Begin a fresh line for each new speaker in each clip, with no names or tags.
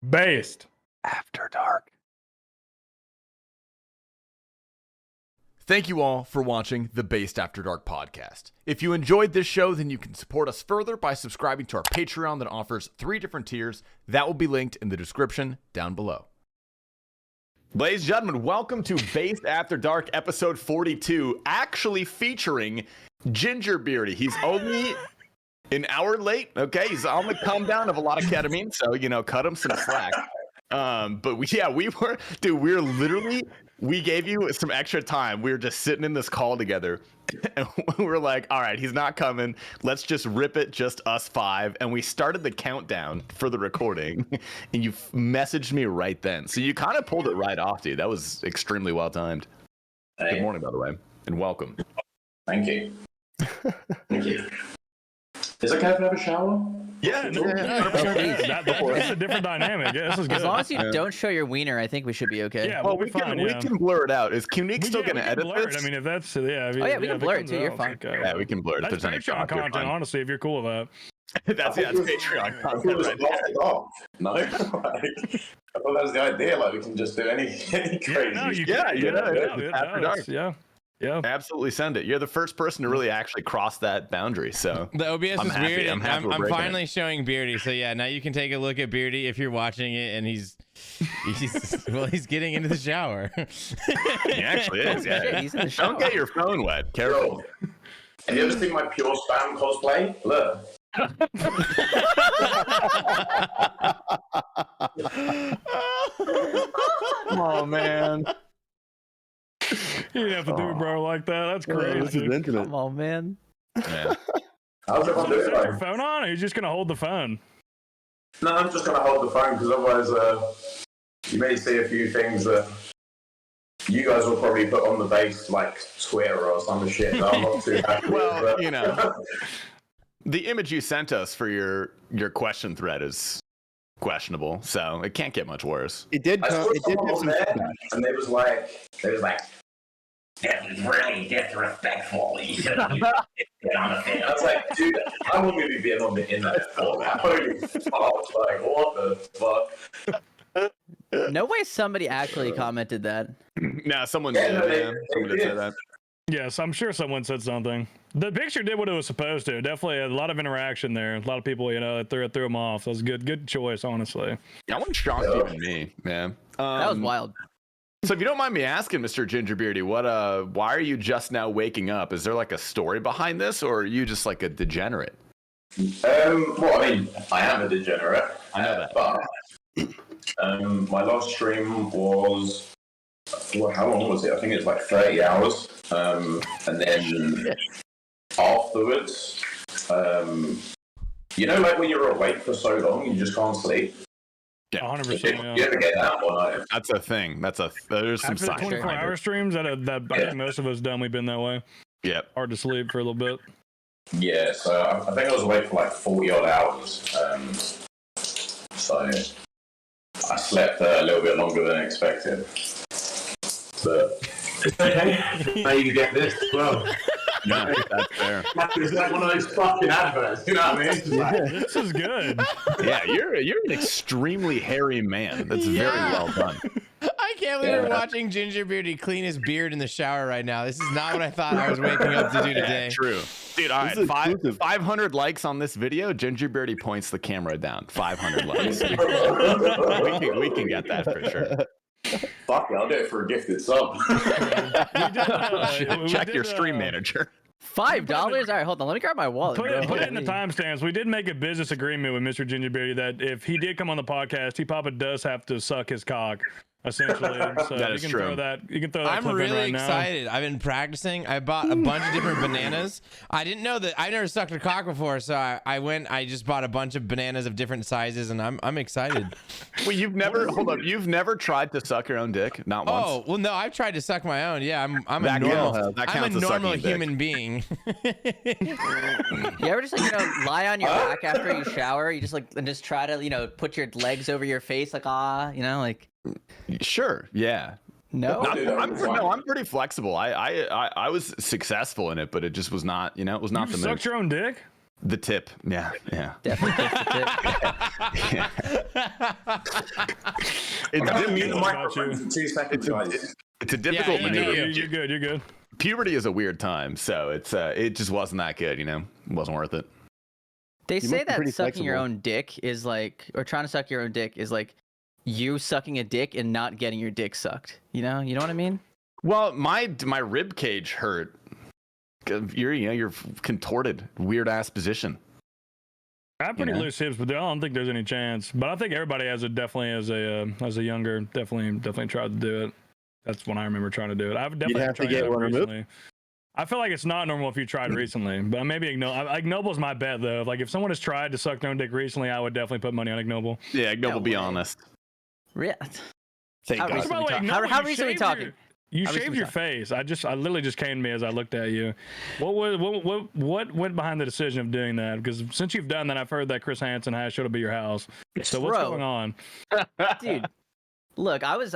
Based
After Dark.
Thank you all for watching the Based After Dark podcast. If you enjoyed this show, then you can support us further by subscribing to our Patreon that offers 3 different tiers. That will be linked in the description down below. Ladies and gentlemen, welcome to Based After Dark episode 42, actually featuring GingerBeardie. He's only an hour late, okay? He's on the come down of a lot of ketamine, so, cut him some slack. But we gave you some extra time. We were just sitting in this call together and we were like, all right, he's not coming. Let's just rip it, just us 5. And we started the countdown for the recording and you messaged me right then. So you kind of pulled it right off, dude. That was extremely well timed. Hey. Good morning, by the way, and welcome.
Thank you. Thank you. Is it okay if I have a shower?
Yeah, it's a different dynamic. Yeah, this is good.
As long as you don't show your wiener, I think we should be okay.
Yeah,
well, we can blur it out. Is Kunique still going to edit this?
I mean, if that's
we can blur it too. You're fine.
Okay.
Yeah, we can blur it.
That's Patreon content, honestly. If you're cool with
that. that's Patreon content right there.
No, I thought that was the idea. Like we can just do any crazy.
After Dark.
Yeah,
absolutely send it. You're the first person to really actually cross that boundary. So
the OBS is weird. I'm finally
it.
showing Beardie. So yeah, now you can take a look at Beardie if you're watching it, and he's getting into the shower.
He actually is. Yeah,
he's in the shower.
Don't get your phone wet. Careful.
Have you ever seen my pure spam cosplay? Look.
Oh man.
You didn't have to do it, bro, like that. That's crazy.
This is intimate.
Come on, man.
Yeah.
How's everyone doing?
Set your phone on, or you're just gonna hold the phone?
No, I'm just gonna hold the phone because otherwise, you may see a few things that you guys will probably put on the base, like Twitter or some shit that I'm not too happy with.
Well, the image you sent us for your question thread is questionable, so it can't get much worse.
It did. It did get some there, and they was like, that was really disrespectful. You should have been on the thing. I was like, dude, I wouldn't really be on the internet for that. Holy fuck! Like, what the fuck?
No way somebody actually commented that.
No, someone did. Someone did say that.
Yes, I'm sure someone said something. The picture did what it was supposed to. Definitely a lot of interaction there. A lot of people, threw them off. That was good choice, honestly.
That one shocked even me, man.
That was wild.
So if you don't mind me asking, Mr. GingerBeardie, why are you just now waking up? Is there like a story behind this, or are you just like a degenerate?
Well, I mean, I am a degenerate.
I know that.
But my last stream was, how long was it? I think it was like 30 hours. And then afterwards, like when you're awake for so long, you just can't sleep.
Yeah, 100%.
You ever get that one?
That's a thing. There's some
after
science.
24-hour streams that I think most of us done. We've been that way.
Yep.
Hard to sleep for a little bit.
Yeah, so I think I was awake for like 40 odd hours. So I slept a little bit longer than expected. But it's okay. Now you get this as well.
No, that's fair.
It's like one of those fucking adverts, you know what I mean?
This is good.
Yeah, you're an extremely hairy man. That's very well done.
I can't believe we're watching GingerBeardie clean his beard in the shower right now. This is not what I thought I was waking up to do today.
True. Dude, all right, 500 likes on this video. GingerBeardie points the camera down. 500 likes. we can get that for sure.
Fuck it, I'll do it for a gifted sub.
Check your stream manager.
$5? All right, hold on. Let me grab my wallet.
Put it in the timestamps. We did make a business agreement with Mr. GingerBeardie that if he did come on the podcast, he probably does have to suck his cock. Essentially, so
that is
you can
true.
throw that. You can throw that.
I'm
clip
really
in right
excited. I've been practicing. I bought a bunch of different bananas. I didn't know that. I never sucked a cock before, so I just bought a bunch of bananas of different sizes, and I'm excited.
Well, you've never tried to suck your own dick? Not once.
Oh well, no, I've tried to suck my own. Yeah, I'm a normal human being.
You ever just lie on your back after you shower? You just try to put your legs over your face like
Sure. Yeah.
No.
I'm pretty flexible. I was successful in it, but it just was not. It was not the move.
Sucked your own dick?
The tip. Yeah.
Definitely takes the tip.
Yeah.
I'm gonna mute the
What about
microphone
you?
for 2 seconds, guys.
It's a difficult
Yeah,
maneuver.
You're good. You're good.
Puberty is a weird time, so it just wasn't that good. It wasn't worth it.
They
You
say
must be
that
pretty
sucking your
flexible.
own dick is like, or trying to suck your own dick is like you sucking a dick and not getting your dick sucked. You know what I mean?
Well, my rib cage hurt. You're contorted, weird ass position.
I have pretty
know?
loose hips, but I don't think there's any chance. But I think everybody has it definitely as a younger, definitely tried to do it. That's when I remember trying to do it. I've definitely
have to
tried
get
it
one removed?
recently. I feel like it's not normal if you tried recently, but maybe Ignoble's my bet though. Like if someone has tried to suck their own dick recently, I would definitely put money on Ignoble.
Yeah, Ignoble, be
way.
honest.
Yeah.
Thank
How
God.
recently
By the way,
talk-
Ignoble,
how
you
recently
shaved
talking?
You
How
shaved
recently
your
talking?
face. I literally just came to me as I looked at you. What went behind the decision of doing that? Because since you've done that, I've heard that Chris Hansen has showed up at your house. So what's
Bro.
going on?
Dude. Look, I was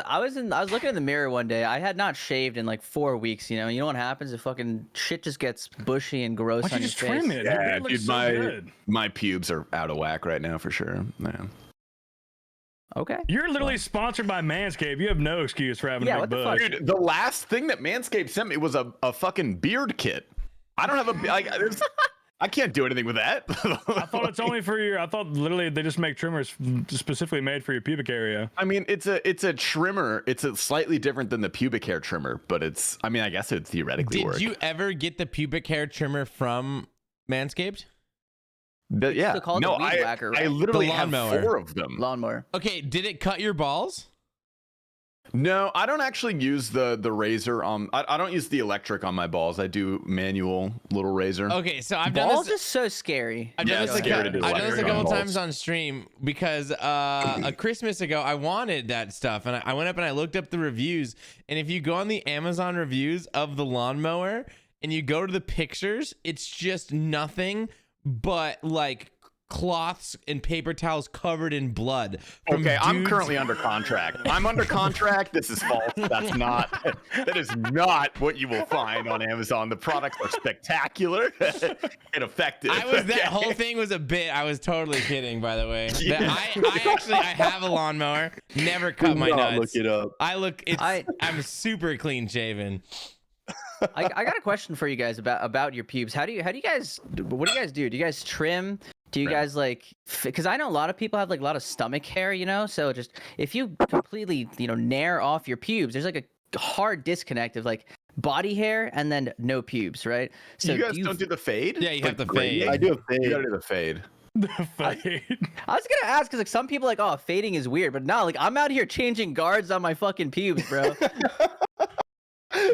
looking in the mirror one day. I had not shaved in like 4 weeks. You know what happens? If fucking shit just gets bushy and gross
Why don't
on
you
your
just
face.
trim it? Your beard looks so good.
My pubes are out of whack right now for sure. Man.
Okay.
You're literally sponsored by Manscaped. You have no excuse for having
Yeah,
a
what
big
the
bush.
fuck?
Dude, the last thing that Manscaped sent me was a fucking beard kit. I don't have I can't do anything with that.
I thought it's only for your. I thought literally they just make trimmers specifically made for your pubic area.
I mean, it's a trimmer. It's a slightly different than the pubic hair trimmer, but I guess it would theoretically work.
Did you ever get the pubic hair trimmer from Manscaped?
But, yeah.
still called the
No,
weed whacker,
I
right?
literally
The
have
lawnmower.
4 of them.
Lawnmower.
Okay, did it cut your balls?
No, I don't actually use the razor. I don't use the electric on my balls. I do manual little razor.
Okay, so I've done
Balls
this.
is so scary.
I've done
Yeah,
this,
it's scary to do
I've done this a
electric
couple
on
times
balls.
on stream because a Christmas ago I wanted that stuff and I went up and I looked up the reviews, and if you go on the Amazon reviews of the lawnmower and you go to the pictures, it's just nothing but like cloths and paper towels covered in blood. from
Okay, I'm
dudes-
currently under contract. I'm under contract. This is false. That is not what you will find on Amazon. The products are spectacular and effective.
That whole thing was a bit. I was totally kidding, by the way. I have a lawnmower. Never cut my nuts.
Look it up.
I'm super clean shaven.
I got a question for you guys about your pubes. What do you guys do? Do you guys trim? Do you guys like, because I know a lot of people have like a lot of stomach hair, so just if you completely, nair off your pubes, there's like a hard disconnect of like body hair and then no pubes, right? So
you guys don't do the fade?
Yeah, you have to fade.
I do a
You
fade.
gotta do the fade.
The fade.
I was gonna ask because like some people like, oh, fading is weird, but no, like I'm out here changing guards on my fucking pubes, bro.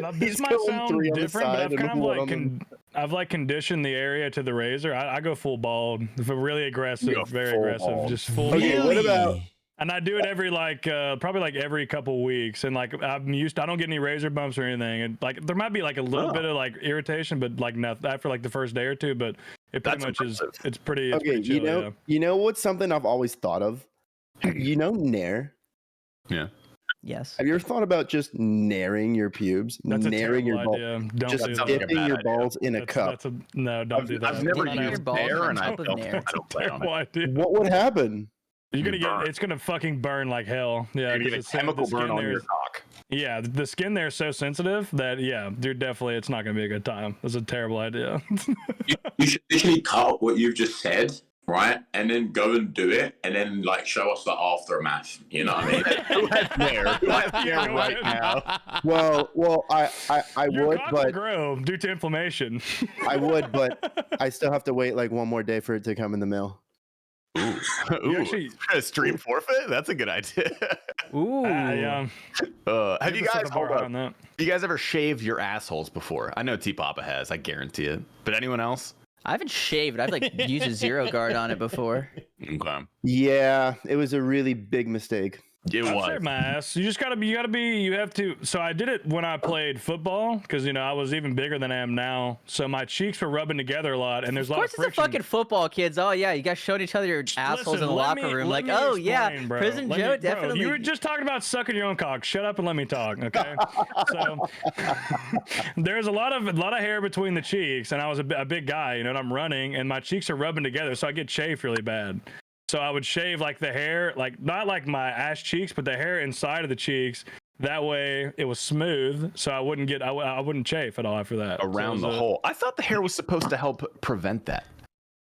Now, this
He's
might
going
sound
3 on the
different, but
side
I've
and
kind of
one
like
on
I've like conditioned the area to the razor. I go full bald, if I'm really aggressive,
go
very
full
aggressive,
bald.
just full.
Okay, what about
And I do it every probably like every couple weeks, and like I don't get any razor bumps or anything, and like there might be like a little bit of like irritation, but like nothing after like the first day or two, but it pretty
That's
much
impressive.
is. It's pretty. It's
okay?
pretty chill, yeah.
You know what's something I've always thought of? Nair.
Yeah.
Yes.
Have you ever thought about just nairing your pubes?
That's a
Nairing
terrible
your balls.
idea. Don't
Just
do
sounds like a
that.
dipping
bad
your
idea.
balls in a cup.
No, don't do that.
I've never
Dipping your
used
balls
Nair,
on
and I
top of
don't
Nair.
plan on
Terrible
it.
idea.
What would happen?
You're gonna
burn.
get. It's gonna fucking burn like hell. Yeah,
You're gonna
'cause
get a
it's
chemical
the skin
burn on
there
your
is-
cock.
Yeah, the skin there is so sensitive that it's not gonna be a good time. It's a terrible idea.
You should literally cut what you've just said, right? And then go and do it, and then like show us the aftermath. You know what I mean?
Who has Nair? Who has Nair
Yeah, go
right
ahead.
now?
Well, I
Your
would,
cock will
but
grow due to inflammation.
I would, but I still have to wait like one more day for it to come in the mail.
Ooh,
actually-
a stream forfeit? That's a good idea.
Ooh.
Have you
set
guys
the bar
hold
high
up?
on that.
You guys ever shaved your assholes before? I know T Papa has, I guarantee it. But anyone else?
I haven't shaved. I've like used a zero guard on it before.
Okay.
Yeah, it was a really big mistake.
It
I've
was.
shaved my ass. You have to. So I did it when I played football because I was even bigger than I am now. So my cheeks were rubbing together a lot, and there's a lot of friction.
Of course, it's a fucking football, kids. Oh yeah, you guys showed each other your assholes in the locker room. Like, oh yeah,
bro.
Prison Joe definitely.
You were just talking about sucking your own cock. Shut up and let me talk, okay? So there's a lot of hair between the cheeks, and I was a big guy, and I'm running, and my cheeks are rubbing together, so I get chafed really bad. So I would shave like the hair, like not like my ass cheeks, but the hair inside of the cheeks. That way it was smooth, so I wouldn't chafe at all after that.
Around the hole. I thought the hair was supposed to help prevent that.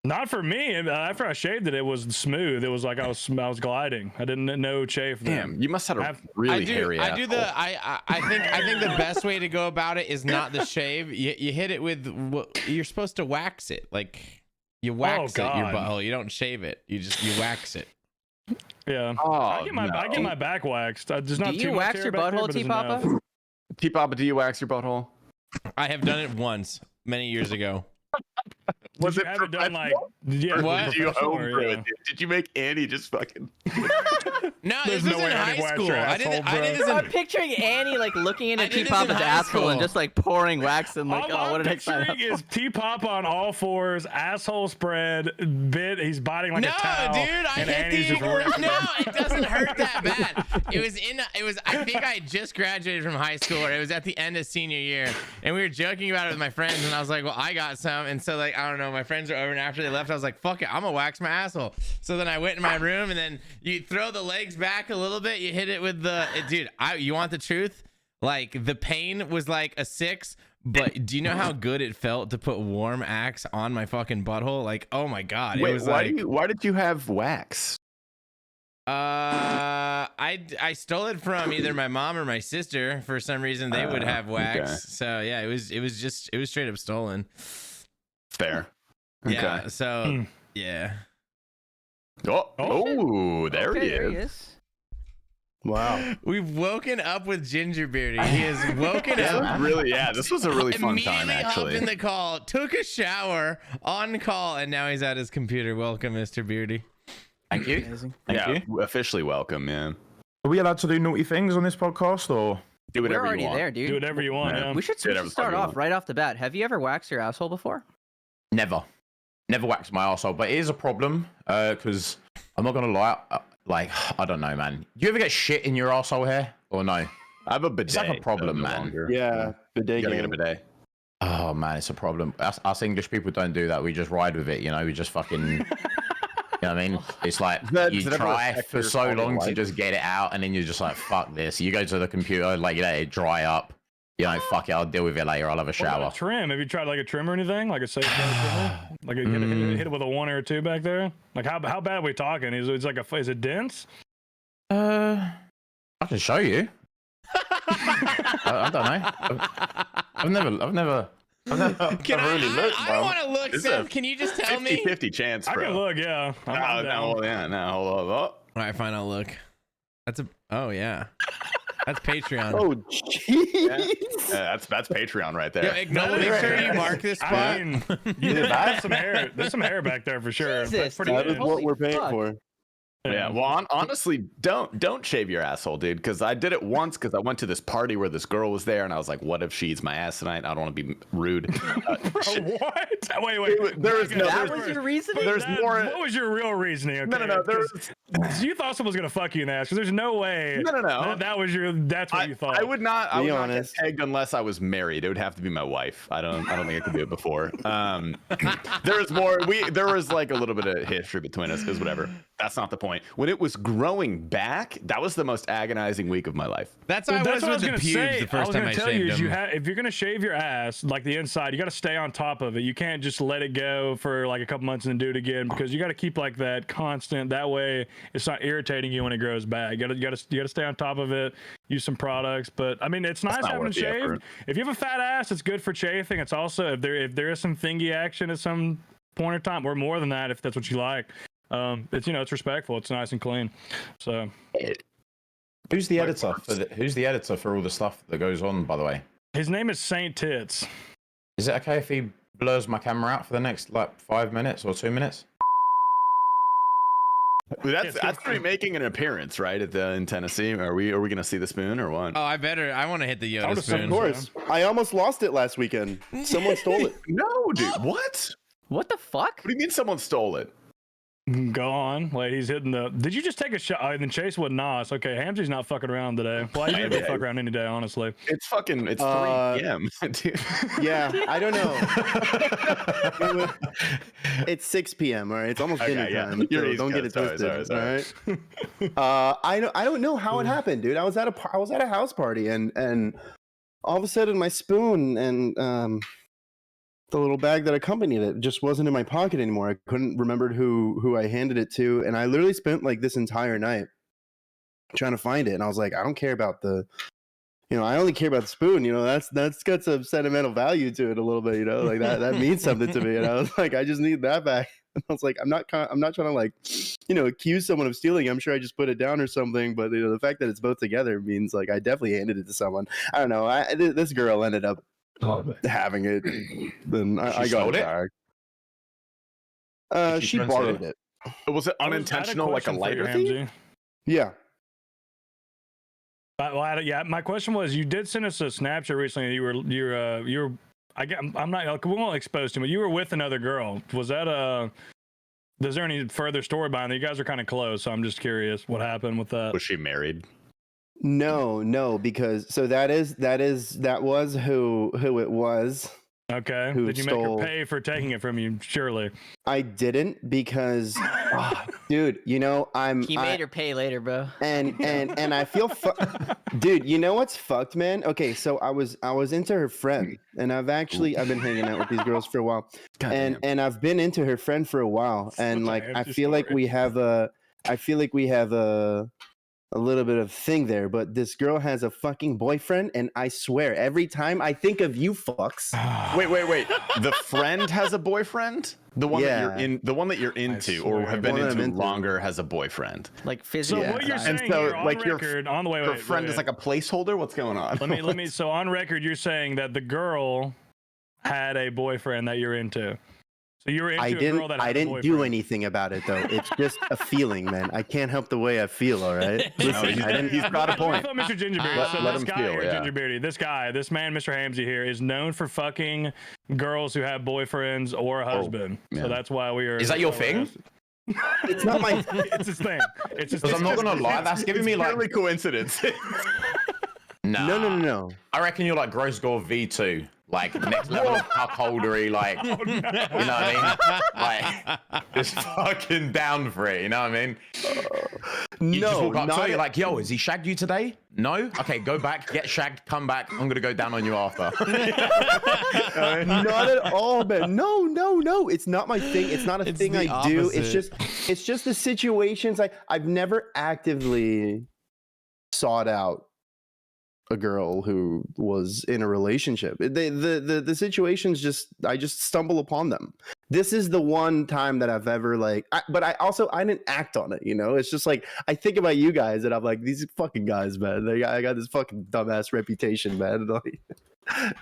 Not for me. After I shaved it, it was smooth. It was like I was gliding. I didn't know chafe.
Damn, you must have a really hairy asshole.
I think the best way to go about it is not the shave. You hit it with you're supposed to wax it. Like you wax your butthole. You don't shave it. You wax it.
Yeah.
Oh,
I get my back waxed. There's not
do
too
you
much
wax
hair
your
back there,
butthole,
but it's
T-Papa?
enough.
T-Papa, do you wax your butthole?
I have done it once, many years ago.
Was
Did
it
you have it done like?
or
What?
did you
professional or-
homebrew it? Did you make Annie just fucking?
No,
There's
this
no
was in
way
high
Annie waxed
school.
your
I did
asshole,
this
I'm
in
picturing Annie like looking into
I did this in
T-Papa's
high
asshole
school.
and just like pouring wax and like,
All
oh, what
I'm
an exciting.
picturing is T-Pop on all fours, asshole spread, he's biting like
no,
a towel.
dude, I
and
hit
Annie's
the
just ripping
no.
it.
It doesn't hurt that bad. I think I just graduated from high school, or it was at the end of senior year, and we were joking about it with my friends, and I was like, well, I got some, and so like I don't know, my friends were over, and after they left, I was like, fuck it, I'm gonna wax my asshole. So then I went in my room, and then you throw the legs back a little bit, you hit it with dude. You want the truth? Like the pain was like a 6. But do you know how good it felt to put warm Axe on my fucking butthole? Like, oh my god,
Wait,
it was
why did you have wax?
I stole it from either my mom or my sister. For some reason, they would have wax.
Okay.
So yeah, it was straight up stolen.
Fair. Okay.
Yeah. So yeah.
Oh, there
Okay,
he
there
is.
Wow.
We've woken up with GingerBeardie. He has woken up.
This was a really fun time,
Immediately hopped
actually.
in the call, took a shower, on call, and now he's at his computer. Welcome, Mr. Beardy.
Thank you.
Amazing.
Thank you. Officially welcome, man.
Are we allowed to do naughty things on this podcast, or?
Do
We're
whatever
already
you want.
there, dude.
Do whatever you want.
Yeah.
Yeah.
We should
Do whatever the fuck
start
you
off
want.
right off the bat. Have you ever waxed your asshole before?
Never waxed my arsehole, but it is a problem because I'm not gonna lie, like I don't know, man. Do you ever get shit in your arsehole hair or no?
I have a bidet.
It's like a problem,
no
man.
longer.
Yeah, bidet
You gotta get a
game.
bidet.
Oh man, it's a problem. Us English people don't do that. We just ride with it, we just fucking. You know what I mean? It's like you
does that ever
try
affect
for
your
so
quality of
long to
life?
just get it out, and then you're just like, fuck this. You go to the computer, like you let it dry up. Fuck it, I'll deal with it later. I'll have a
What about
shower.
a trim? Have you tried like a trim or anything? Like a safe trimmer? Like hit it with a 1 or 2 back there? Like how bad are we talking? Is it dense?
I can show you. I don't know. I've never
Can I?
really looked,
I
bro.
want to look,
It's
Seth.
a
Can you just tell me?
50-50 chance,
I
bro.
can look, yeah. I'm down.
Hold on.
All right, fine. I'll look. Oh yeah. That's Patreon.
Oh, jeez.
That's Patreon right
Yo,
there.
Ignore, make sure you mark this spot.
I mean, there's some hair. There's some hair back there for sure.
Jesus,
That's pretty
That is
dense.
what
Holy
we're paying
fuck.
for.
Yeah, well, honestly, don't shave your asshole, dude. Because I did it once because I went to this party where this girl was there, and I was like, "What if she eats my ass tonight?" I don't want to be rude.
Bro, what? Wait.
There is no.
That
There's,
was your reasoning?
there's more.
What was your real reasoning? Okay?
No.
You thought someone was gonna fuck you in the ass because there's no way.
No.
That's what you thought.
I would not. I
Be
would not get
honest.
pegged unless I was married. It would have to be my wife. I don't think I could do it before. There was more. There was like a little bit of history between us. Is whatever. That's not the point. When it was growing back, that was the most agonizing week of my life.
That's how I
That's
was
what I
with
was
the
gonna
pubes
say.
the first time I
tell you
shaved
is
them.
if you're gonna shave your ass, like the inside, you got to stay on top of it. You can't just let it go for like a couple months and then do it again because you got to keep like that constant. That way, it's not irritating you when it grows back. You got to stay on top of it. Use some products, but I mean, it's nice
not
having
worth
it
the
shaved.
effort.
If you have a fat ass, it's good for chafing. It's also if there is some thingy action at some point in time, or more than that, if that's what you like. It's it's respectful. It's nice and clean. So
Who's the editor for all the stuff that goes on? By the way,
his name is Saint Tits.
is it okay if he blurs my camera out for the next like 5 minutes or 2 minutes?
That's pretty making an appearance, right? In Tennessee. Are we gonna see the spoon or what?
Oh, I want to hit the Yoda
Of
spoon.
Of course. I almost lost it last weekend. Someone stole it.
No, dude. What?
What the fuck?
What do you mean someone stole it?
Go on. Wait, he's hitting the. Did you just take a shot? Oh, then Chase would Nos. Okay, Hamsy's not fucking around today. Well, he would fuck around any day, honestly.
It's 3 p.m. Dude.
Yeah, I don't know. It's 6 p.m. All right, it's almost dinner time.
You're
So
East
don't get it
Coast.
twisted.
Sorry.
All right. I don't know how it happened, dude. I was at a house party and all of a sudden my spoon and the little bag that accompanied it just wasn't in my pocket anymore. I couldn't remember who I handed it to, and I literally spent like this entire night trying to find it. And I was like, I don't care about I only care about the spoon. That's got some sentimental value to it a little bit. Like that means something to me. And I was like, I just need that back. And I was like, I'm not trying to like, accuse someone of stealing. I'm sure I just put it down or something. But the fact that it's both together means like I definitely handed it to someone. I don't know. This girl ended up having it. Then I got it back. She borrowed it.
Was it unintentional, like a lighter thief?
Yeah.
Well, yeah. My question was, you did send us a Snapchat recently. You were. I'm not. We won't expose too much. You were with another girl. Was that is there any further story behind that? You guys are kind of close, so I'm just curious what happened with that.
Was she married?
No, because that was who it was.
Okay. Did you make her pay for taking it from you? Surely.
I didn't because, dude,
He made her pay later, bro.
And I feel, dude. You know what's fucked, man? Okay, so I was into her friend, and I've been hanging out with these girls for a while, and I've been into her friend for a while, and like I feel like we have a little bit of thing there, but this girl has a fucking boyfriend, and I swear every time I think of you fucks.
Wait. The friend has a boyfriend? The one that you're into or have been into longer has a boyfriend.
Like physically.
So what you're saying here on record, on the way,
her friend is like a placeholder? What's going on?
Let me. So on record, you're saying that the girl had a boyfriend that you're into. So you were into a girl that had
I didn't do anything about it though. It's just a feeling, man. I can't help the way I feel. All right. Listen,
he's got a point.
Mr. GingerBeardie.
Let him feel.
GingerBeardie. This man, Mr. Hamzy here, is known for fucking girls who have boyfriends or a husband. So that's why we are.
Is that your thing?
It's not my.
It's his thing. It's his.
Because I'm not gonna lie, that's giving me like
purely coincidence.
Nah.
No.
I reckon you're like Gross Gore V2. Like next level of cuckoldery, like you know what I mean? Like just fucking down for it, you know what I mean? You just walk up to her, you're like, yo, has he shagged you today? No? Okay, go back, get shagged, come back. I'm gonna go down on you after.
Not at all, man. No. It's not my thing. It's not a thing I do.
opposite.
It's just the situations I've never actively sought out a girl who was in a relationship. The situations I just stumble upon them. This is the one time that I've ever but I didn't act on it. It's just like I think about you guys and I'm like, these fucking guys, man. I got this fucking dumbass reputation, man. Like,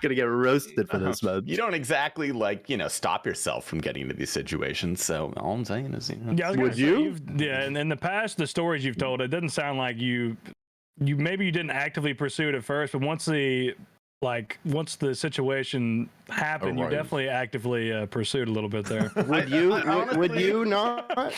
gonna get roasted for this, man.
You don't exactly stop yourself from getting into these situations. So all I'm saying is,
would you? Yeah, and in the past, the stories you've told, it doesn't sound like you maybe you didn't actively pursue it at first, but once the situation happened, you definitely actively pursued a little bit there.
Would you not?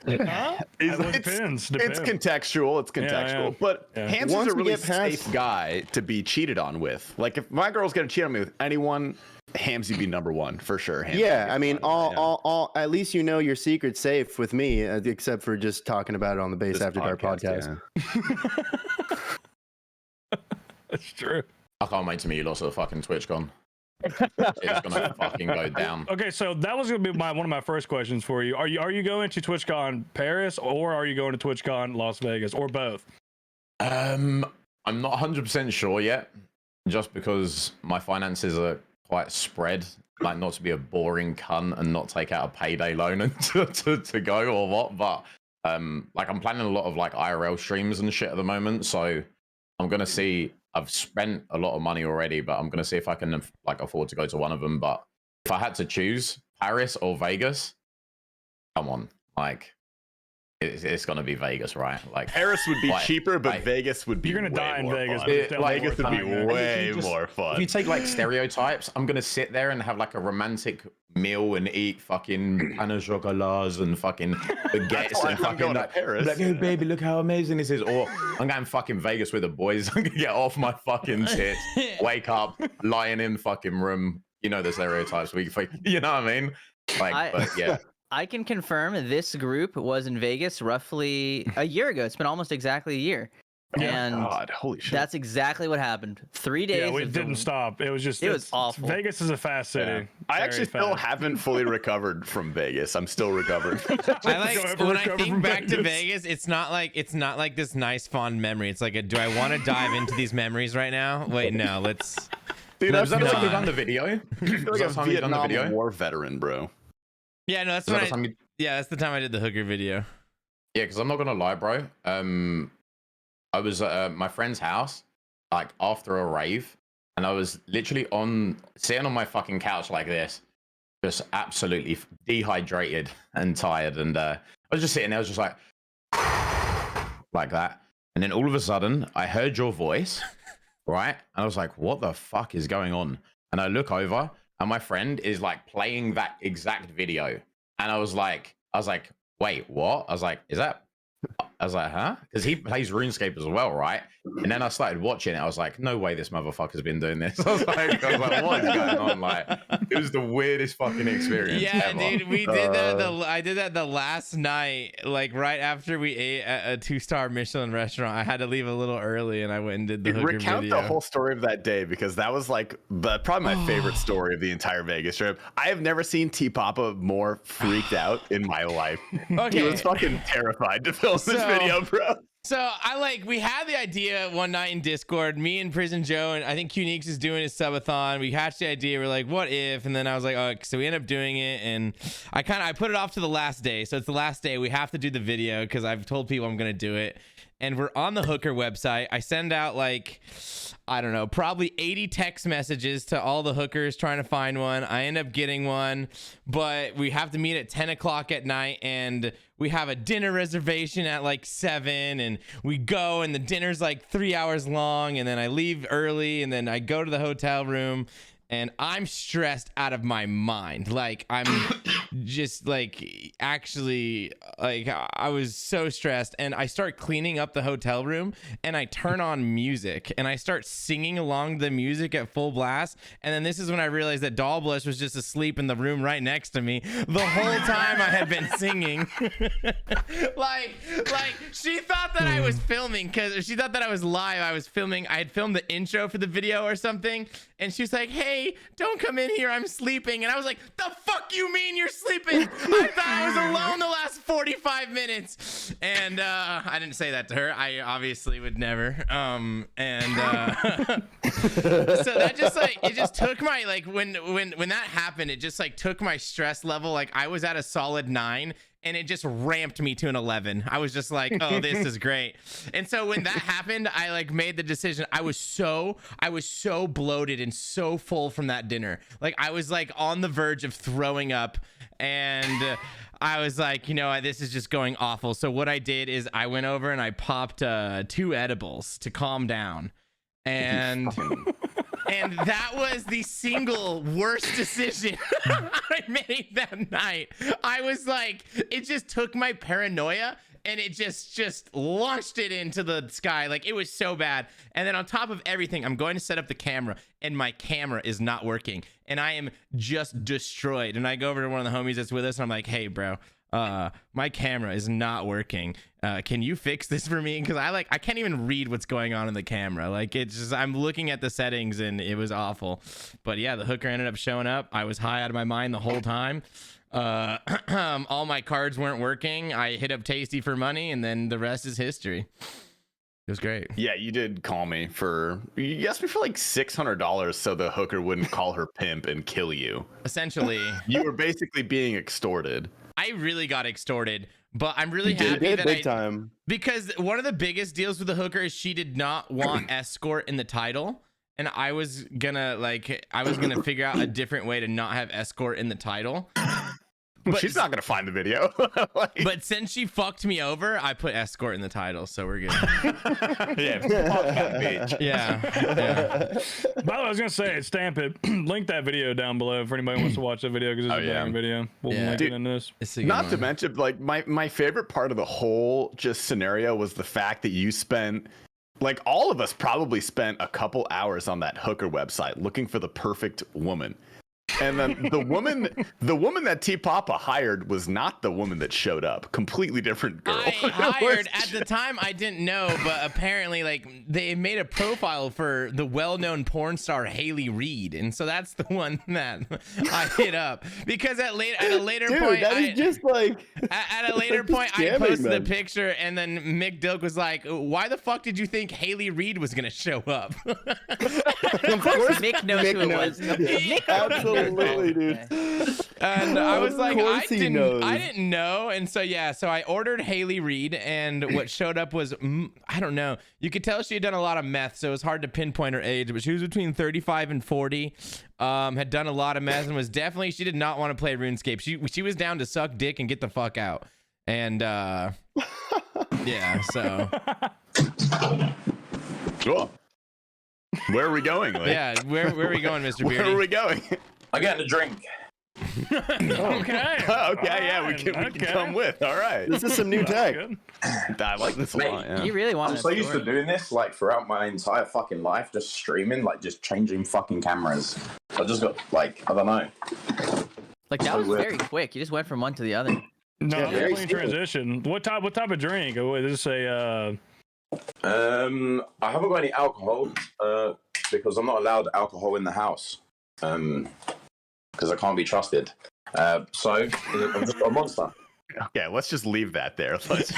It's contextual. It's contextual. Yeah. But Hamsy's a really safe guy to be cheated on with. Like if my girl's gonna cheat on me with anyone, Hamzy be number one for sure.
Yeah, I mean, all at least your secret's safe with me, except for just talking about it on the Base After Dark podcast.
Yeah. That's true.
I can't wait to meet you lots of fucking TwitchCon. It's gonna fucking go down.
Okay, so that was gonna be one of my first questions for you. Are you going to TwitchCon Paris or are you going to TwitchCon Las Vegas or both?
I'm not 100% sure yet, just because my finances are quite spread. Like not to be a boring cunt and not take out a payday loan and to go or what, but like I'm planning a lot of like IRL streams and shit at the moment, so I'm gonna see. I've spent a lot of money already, but I'm gonna see if I can like afford to go to one of them. But if I had to choose Paris or Vegas, come on, like it's gonna be Vegas, right? Like
Paris would be cheaper, but
like,
Vegas would be.
You're gonna
way
die in
more
Vegas,
fun.
but it's definitely
Vegas would
worth
be
dying there.
way
If you
more
If
fun.
you take like stereotypes, I'm gonna sit there and have like a romantic meal and eat fucking pain au chocolat and fucking baguettes
why
and
I'm
fucking
going to
like,
Paris.
like, oh baby, look how amazing this is. Or I'm going fucking Vegas with the boys. I'm gonna get off my fucking tits, wake up, lying in the fucking room. You know the stereotypes. You know what I mean? Like, but yeah.
I can confirm this group was in Vegas roughly a year ago. It's been almost exactly a year. And
God, holy shit.
that's exactly what happened. 3 days.
Yeah, we
of
didn't stop. It was just
It was awful.
Vegas is a fast city.
Yeah. I
Very
actually still
fast.
haven't fully recovered from Vegas. I'm still recovering.
I like
ever
when I
recover
think
from
back to
Vegas?
Vegas. It's not like this nice fond memory. It's like, do I want to dive into these memories right now? Wait, no. Let's.
Dude,
No,
I'm
is that the time
not.
you've done the video?
I feel like a
Is that the time you've done the
Vietnam
video?
War veteran, bro.
Yeah, no, that's
Is that
when
the time you-
yeah, that's the time I did the hooker video.
Yeah, because I'm not gonna lie, bro. I was at my friend's house, like after a rave, and I was literally sitting on my fucking couch like this, just absolutely dehydrated and tired. And I was just sitting there, I was just like that. And then all of a sudden, I heard your voice, right? And I was like, what the fuck is going on? And I look over, and my friend is like playing that exact video. And I was like, wait, what? I was like, huh? Because he plays RuneScape as well, right? And then I started watching it. I was like, no way this motherfucker's been doing this. I was like, what is going on? Like, it was the weirdest fucking experience.
Yeah,
ever.
dude, we did that. I did that the last night, like right after we ate at a 2-star Michelin restaurant. I had to leave a little early, and I went and did the hooker
Recount
video.
the whole story of that day, because that was like probably my favorite story of the entire Vegas trip. I have never seen T Papa more freaked out in my life.
Okay.
He was fucking terrified to film this video, bro.
So we had the idea one night in Discord, me and Prison Joe, and I think Qneeks is doing his subathon. We hatched the idea. We're like, what if? And then I was like, oh, so we end up doing it. And I put it off to the last day. So it's the last day. We have to do the video because I've told people I'm going to do it. And we're on the hooker website. I send out like, I don't know, probably 80 text messages to all the hookers trying to find one. I end up getting one, but we have to meet at 10 o'clock at night, and we have a dinner reservation at like 7, and we go, and the dinner's like 3 hours long, and then I leave early, and then I go to the hotel room, and I'm stressed out of my mind. Like, I'm just like, actually, like, I was so stressed, and I start cleaning up the hotel room, and I turn on music, and I start singing along the music at full blast. And then this is when I realized that Doll Blush was just asleep in the room right next to me the whole time I had been singing. like she thought that I was filming, because she thought that I was live. I was filming. I had filmed the intro for the video or something, and she was like, hey, don't come in here, I'm sleeping. And I was like, the fuck you mean you're sleeping? I thought I was alone the last 45 minutes. And I didn't say that to her. I obviously would never. So that just like, it just took my, like, when that happened, it just like took my stress level. Like, I was at a solid 9, and it just ramped me to an 11. I was just like, oh, this is great. And so when that happened, I like made the decision. I was so bloated and so full from that dinner. Like, I was like on the verge of throwing up, and I was like, you know, this is just going awful. So what I did is I went over and I popped 2 edibles to calm down. And that was the single worst decision I made that night. I was like, it just took my paranoia and it just launched it into the sky. Like, it was so bad. And then on top of everything, I'm going to set up the camera, and my camera is not working, and I am just destroyed. And I go over to one of the homies that's with us, and I'm like, hey, bro, my camera is not working. Can you fix this for me? Because I can't even read what's going on in the camera. Like, it's just, I'm looking at the settings, and it was awful. But yeah, the hooker ended up showing up. I was high out of my mind the whole time. All my cards weren't working. I hit up Tasty for money, and then the rest is history. It was great.
Yeah, you did call me you asked me for like $600 so the hooker wouldn't call her pimp and kill you.
Essentially.
You were basically being extorted.
I really got extorted, but I'm really
You
happy
did
that
big time.
because one of the biggest deals with the hooker is she did not want escort in the title. And I was gonna figure out a different way to not have escort in the title. But-
She's not gonna find the video. Like,
But since she fucked me over, I put escort in the title, so we're good.
yeah, fuck that bitch.
Yeah.
By the way, I was gonna say, stamp it. Link that video down below for anybody who wants to watch that video because it's
Oh,
a
yeah.
banger video. We'll
Yeah.
link
Dude,
it in this.
It's a good
Not to
one.
mention, like my favorite part of the whole just scenario was the fact that you spent, like, all of us probably spent a couple hours on that hooker website looking for the perfect woman. And then the woman that T Papa hired was not the woman that showed up. Completely different girl.
I hired at the time. I didn't know, but apparently, like, they made a profile for the well-known porn star Haley Reid, and so that's the one that I hit up because at a later
Dude,
point,
that is just like
at a later
that's just
point, I
scamming
posted
them.
the picture, and then Mick Dilk was like, "Why the fuck did you think Haley Reid was gonna show up?"
of course
Mick knows who it was. Mick
Absolutely, dude.
And I was
Of
like,
course he knows.
I didn't know. And so, yeah, so I ordered Haley Reid, and what showed up was, I don't know. You could tell she had done a lot of meth, so it was hard to pinpoint her age, but she was between 35 and 40, had done a lot of meth, and was definitely, she did not want to play RuneScape. She was down to suck dick and get the fuck out. And, yeah, so.
Cool. Where are we going? Like,
Yeah, where are we going, Mr.
where are
Beardie?
we going?
I'm getting a drink.
Okay.
Yeah, we can
Okay.
come with. All right.
This is some new tech.
Good.
I like this a
Mate,
lot. Yeah.
You really want
I'm so used to doing this, like, throughout my entire fucking life, just streaming, like, just changing fucking cameras. I just got, like, I don't know.
Like that
So
was
weird.
very quick. You just went from one to the other.
No,
Yeah, very
clean
simple.
transition. What type of drink? Oh, is this a
I haven't got any alcohol, because I'm not allowed alcohol in the house, because I can't be trusted. So I've just got a Monster.
Okay, let's just leave that there. Let's just,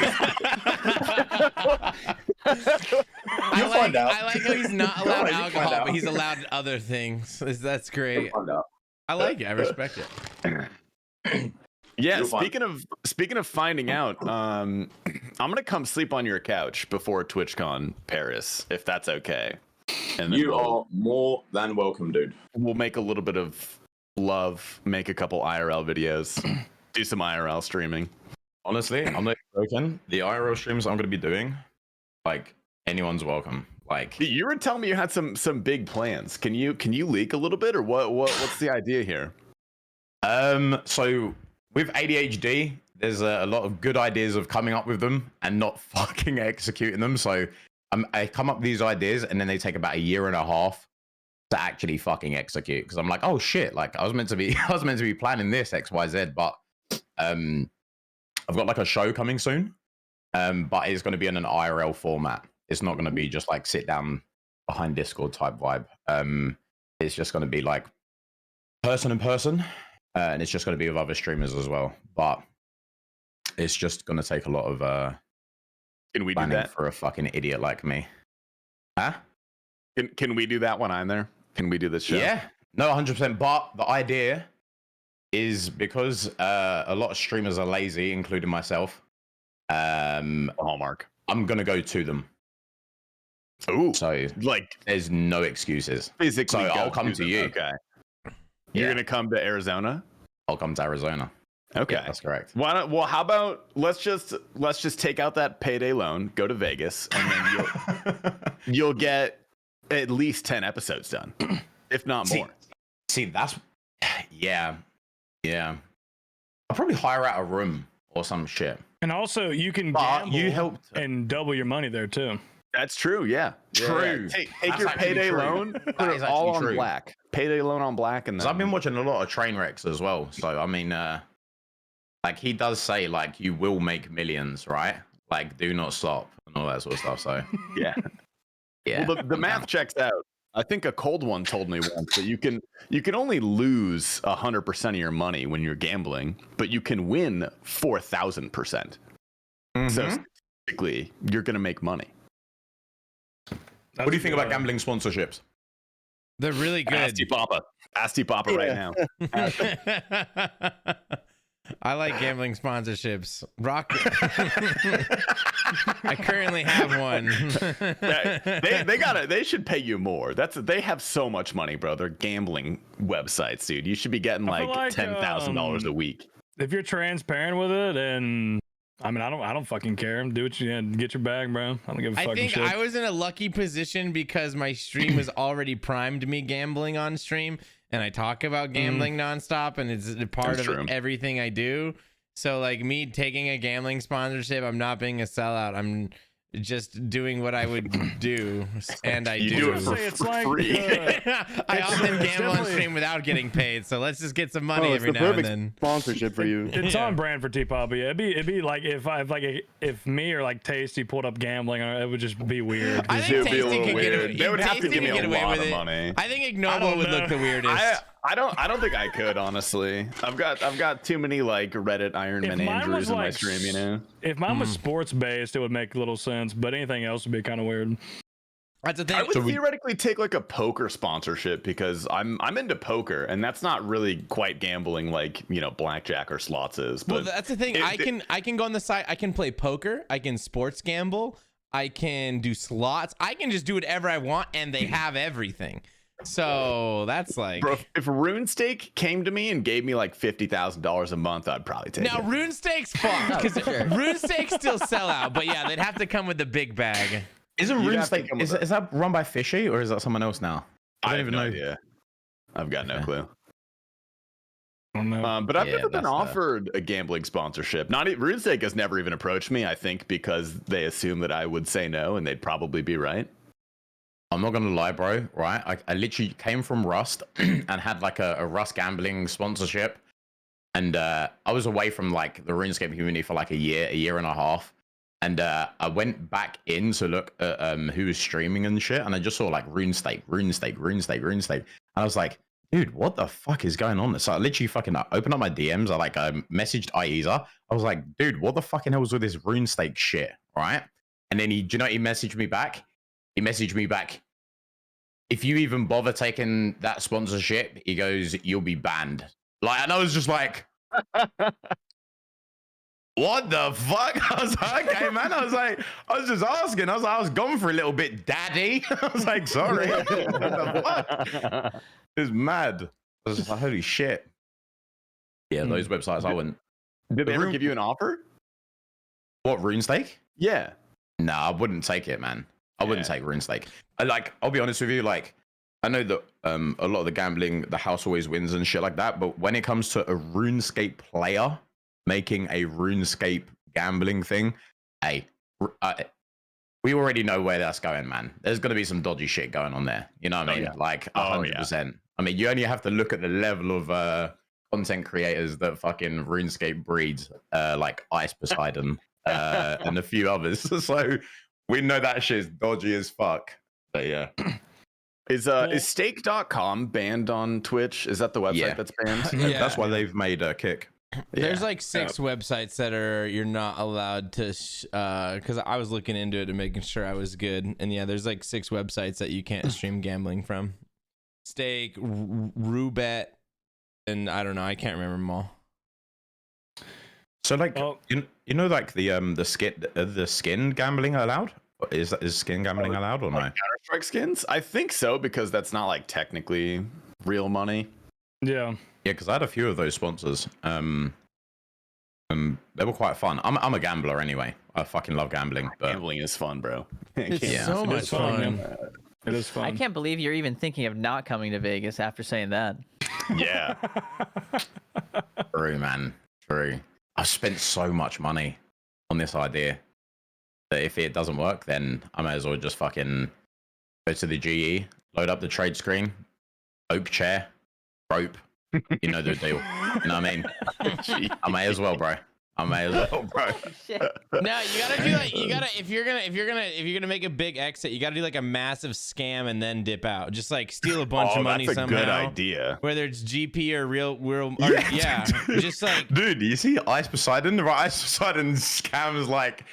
You'll find out.
I like how he's not allowed
You'll find
alcohol,
out.
but he's allowed other things. That's great.
Find out.
I like it. I respect it.
yeah.
You'll find-
Speaking of finding out, I'm gonna come sleep on your couch before TwitchCon Paris, if that's okay. And then
You are more than welcome, dude.
we'll make a little bit of love, make a couple IRL videos, do some IRL streaming.
Honestly, I'm not joking. The IRL streams I'm gonna be doing, like, anyone's welcome. Like,
You were telling me you had some big plans. Can you leak a little bit, or what's the idea here?
so with ADHD, there's a lot of good ideas of coming up with them and not fucking executing them. So I come up with these ideas and then they take about a year and a half to actually fucking execute. Because I'm like, oh shit, like I was meant to be planning this XYZ, but I've got like a show coming soon, but it's going to be in an IRL format. It's not going to be just like sit down behind Discord type vibe. It's just going to be like person in person, and it's just going to be with other streamers as well. But it's just going to take a lot of
Can we do
planning
that?
for a fucking idiot like me. Huh?
Can we do that when I'm there? Can we do this show?
Yeah, no, 100%. But the idea is because a lot of streamers are lazy, including myself.
Hallmark.
I'm gonna go to them,
Ooh,
so
like
there's no excuses.
physically.
So
go
I'll come to
them.
you.
Okay. You're
Yeah.
gonna come to Arizona.
I'll come to Arizona.
Okay.
Yeah, that's correct.
Why not? Well, how about let's just take out that payday loan, go to Vegas, and then you'll get at least 10 episodes done, if not more.
See, that's yeah. I'll probably hire out a room or some shit.
And also, you can
But
gamble
you helped.
and double your money there too.
That's true. Yeah.
True.
Take
That's
your
actually
payday
true.
loan, put
That
it
is
all
actually
on
true.
black. Payday loan on black, and
'Cause
then
I've been watching a lot of train wrecks as well. So I mean, like he does say, like you will make millions, right? Like do not stop and all that sort of stuff. So
yeah.
yeah.
Well, the math checks out. I think a cold one told me once that you can only lose 100% of your money when you're gambling, but you can win 4,000%. So statistically, you're gonna make money.
What do you think about gambling sponsorships?
They're really good.
Ask T Papa right now.
I like gambling sponsorships. Rock. I currently have one.
They should pay you more. They have so much money, bro. They're gambling websites, dude. You should be getting
I feel
like
like,
$10,000 a week.
if you're transparent with it, and I mean, I don't fucking care. Do what you get your bag, bro. I don't give a fucking
I think
shit.
I was in a lucky position because my stream was already primed me gambling on stream, and I talk about gambling nonstop, and it's a part
That's
of
true.
everything I do. So like me taking a gambling sponsorship, I'm not being a sellout. I'm just doing what I would do, and I
You
do.
do it for
It's like,
free.
I often gamble on stream without getting paid, so let's just get some money
Oh, it's
every
the
now and
perfect
then.
sponsorship for you.
It's
Yeah.
on brand for T-Pop, but yeah, it'd be like if me or like Tasty pulled up gambling, it would just be weird.
I
'cause
think
It'd be a
Tasty
little
could get
weird.
away.
They would have to
Tasty
give me
could
a
get away
lot
with
of
it.
money.
I think
I
Ignoble
don't
would look
know.
the weirdest.
I don't think I could, honestly. I've got too many like Reddit Iron
If
Man
mine
injuries
was
in my
like
stream, you know.
if mine was sports based, it would make little sense, but anything else would be kind of weird.
That's the thing.
I would theoretically take like a poker sponsorship because I'm into poker, and that's not really quite gambling like blackjack or slots is. But
Well, that's the thing. I can go on the site. I can play poker. I can sports gamble. I can do slots. I can just do whatever I want, and they have everything. So that's like.
bro, if RuneStake came to me and gave me like $50,000 a month, I'd probably take
Now
it.
RuneStake's fucked because
sure.
RuneStake's still sell out, but yeah, they'd have to come with the big bag.
Isn't
You'd have to
RuneStake
come with
is that run by Fishy or is that someone else now?
I
don't
have
even
no
know.
idea. I've got no
Okay.
clue.
I don't know.
But I've
Yeah,
never been
that's
offered a gambling sponsorship. RuneStake has never even approached me. I think because they assume that I would say no, and they'd probably be right.
I'm not gonna lie, bro. Right, I literally came from Rust and had like a Rust gambling sponsorship, and I was away from like the RuneScape community for like a year and a half, and I went back in to look at who was streaming and shit, and I just saw like RuneScape, and I was like, dude, what the fuck is going on? So I literally fucking opened up my DMs. I messaged Aiza. I was like, dude, what the fucking hell was with this RuneScape shit, right? And then he messaged me back. He messaged me back. If you even bother taking that sponsorship, he goes, you'll be banned. Like, and I was just like, what the fuck? I was like, okay, man. I was just asking. I was gone for a little bit, daddy. I was like, sorry. What the fuck? It was mad. I was just like, holy shit. Yeah, those websites I wouldn't.
Did they ever
Rune-
give you an offer?
What, RuneScape?
Yeah.
Nah, I wouldn't take it, man. I wouldn't
Yeah.
take RuneScape. I'll be honest with you, like, I know that a lot of the gambling, the house always wins and shit like that, but when it comes to a RuneScape player making a RuneScape gambling thing, hey, we already know where that's going, man. There's going to be some dodgy shit going on there. You know what I mean?
yeah.
Like,
Oh, yeah.
100%. I mean, you only have to look at the level of content creators that fucking RuneScape breeds, like Ice Poseidon and a few others. So we know that shit's dodgy as fuck. But yeah.
Is stake.com banned on Twitch? Is that the website
Yeah.
that's banned?
Yeah.
That's why they've made a kick.
There's like 6 websites that you're not allowed to because I was looking into it and making sure I was good, and yeah, there's like 6 websites that you can't stream gambling from. Stake, Rubet, and I don't know, I can't remember them all.
So like
Oh.
you know like the skin gambling allowed? Is skin gambling allowed or no?
Counter-Strike skins? I think so, because that's not like technically real money.
Yeah.
Yeah, because I had a few of those sponsors. They were quite fun. I'm a gambler anyway. I fucking love gambling. But
Gambling is fun, bro.
It's
Yeah.
so
It
much
is fun,
fun.
man. It is fun.
I can't believe you're even thinking of not coming to Vegas after saying that.
Yeah.
true, man. True. I've spent so much money on this idea that if it doesn't work, then I may as well just fucking go to the GE, load up the trade screen, oak chair, rope. You know the deal. You know what I mean? I may as well, bro. I may as well, bro.
No, you gotta do like if you're gonna make a big exit, you gotta do like a massive scam and then dip out. Just like steal a bunch of money
that's a
somehow.
good idea.
Whether it's GP or real, or,
Yeah,
just like
Dude, you see Ice Poseidon? Right, Ice Poseidon scams like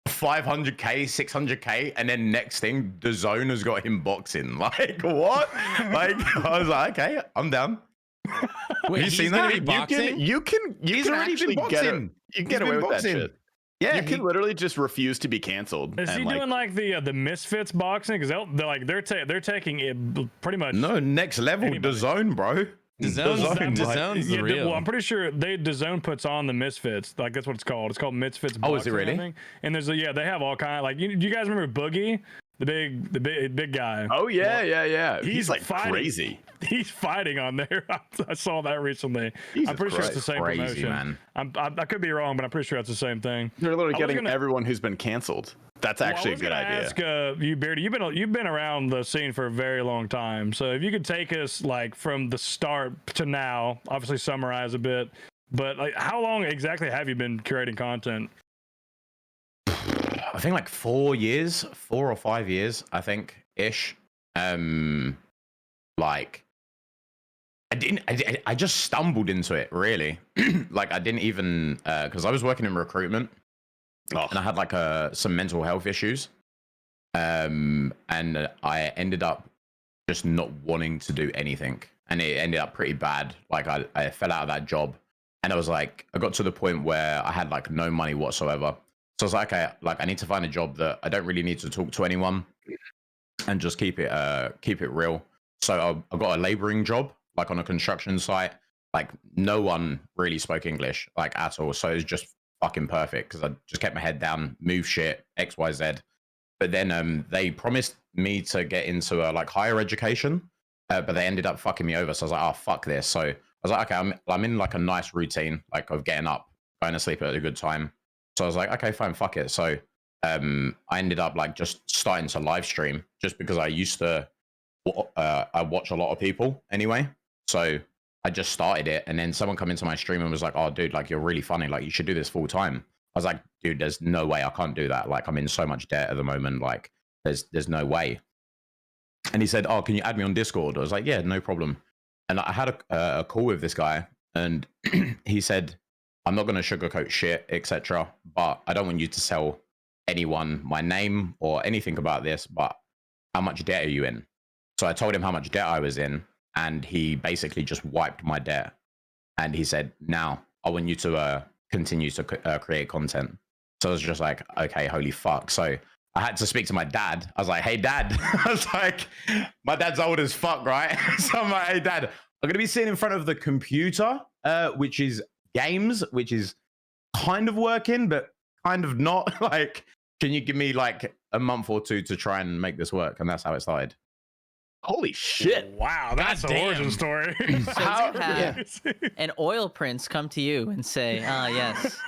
500k, 600k, and then next thing, the zone has got him boxing. Like, what? Like, I was like, okay, I'm down.
wait,
you
he's
seen
gonna
that?
be boxing?
You can
He's already
actually
been
get
boxing.
you can get
He's
away
been
with
boxing.
that shit.
Yeah,
You can literally just refuse to be canceled.
Is he
and,
doing like the Misfits boxing? Because they're taking it pretty much.
no, next level,
Anybody.
the zone, bro.
DAZN's the real.
Well, I'm pretty sure DAZN puts on the Misfits. Like that's what it's called. It's called Misfits.
Oh, is it
Boxing, I
really?
think. And there's they have all kind. Like, do you guys remember Boogie, the big guy?
Oh yeah.
He's
like
fighting.
crazy.
He's fighting on there. I saw that recently.
Jesus
I'm pretty sure it's the same
Crazy,
promotion.
man.
I could be wrong, but I'm pretty sure it's the same thing.
They're literally
I was
getting
gonna-
everyone who's been canceled. That's actually a good idea.
Ask you, Beardie, you've been around the scene for a very long time. So if you could take us like from the start to now, obviously summarize a bit, but like how long exactly have you been curating content?
I think like 4 or 5 years, I think ish. Like I just stumbled into it really. Like I didn't even because I was working in recruitment and I had like some mental health issues. And I ended up just not wanting to do anything, and it ended up pretty bad. Like I fell out of that job, and I was like, I got to the point where I had like no money whatsoever. So I was like, I need to find a job that I don't really need to talk to anyone, and just keep it real. So I got a laboring job, like on a construction site. Like no one really spoke English, like at all. So it was just fucking perfect because I just kept my head down, move shit, X, Y, Z. But then they promised me to get into like higher education, but they ended up fucking me over. So I was like, oh fuck this. So I was like, okay, I'm in like a nice routine, like of getting up, going to sleep at a good time. So I was like, okay, fine, fuck it. So I ended up like just starting to live stream just because I used to I watch a lot of people anyway. So I just started it, and then someone come into my stream and was like, oh dude, like you're really funny, like you should do this full time. I was like, dude, there's no way I can't do that. Like I'm in so much debt at the moment, like there's no way. And he said, oh, can you add me on Discord? I was like, yeah, no problem. And I had a call with this guy, and he said, I'm not going to sugarcoat shit, etc. But I don't want you to tell anyone my name or anything about this, but how much debt are you in? So I told him how much debt I was in, and he basically just wiped my debt. And he said, now I want you to continue to create content. So I was just like, okay, holy fuck. So I had to speak to my dad. I was like, hey dad. I was like, my dad's old as fuck, right? So I'm like, hey dad, I'm going to be sitting in front of the computer, which is games, which is kind of working, but kind of not. Like, can you give me like a month or two to try and make this work? And that's how it started.
Holy shit.
Wow, that's an origin story.
So you have an oil prince come to you and say, ah, yes,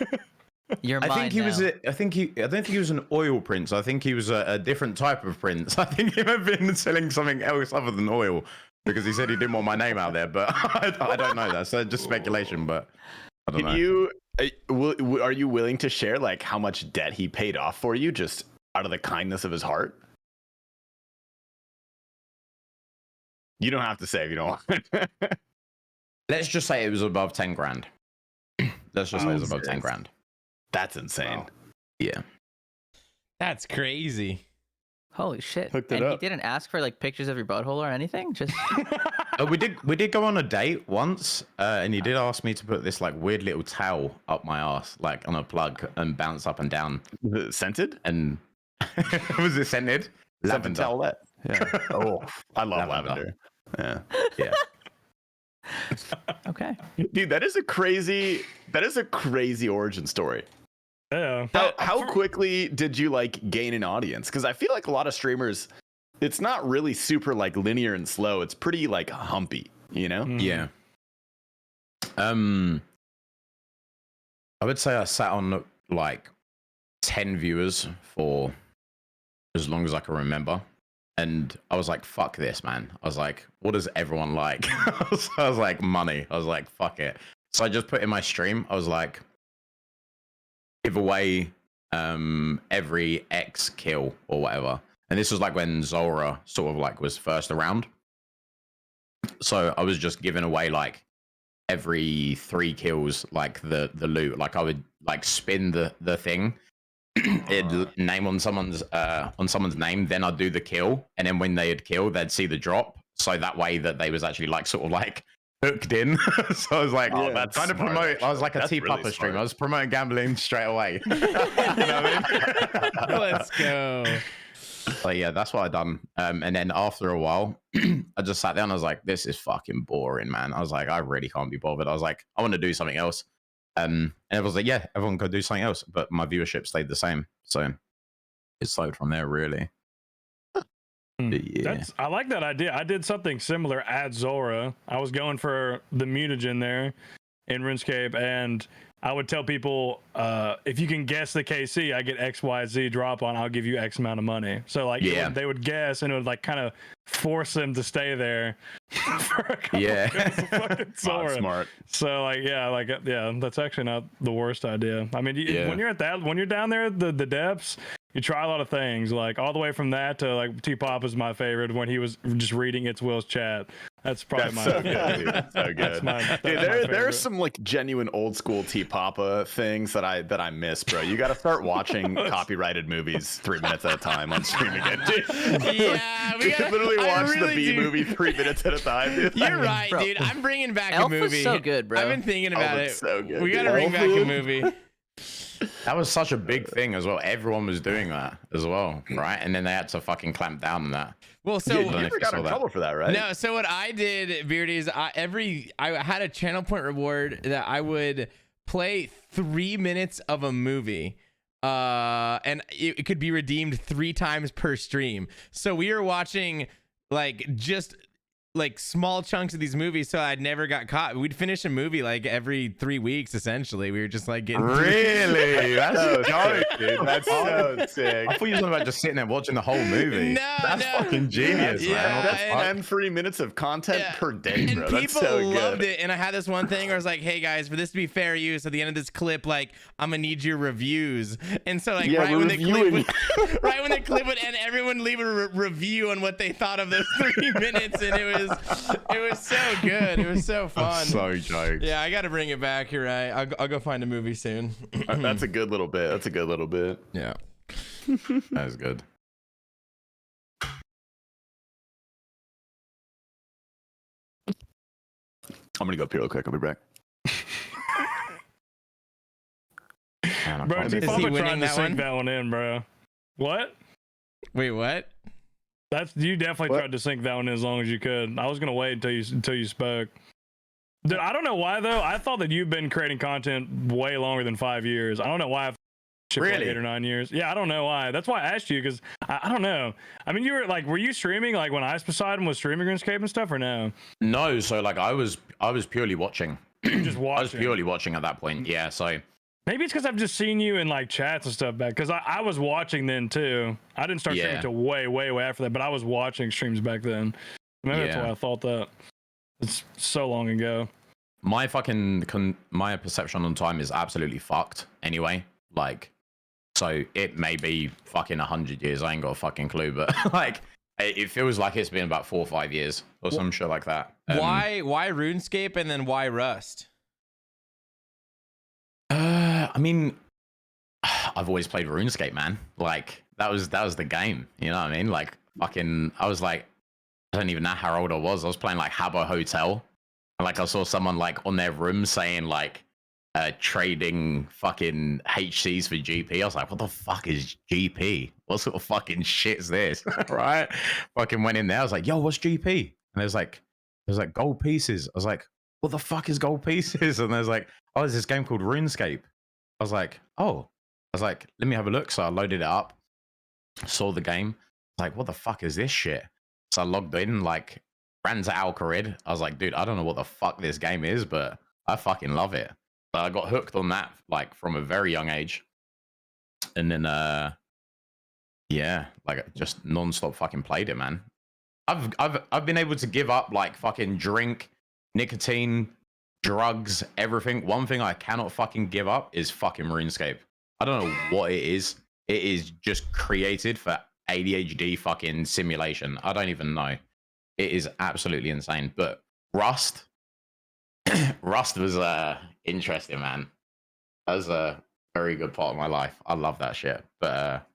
you're mine
I think he
now.
I don't think he was an oil prince. I think he was a different type of prince. I think he might have been selling something else other than oil, because he said he didn't want my name out there, but I don't know. That's just speculation, but I don't know.
Are you willing to share like how much debt he paid off for you just out of the kindness of his heart? You don't have to say if you don't want.
Let's just say it was above 10 grand. Let's just say it was above 10 grand.
That's insane.
Wow. Yeah.
That's crazy.
Holy shit.
Hooked it
and
up.
he didn't ask for like pictures of your butthole or anything? Just
We did go on a date once, and he did ask me to put this like weird little towel up my ass, like on a plug, and bounce up and down.
Was it scented?
And was it scented?
Scented towelette. Yeah. Oh, I love
Lavender.
lavender.
Yeah.
okay.
Dude, that is a crazy origin story.
Yeah.
How quickly did you like gain an audience? Because I feel like a lot of streamers, it's not really super like linear and slow. It's pretty like humpy, you know?
Yeah. I would say I sat on like 10 viewers for as long as I can remember. And I was like, fuck this, man. I was like, what does everyone like? I was like, money. I was like, fuck it. So I just put in my stream, I was like, give away every X kill or whatever. And this was like when Zora sort of like was first around. So I was just giving away like every 3 kills, like the loot. Like I would like spin the thing. It'd name on someone's name, then I'd do the kill, and then when they had killed, they'd see the drop, so that way that they was actually like sort of like hooked in. So I was like,
oh, that's
trying to
smart,
promote.
actually.
I was like a
That's
T-Pupper
really
stream.
smart.
I was promoting gambling straight away. You know what I mean?
Let's go.
But yeah, that's what I done. And then after a while, I just sat down. I was like, this is fucking boring, man. I was like, I really can't be bothered. I was like, I want to do something else. And it was like, yeah, everyone could do something else. But my viewership stayed the same. So it slowed from there, really. Yeah.
I like that idea. I did something similar at Zora. I was going for the mutagen there in RuneScape, and I would tell people, if you can guess the KC, I get XYZ drop on, I'll give you X amount of money. So like they would guess, and it would like kind of force them to stay there for a couple minutes of fucking Zora.
Smart.
So that's actually not the worst idea. I mean, when you're down there, the depths, you try a lot of things, like all the way from that to like T-Pop is my favorite when he was just reading It's Will's chat. That's probably my
favorite. Dude. That's so good. There are some like genuine old school T-Papa things that I miss, bro. You got to start watching copyrighted movies 3 minutes at a time on stream again.
Yeah, we
gotta literally watch the B movie 3 minutes at a time, dude.
You're right, dude. I'm bringing back
Elf
a movie.
was so good, bro.
I've been thinking about it.
So good,
we gotta bring back a movie.
That was such a big thing as well. Everyone was doing that as well, right? And then they had to fucking clamp down on that.
Well, so
you never got in trouble for that, right?
No. So what I did, Beardie, is I had a channel point reward that I would play 3 minutes of a movie, and it could be redeemed 3 times per stream. So we were watching just small chunks of these movies, so I'd never got caught. We'd finish a movie like every 3 weeks, essentially. We were just like getting
really. That's so dope, dude. That's so sick.
I thought you were talking about just sitting there watching the whole movie.
That's fucking genius, man. And 3 minutes of content per day, bro.
And
That's
people
so
loved
good.
it. And I had this one thing where I was like, "Hey guys, for this to be fair use, at the end of this clip, like I'm gonna need your reviews." And so right when the clip would end, everyone would leave a review on what they thought of those 3 minutes, and it was so good. It was so fun.
So jokes.
Yeah, I got to bring it back. You're right. I'll go find a movie soon.
That's a good little bit.
Yeah.
That was good.
I'm gonna go pee real quick. I'll be back.
Man,
Bro,
Is he
T-Papa
winning
trying to
that
sink
one?
that one in, bro. What?
Wait, what?
You definitely tried to sink that one in as long as you could. I was gonna wait until you spoke. Dude, I don't know why though. I thought that you've been creating content way longer than 5 years. I don't know why.
Really?
8 or 9 years. Yeah, I don't know why. That's why I asked you, because I don't know. I mean, were you streaming like when Ice Poseidon was streaming RuneScape and stuff, or no?
No, so like I was purely watching.
Just watching.
I was purely watching at that point. Yeah, so
maybe it's because I've just seen you in like chats and stuff back. Because I was watching then too. I didn't start streaming until way after that, but I was watching streams back then. Maybe that's why I thought that. It's so long ago.
My my perception on time is absolutely fucked anyway. Like, so it may be fucking 100 years. I ain't got a fucking clue, but like it feels like it's been about 4 or 5 years or some shit like that.
Why RuneScape and then why Rust?
I mean, I've always played RuneScape, man. Like that was the game. You know what I mean? Like fucking, I was like, I don't even know how old I was. I was playing like Habbo Hotel, and like I saw someone like on their room saying like trading fucking HCs for GP. I was like, what the fuck is GP? What sort of fucking shit is this? Right? Fucking went in there. I was like, yo, what's GP? And there's like gold pieces. I was like, what the fuck is gold pieces? And there's like, oh, there's this game called RuneScape. I was like, oh. I was like, let me have a look. So I loaded it up, saw the game. I was like, what the fuck is this shit? So I logged in, like, ran to Alcarid. I was like, dude, I don't know what the fuck this game is, but I fucking love it. But I got hooked on that, like, from a very young age. And then, yeah, like, just non-stop fucking played it, man. I've been able to give up, like, fucking drink, nicotine, drugs, everything. One thing I cannot fucking give up is fucking RuneScape. I don't know what it is. It is just created for ADHD fucking simulation. I don't even know. It is absolutely insane. But Rust, Rust was interesting, man. That was a very good part of my life. I love that shit. But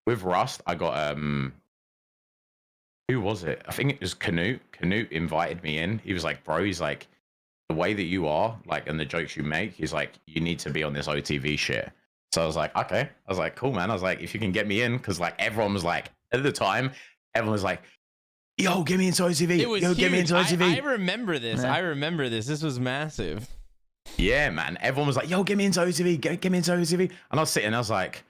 with Rust, I got who was it? I think it was Canute. Canute invited me in. He was like, bro, he's like, the way that you are, like, and the jokes you make, he's like, you need to be on this OTV shit. So I was like, okay. I was like, cool, man. I was like, if you can get me in, because like everyone was like, at the time, everyone was like,
yo, get me into OTV.
It was
Yo,
huge.
get me into OTV.
I remember this.
Yeah.
I remember this. This was massive.
Yeah, man. Everyone was like, yo, get me into OTV. Get me into OTV. And I was sitting, I was like,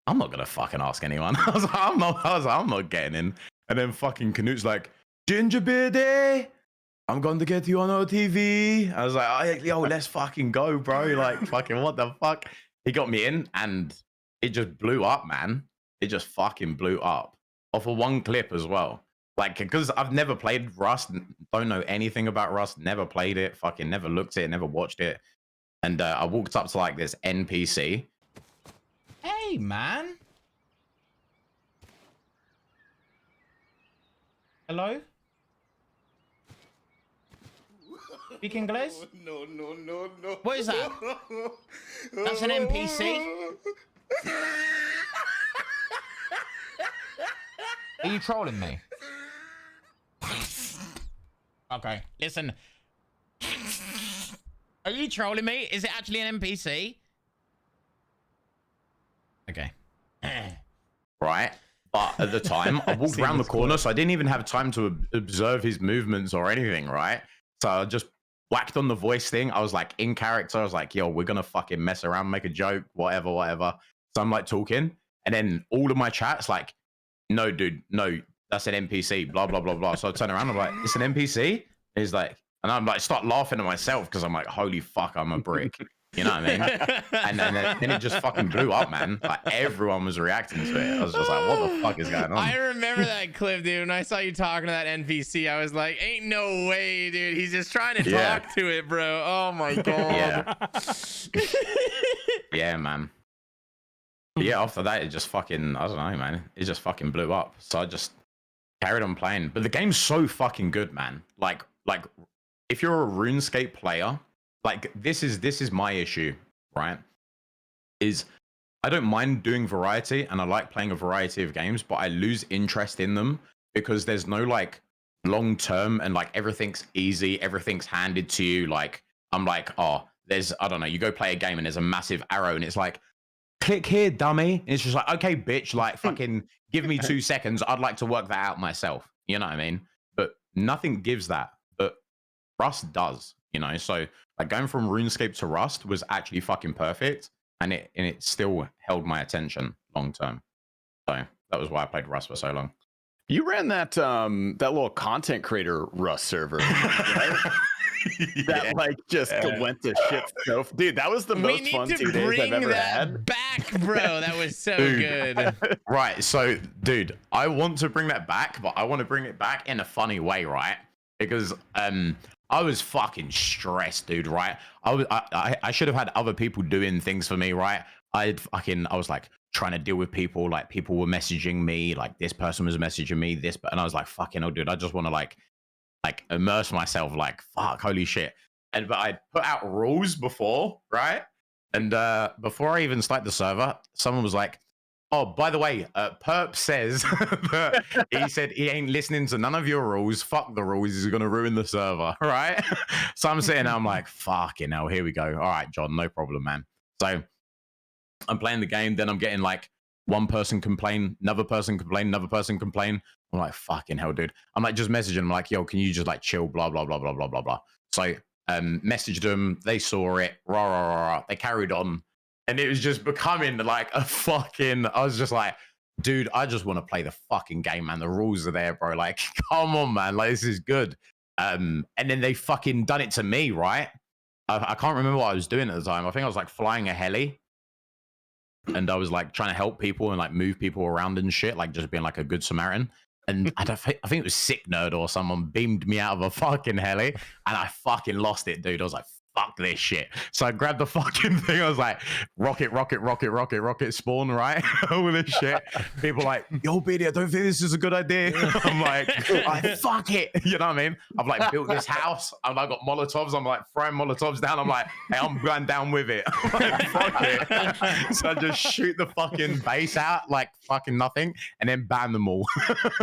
I'm not gonna fucking ask anyone. I was like, I'm not getting in. And then fucking Canute's like, GingerBeardie, I'm going to get you on OTV. I was like, oh, yo, let's fucking go, bro. Like, fucking what the fuck? He got me in and it just blew up, man. It just fucking blew up off of one clip as well. Like, because I've never played Rust, don't know anything about Rust, never played it, fucking never looked at it, never watched it. And I walked up to like this NPC. Hey, man. Hello? Speak English?
No.
What is that? That's an NPC? Are you trolling me? Okay, listen. Are you trolling me? Is it actually an NPC? Okay. Right. But at the time, I walked around the corner, so I didn't even have time to observe his movements or anything, right? So I just whacked on the voice thing. I was like in character. I was like, yo, we're going to fucking mess around, make a joke, whatever. So I'm like talking. And then all of my chats like, no, dude, no, that's an NPC, blah, blah, blah, blah. So I turn around, I'm like, it's an NPC? And he's like, and I'm like, start laughing at myself because I'm like, holy fuck, I'm a brick. You know what I mean? And then it just fucking blew up, man. Like everyone was reacting to it. I was just like, what the fuck is going on?
I remember that clip, dude. When I saw you talking to that NPC, I was like, ain't no way, dude. He's just trying to talk to it, bro. Oh my god.
Yeah, man. But yeah, after that, it just fucking, I don't know, man. It just fucking blew up. So I just carried on playing. But the game's so fucking good, man. Like if you're a RuneScape player, like this is my issue, right? Is I don't mind doing variety and I like playing a variety of games, but I lose interest in them because there's no like long term and like everything's easy, everything's handed to you. Like I'm like, oh, there's, I don't know, you go play a game and there's a massive arrow and it's like, click here, dummy. And it's just like, okay, bitch, like fucking give me 2 seconds. I'd like to work that out myself. You know what I mean? But nothing gives that. But Rust does, you know? So like going from RuneScape to Rust was actually fucking perfect. And it still held my attention long term. So that was why I played Rust for so long.
You ran that that little content creator Rust server, right? That like just went to shit. So, dude, that was the most fun 2 days I've ever had.
Back, bro. That was so good.
Right. So, dude, I want to bring that back, but I want to bring it back in a funny way, right? Because I was fucking stressed, dude, right? I should have had other people doing things for me, right? I was like trying to deal with people, like people were messaging me, like this person was messaging me, and I was like, fucking hell, dude, I just want to like immerse myself, like fuck, holy shit. But I put out rules before, right? And before I even start the server, someone was like, oh, by the way, Perp says that he said he ain't listening to none of your rules. Fuck the rules. He's going to ruin the server, right? So I'm sitting there, I'm like, fucking hell, here we go. All right, John, no problem, man. So I'm playing the game. Then I'm getting like one person complain, another person complain, another person complain. I'm like, fucking hell, dude. I'm like, just messaging them like, yo, can you just like chill, blah, blah, blah, blah, blah, blah, blah. So messaged them. They saw it. Rah, rah, rah, rah. They carried on. And it was just becoming like a fucking, I was just like, dude, I just want to play the fucking game, man. The rules are there, bro. Like, come on, man. Like, this is good. And then they fucking done it to me, right? I can't remember what I was doing at the time. I think I was like flying a heli. And I was like trying to help people and like move people around and shit, like just being like a good Samaritan. And I think it was Sick Nerd or someone beamed me out of a fucking heli and I fucking lost it, dude. I was like, fuck this shit. So I grabbed the fucking thing. I was like, rocket, spawn, right? All this shit. People like, yo, Beardie, I don't think this is a good idea. I'm like, fuck it. You know what I mean? I've like built this house. I've like got Molotovs. I'm like throwing Molotovs down. I'm like, hey, I'm going down with it. I'm like, fuck it. So I just shoot the fucking base out like fucking nothing and then ban them all.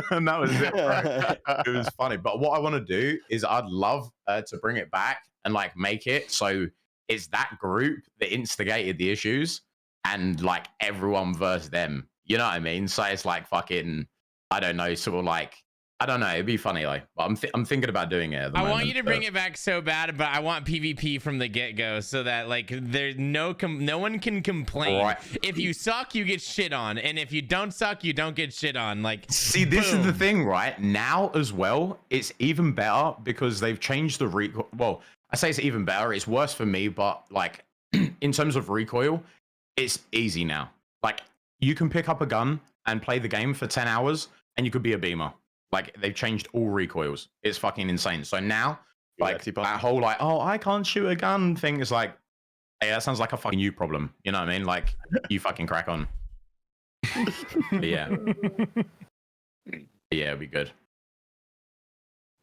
And that was it, bro. It was funny. But what I want to do is I'd love to bring it back and like make it so it's that group that instigated the issues and like everyone versus them. You know what I mean? So it's like fucking, I don't know, sort of like
I don't know. It'd be funny, like, but I'm thinking about doing it. At the
I
moment,
want you to bring it back so bad, but I want PvP from the get-go so that like there's no one can complain.
Right.
If you suck, you get shit on, and if you don't suck, you don't get shit on. Like,
See, this is the
boom.
thing, right? Now as well, it's even better because they've changed the recoil. Well, I say it's even better. It's worse for me, but like in terms of recoil, it's easy now. Like you can pick up a gun and play the game for 10 hours and you could be a beamer. Like they've changed all recoils. It's fucking insane. So now, like that whole like, oh, I can't shoot a gun thing is like, hey, that sounds like a fucking you problem. You know what I mean? Like you fucking crack on. But yeah. Yeah, it'd be good.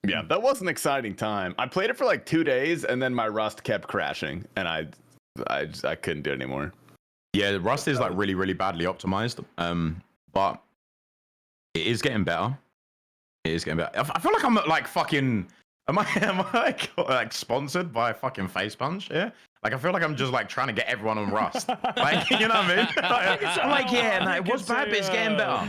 Yeah, that was an exciting time. I played it for like 2 days, and then my Rust kept crashing, and I couldn't do it anymore.
Yeah, Rust is like really, really badly optimized. But it is getting better. It is getting better. I feel like I'm like fucking. Am I like sponsored by fucking Face Punch? Yeah. Like I feel like I'm just like trying to get everyone on Rust. Like you know what I mean? I'm like, yeah, no, it was bad, but it's getting better.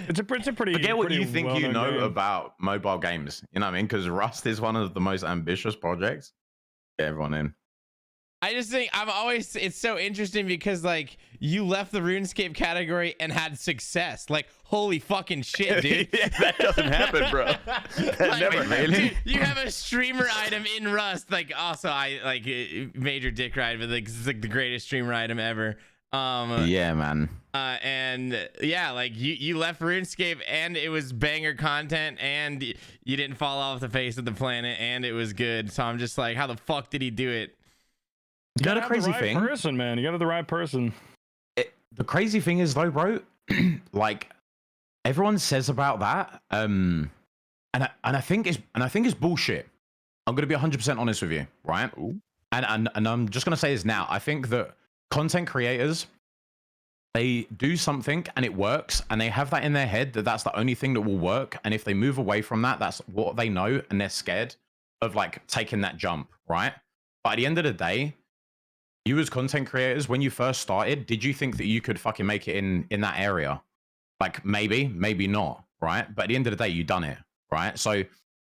It's a pretty.
Forget what
pretty
you think you
well-known
know
game.
about mobile games. You know what I mean? Because Rust is one of the most ambitious projects. Get everyone in.
I just think it's so interesting because like you left the RuneScape category and had success. Like holy fucking shit, dude.
Yeah, that doesn't happen, bro. That
Like,
never happens.
dude, you have a streamer item in Rust. Like also I like major dick ride, but like it's like the greatest streamer item ever.
Yeah, man.
And yeah, like you left RuneScape and it was banger content and you didn't fall off the face of the planet and it was good. So I'm just like, how the fuck did he do it?
You know the
have
crazy
right
thing?
person, man. You got to have the right person.
The crazy thing is though, bro, like everyone says about that, and I think it's bullshit. I'm gonna be 100% honest with you, right? And I'm just gonna say this now. I think that content creators, they do something and it works, and they have that in their head that that's the only thing that will work. And if they move away from that, that's what they know, and they're scared of like taking that jump, right? But at the end of the day, you as content creators, when you first started, did you think that you could fucking make it in that area? Like maybe not, right? But at the end of the day, you done it, right? So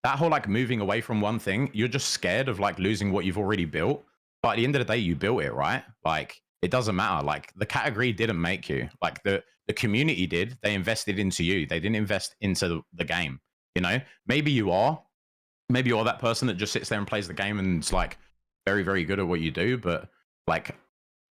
that whole like moving away from one thing, you're just scared of like losing what you've already built. But at the end of the day, you built it, right? Like it doesn't matter. Like the category didn't make you. Like the community did. They invested into you. They didn't invest into the game. You know, maybe you're that person that just sits there and plays the game and is like very, very good at what you do, but like,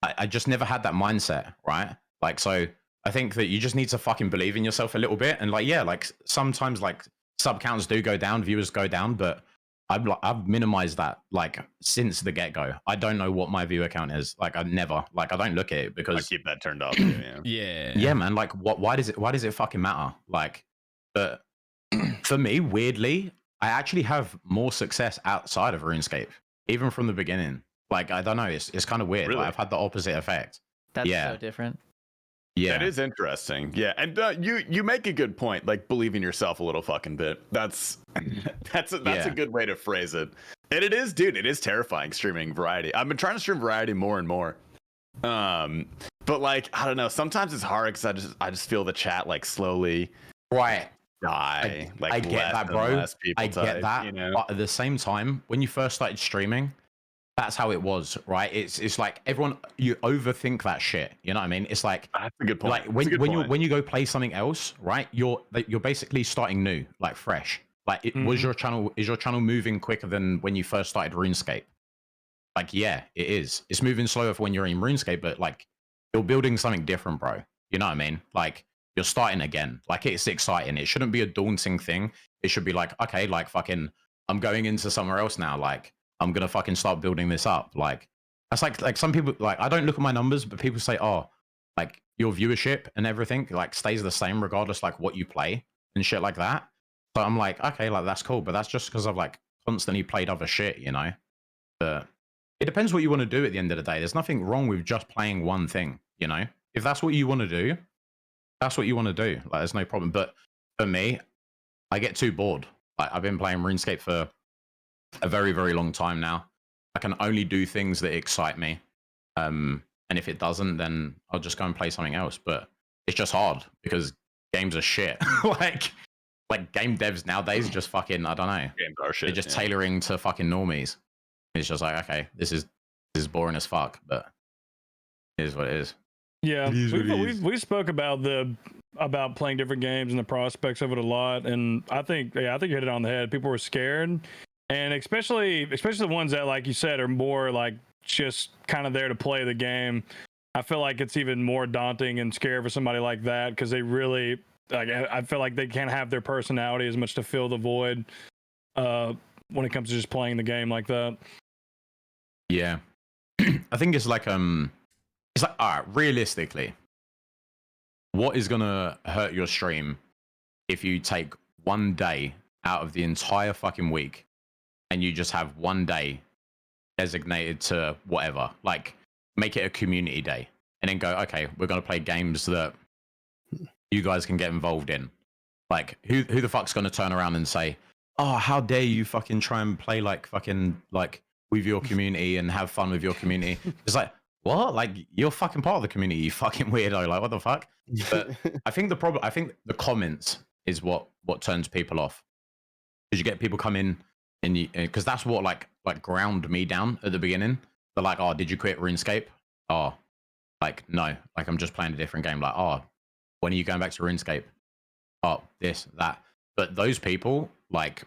I just never had that mindset, right? Like, so I think that you just need to fucking believe in yourself a little bit. And like, yeah, like sometimes like sub counts do go down, viewers go down, but I've minimized that like since the get-go. I don't know what my viewer count is. Like I don't look at it because
I keep that turned off. Too,
yeah, man. Like why does it fucking matter? Like, but for me, weirdly, I actually have more success outside of RuneScape, even from the beginning. Like I don't know, it's kind of weird.
Really?
Like, I've had the opposite effect.
That's so different.
Yeah,
that is interesting. Yeah, and you make a good point. Like believe in yourself a little fucking bit. That's a good way to phrase it. And it is, dude. It is terrifying streaming variety. I've been trying to stream variety more and more. But like I don't know. Sometimes it's hard because I just feel the chat like slowly
right
die.
I get that, bro. I get that.
You know?
But at the same time, when you first started streaming, that's how it was, right? It's like everyone, you overthink that shit. You know what I mean? It's like
that's a good point.
Like when you go play something else, right? You're basically starting new, like fresh. Like is your channel moving quicker than when you first started RuneScape? Like yeah, it is. It's moving slower for when you're in RuneScape, but like you're building something different, bro. You know what I mean? Like you're starting again. Like it's exciting. It shouldn't be a daunting thing. It should be like, okay, like fucking, I'm going into somewhere else now. Like I'm gonna fucking start building this up. Like that's like some people, like I don't look at my numbers, but people say, oh, like your viewership and everything like stays the same regardless like what you play and shit like that. So I'm like, okay, like that's cool, but that's just because I've like constantly played other shit, you know. But it depends what you want to do at the end of the day. There's nothing wrong with just playing one thing, you know. If that's what you want to do, that's what you want to do. Like there's no problem. But for me, I get too bored. Like I've been playing RuneScape for a very, very long time now. I can only do things that excite me. And if it doesn't, then I'll just go and play something else. But it's just hard because games are shit. Like like game devs nowadays just fucking, I don't know.
Games are shit.
They're just tailoring to fucking normies. It's just like, okay, this is boring as fuck, but it is what it is.
Yeah,
It is what it is.
we spoke about playing different games and the prospects of it a lot, and I think you hit it on the head. People were scared, and especially the ones that, like you said, are more like just kind of there to play the game. I feel like it's even more daunting and scary for somebody like that because they really like. I feel like they can't have their personality as much to fill the void when it comes to just playing the game like that.
Yeah, I think it's like all right, realistically, what is gonna hurt your stream if you take one day out of the entire fucking week and you just have one day designated to whatever, like make it a community day and then go, okay, we're gonna play games that you guys can get involved in. Like who the fuck's gonna turn around and say, oh, how dare you fucking try and play like fucking like with your community and have fun with your community? It's like, what? Like you're fucking part of the community, you fucking weirdo. Like what the fuck? But I think the comments is what turns people off. Because you get people come in and you, because that's what like ground me down at the beginning. They're like, oh, did you quit RuneScape? Oh, like no, like I'm just playing a different game. Like, oh, when are you going back to RuneScape? Oh, this, that. But those people, like,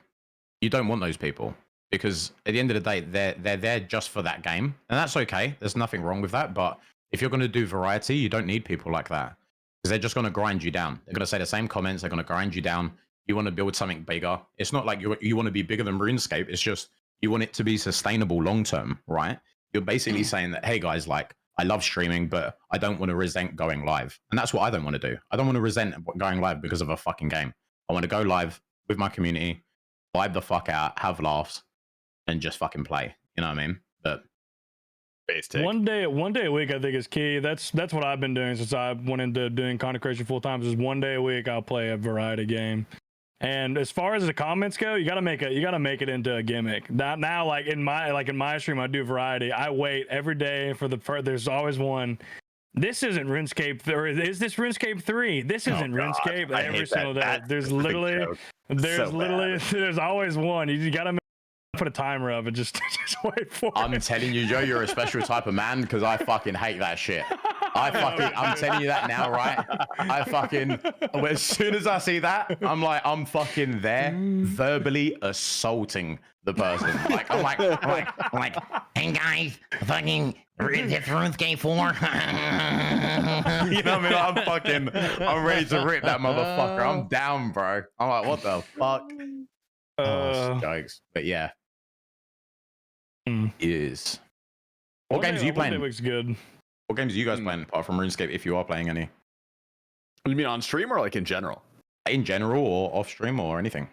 you don't want those people. Because at the end of the day, they're there just for that game, and that's okay. There's nothing wrong with that. But if you're going to do variety, you don't need people like that because they're just going to grind you down. They're going to say the same comments. They're going to grind you down. You want to build something bigger. It's not like you want to be bigger than RuneScape. It's just you want it to be sustainable long term, right? You're basically saying that, hey guys, like I love streaming, but I don't want to resent going live, and that's what I don't want to do. I don't want to resent going live because of a fucking game. I want to go live with my community, vibe the fuck out, have laughs, and just fucking play. You know what I mean? But
Base take.
One day a week, I think, is key. That's what I've been doing since I went into doing content creation full time. Is one day a week I'll play a variety game. And as far as the comments go, you gotta make it into a gimmick. Now, like in my stream, I do variety. I wait every day for there's always one. This isn't RuneScape 3. Is this RuneScape 3? This isn't RuneScape. Every single day. There's always one. You gotta put a timer up and just wait for it.
I'm telling you, Joe, you're a special type of man because I fucking hate that shit. I'm telling you that now, right? I fucking, as soon as I see that, I'm fucking there verbally assaulting the person. Like, I'm like, hey guys, fucking, this RuneScape 4. You know what I mean? I'm ready to rip that motherfucker. I'm down, bro. I'm like, what the fuck? Jokes. But yeah. Is what games are you playing?
Looks good.
What games are you guys playing apart from RuneScape, if you are playing any?
You mean on stream or like in general?
In general or off stream or anything?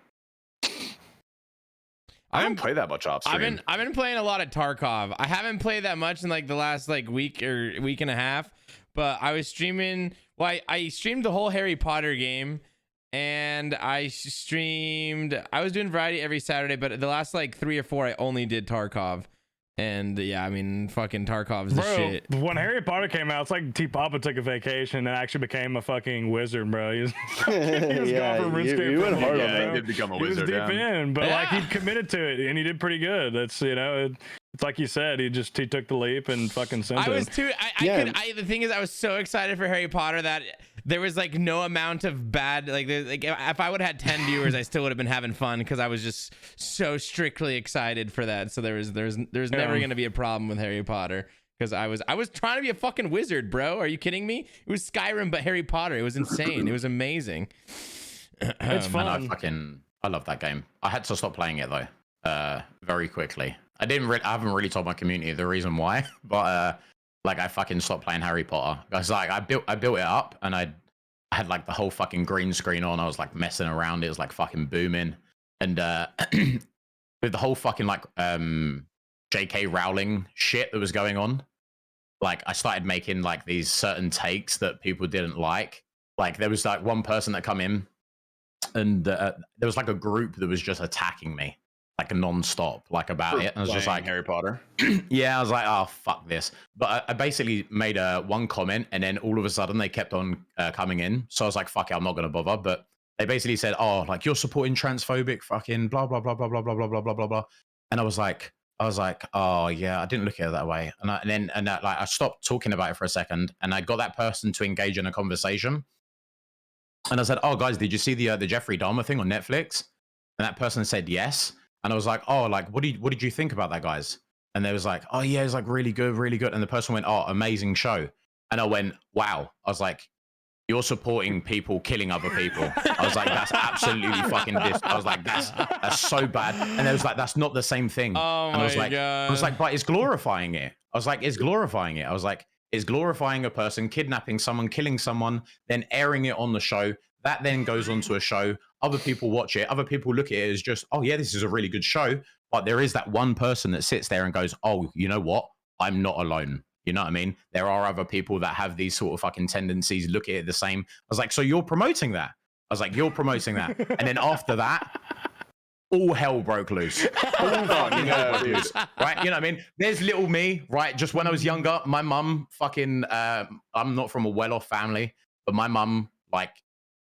I haven't played that much off stream.
I've been playing a lot of Tarkov. I haven't played that much in like the last like week or week and a half, but I was streaming. Well, I streamed the whole Harry Potter game, and I was doing variety every Saturday, but the last like 3 or 4 I only did Tarkov. And yeah, I mean, fucking Tarkov's the shit.
When Harry Potter came out, it's like T Papa took a vacation and actually became a fucking wizard, bro. He was
Yeah,
gone from
you
RuneScape
went hard on
Yeah,
that.
he did become a
He was
wizard.
deep in, but like
Yeah.
he committed to it and he did pretty good. That's it's like you said, he took the leap and fucking sent
I
it.
was too. The thing is, I was so excited for Harry Potter that there was like no amount of bad. Like if I would have had 10 viewers, I still would have been having fun because I was just so strictly excited for that. So there's never gonna be a problem with Harry Potter because I was trying to be a fucking wizard, bro. Are you kidding me? It was Skyrim but Harry Potter. It was insane. It was amazing.
It's fun.
I love that game. I had to stop playing it though, very quickly. I haven't really told my community the reason why, but like I fucking stopped playing Harry Potter. I was like, I built it up, and I had like the whole fucking green screen on. I was like messing around. It was like fucking booming, and with the whole fucking like J.K. Rowling shit that was going on, like I started making like these certain takes that people didn't like. Like there was like one person that come in, and there was like a group that was just attacking me. Like non-stop, like about it. And I was just like
Harry Potter.
Yeah, I was like, oh fuck this. But I basically made one comment, and then all of a sudden they kept on coming in. So I was like, fuck it, I'm not gonna bother. But they basically said, "Oh, like you're supporting transphobic fucking blah blah blah blah blah blah blah blah blah blah blah," and I was like, "Oh yeah, I didn't look at it that way," and like I stopped talking about it for a second, and I got that person to engage in a conversation, and I said, "Oh guys, did you see the Jeffrey Dahmer thing on Netflix?" And that person said yes, and I was like, "Oh, like what did you think about that, guys?" And they was like, "Oh yeah, it's like really good, really good," and the person went, "Oh, amazing show," and I went, "Wow," I was like, "You're supporting people killing other people." I was like, "That's absolutely fucking this." I was like, "That's so bad." And they was like, "That's not the same thing."
Oh
And
my
I was like, "But it's glorifying it." I was like, "It's glorifying it." I was like, "It's glorifying a person kidnapping someone, killing someone, then airing it on the show. That then goes onto a show. Other people watch it. Other people look at it as just, oh yeah, this is a really good show." But there is that one person that sits there and goes, "Oh, you know what? I'm not alone." You know what I mean? There are other people that have these sort of fucking tendencies, look at it the same. I was like, "So you're promoting that?" I was like, "You're promoting that." And then after that, all hell broke loose. All fucking hell broke loose. Right? You know what I mean? There's little me, right? Just when I was younger, my mum fucking, I'm not from a well-off family, but my mum, like,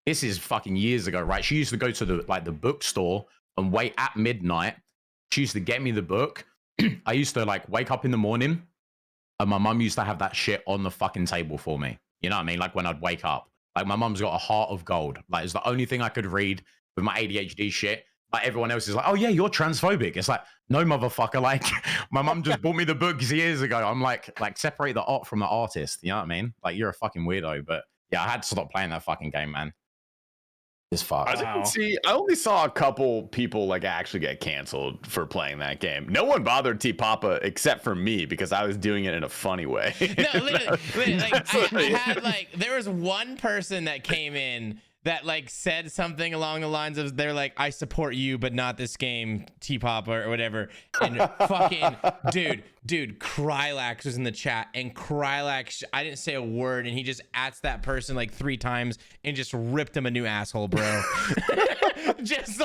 this is fucking years ago, right? She used to go to the bookstore and wait at midnight. She used to get me the book. I used to like wake up in the morning, and my mum used to have that shit on the fucking table for me. You know what I mean? Like when I'd wake up. Like my mum's got a heart of gold. Like it's the only thing I could read with my ADHD shit. Like everyone else is like, "Oh yeah, you're transphobic." It's like, no, motherfucker. Like my mum just bought me the books years ago. I'm like separate the art from the artist. You know what I mean? Like you're a fucking weirdo. But yeah, I had to stop playing that fucking game, man. It's fucked.
I didn't see. I only saw a couple people like actually get canceled for playing that game. No one bothered T Papa except for me because I was doing it in a funny way.
No, literally, like I had like there was one person that came in that like said something along the lines of they're like, "I support you, but not this game, T Papa or whatever." And fucking dude, Krylax was in the chat, and Krylax, I didn't say a word, and he just ats that person like 3 times and just ripped him a new asshole, bro. just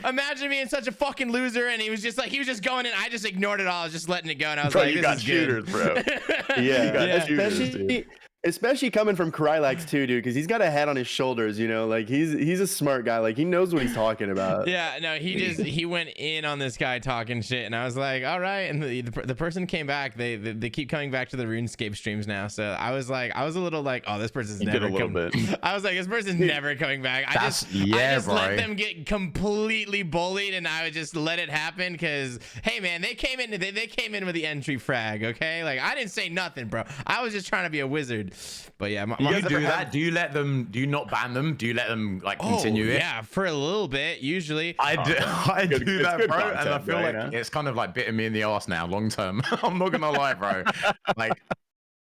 imagine being such a fucking loser, and he was just going in. I just ignored it all. I was just letting it go, and I was
Bro,
like,
you
"This
got
is
shooters,
good."
bro.
Yeah,
You got shooters, dude.
especially coming from Krylax too, dude, because he's got a head on his shoulders. You know, like he's a smart guy. Like he knows what he's talking about.
Yeah, no, he went in on this guy talking shit, and I was like, all right. And the person came back. They keep coming back to the RuneScape streams now. So I was a little like, oh, this person's never coming. I was like, this person's never coming back. I just let them get completely bullied, and I would just let it happen because, hey man, they came in with the entry frag. Okay, like I didn't say nothing, bro. I was just trying to be a wizard. But yeah,
you do that? Do you let them? Do you not ban them? Do you let them like continue it?
Yeah, for a little bit usually.
I do that, bro,
content,
and I feel
right,
like it's kind of like bitten me in the ass now, long term. I'm not gonna lie, bro. Like,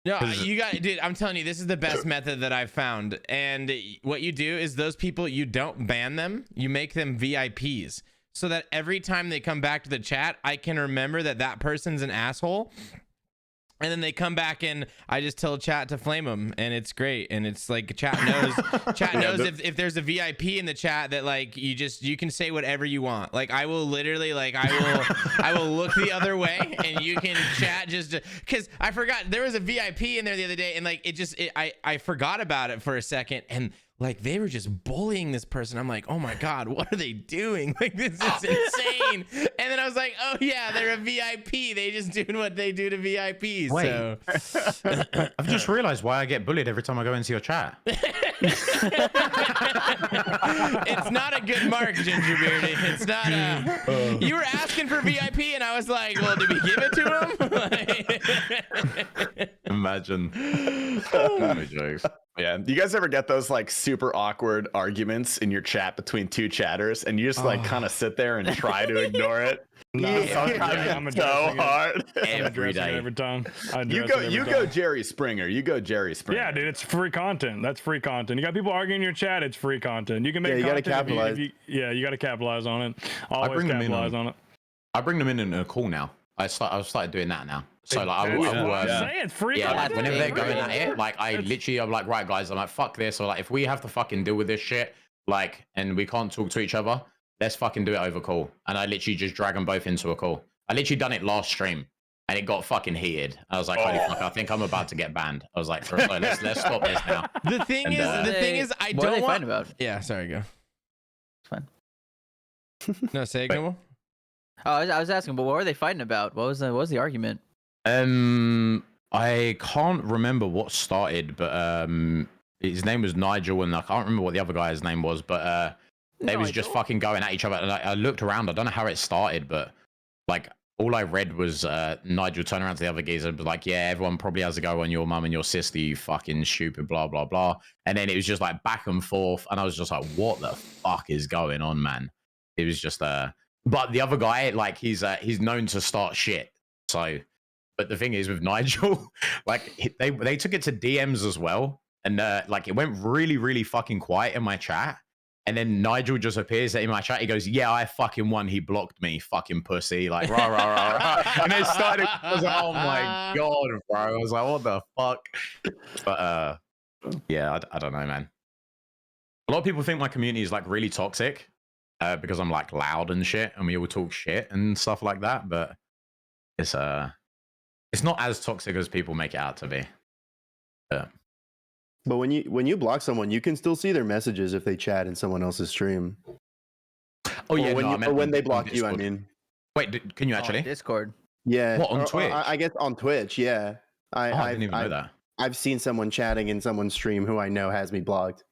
no, you got, dude. I'm telling you, this is the best method that I've found. And what you do is those people, you don't ban them, you make them VIPs, so that every time they come back to the chat, I can remember that person's an asshole. And then they come back and I just tell chat to flame them, and it's great. And it's like chat knows if there's a VIP in the chat that like you can say whatever you want. Like I will literally I will look the other way and you can chat just because I forgot there was a VIP in there the other day, and like I forgot about it for a second, and like they were just bullying this person. I'm like, oh my God, what are they doing? Like this is insane. And then I was like, oh yeah, they're a VIP. They just doing what they do to VIPs.
wait,
So
I've just realized why I get bullied every time I go into your chat.
it's not a good mark, GingerBeardie. It's not a. You were asking for VIP, and I was like, well, did we give it to him?
Imagine. No jokes.
Yeah. Do you guys ever get those like super awkward arguments in your chat between two chatters, and you just like kind of sit there and try to ignore it?
I'm
so hard.
Every day.
Every time.
You go Jerry Springer. You go Jerry Springer.
Yeah, dude, it's free content. That's free content. You got people arguing in your chat, it's free content. You can make
Yeah, you gotta
content
capitalize.
you got to capitalize on it. Always
bring them in
capitalize on it.
I bring them in a call now. I've started doing that now. So like,
That's what I'm saying, it's free
yeah, like
content.
whenever they're going at it, like I'm like, right guys, I'm like, fuck this, or like if we have to fucking deal with this shit, like, and we can't talk to each other, let's fucking do it over call. And I literally just drag them both into a call. I literally done it last stream. and it got fucking heated. I was like, holy fuck, I think I'm about to get banned. I was like, let's stop this now.
The thing is, I
What are
don't
they
want.
fighting about?
Yeah, sorry, go.
It's fine.
No, say it, Gumbo.
Oh, I was asking, but what were they fighting about? What was the argument?
I can't remember what started, but his name was Nigel, and I can't remember what the other guy's name was, but they was just fucking going at each other. And I looked around. I don't know how it started, but like all I read was Nigel turn around to the other geezer and be like, "Yeah, everyone probably has to go on your mum and your sister, you fucking stupid, blah blah blah." And then it was just like back and forth, and I was just like, "What the fuck is going on, man?" It was just But the other guy, like he's known to start shit, so. But the thing is with Nigel, like they took it to DMs as well, and like it went really, really fucking quiet in my chat. And then Nigel just appears in my chat. He goes, "Yeah, I fucking won. He blocked me, fucking pussy." Like rah rah rah rah. And it started. I was like, "Oh my god, bro!" I was like, "What the fuck?" But yeah, I don't know, man. A lot of people think my community is like really toxic because I'm like loud and shit, and we all talk shit and stuff like that. But it's not as toxic as people make it out to be. Yeah.
But when you block someone, you can still see their messages if they chat in someone else's stream.
Oh yeah,
or when they block you, I mean.
Wait, can you actually?
Discord.
Yeah.
What, on Twitch?
I guess on Twitch, yeah.
I didn't even know that.
I've seen someone chatting in someone's stream who I know has me blocked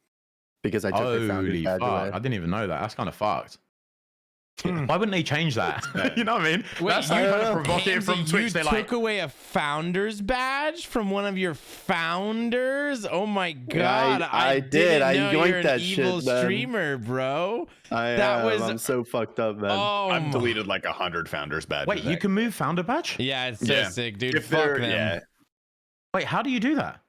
because I took their founder's
Holy
badge
fuck!
away.
I didn't even know that. That's kind of fucked. Why wouldn't they change that? You know what I mean?
Wait,
That's like kind of provocative
Hamzy,
from Twitch.
you
They
took
like,
away a founder's badge from one of your founders? Oh my god!
I
didn't
did. I
know
yoinked
you're an
that
evil
shit, man.
streamer, bro.
I'm so fucked up, man.
Oh,
I've deleted like 100 founders badges.
wait, you can move founder badge?
yeah, it's so
Yeah.
sick, dude.
If
Fuck
they're
them.
yeah,
Wait, how do you do that?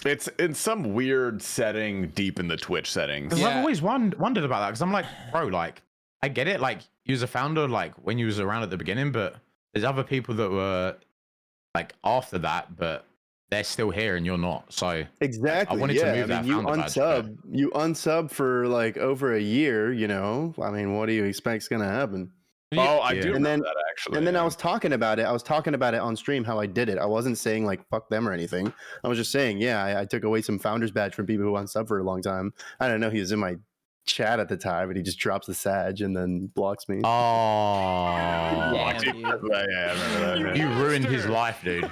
it's in some weird setting deep in the Twitch settings.
Because
Yeah.
I've always wondered about that. Because I'm like, bro, like, I get it. Like, you was a founder, like, when you was around at the beginning, but there's other people that were, like, after that, but they're still here and you're not. So
Exactly.
I wanted to move that
you
founder badge,
unsub. You unsub for like over a year. You know, I mean, what do you expect's gonna happen?
Oh, I
Yeah.
do
And
remember
then-
that actually.
And then
yeah.
I was talking about it. I was talking about it on stream how I did it. I wasn't saying like fuck them or anything. I was just saying, yeah, I took away some founders badge from people who unsub for a long time. I don't know. He was in my chat at the time, and he just drops the Sag and then blocks me.
Oh,
Damn,
Dude,
dude.
yeah, I remember that.
you ruined his life, dude.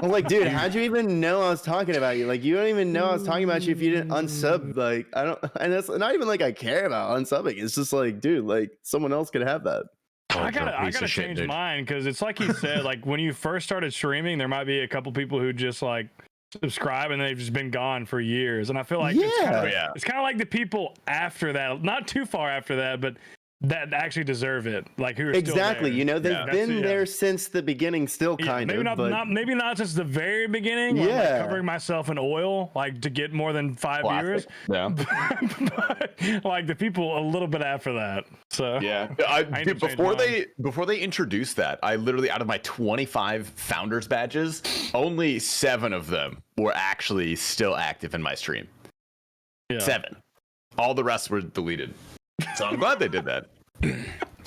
I'm like, dude, how'd you even know I was talking about you? Like, you don't even know I was talking about you if you didn't unsub. Like, I don't, and that's not even like I care about unsubbing. It's just like, dude, like someone else could have that.
I
You're a
gotta
piece of shit,
change
dude.
mine because it's like he said. Like when you first started streaming, there might be a couple people who just like subscribe and they've just been gone for years. And I feel like it's kind
Yeah.
of,
Yeah.
it's kind of like the people after that, not too far after that, but that actually deserve it. Like who are
Exactly.
Still there.
You know, they've
Yeah.
been
That's- yeah.
there since the beginning, still
Yeah,
kind
maybe
of.
not,
but
maybe not since the very beginning. Where I'm like
Yeah.
covering myself in oil, like to get more than 5 viewers.
Yeah.
But, like the people a little bit after that. So
Yeah,
I need
dude,
to change
before they introduced that, I literally out of my 25 founders badges, only 7 of them were actually still active in my stream.
yeah.
7. All the rest were deleted. So I'm glad they did that.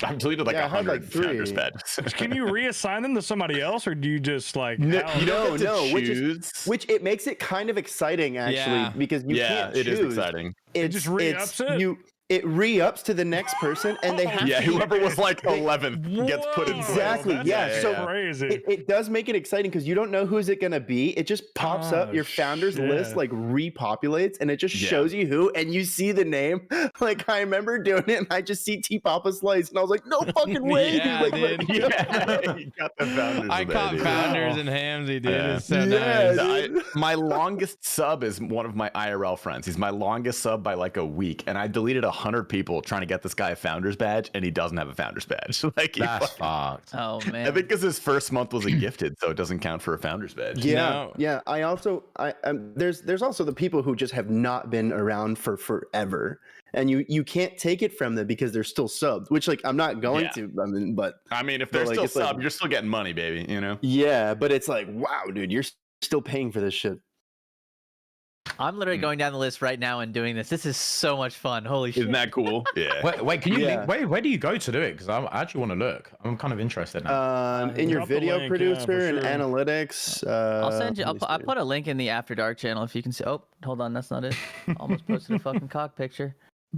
I've deleted like
Yeah, I had,
100
like, 3.
founders badges.
Can you reassign them to somebody else, or do you just like?
No,
how-
you don't get to
No,
choose.
which it makes it kind of exciting actually
Yeah.
because you
yeah,
can't
it
choose.
is exciting.
It
just re-ups it?
It re-ups to the next person, and they have
Yeah,
to
whoever was like 11th gets put in.
Whoa,
place.
Exactly,
that's
yeah, so
crazy.
It does make it exciting because you don't know who's it gonna be. It just pops
Oh,
up. Your founders list
shit.
like repopulates, and it just
Yeah.
shows you who, and you see the name. Like I remember doing it, and I just see T Papa Slice, and I was like, no fucking way,
Yeah,
dude. Like,
dude.
Yeah, you got the founders.
I
in there,
caught
dude.
founders and Hamzy, dude.
Yeah.
It's so
Yeah,
nice.
dude.
My longest sub is one of my IRL friends. He's my longest sub by like a week, and I deleted 100 people trying to get this guy a founder's badge, and he doesn't have a founder's badge. Like, he
That's
fucking-
fucked.
Oh
I
man.
think because his first month was a gifted, so it doesn't count for a founder's badge.
Yeah,
No.
yeah. I also, there's also the people who just have not been around for forever, and you can't take it from them because they're still subbed. Which like I'm not going
Yeah.
to. I mean, but
I mean, if
But,
they're
like,
still
it's like-
sub, you're still getting money, baby. You know.
yeah, but it's like wow, dude, you're still paying for this shit.
I'm literally going down the list right now and doing this. This is so much fun. Holy shit.
Isn't that cool? Yeah.
Wait, can you
Yeah.
link, where do you go to do it? Because I actually want to look. I'm kind of interested now.
In your
Drop the
video
link, yeah,
producer
for
and
sure.
analytics.
I'll send you.
let me
I
see.
put a link in the After Dark channel if you can see. Oh, hold on, that's not it. Almost posted a fucking cock picture.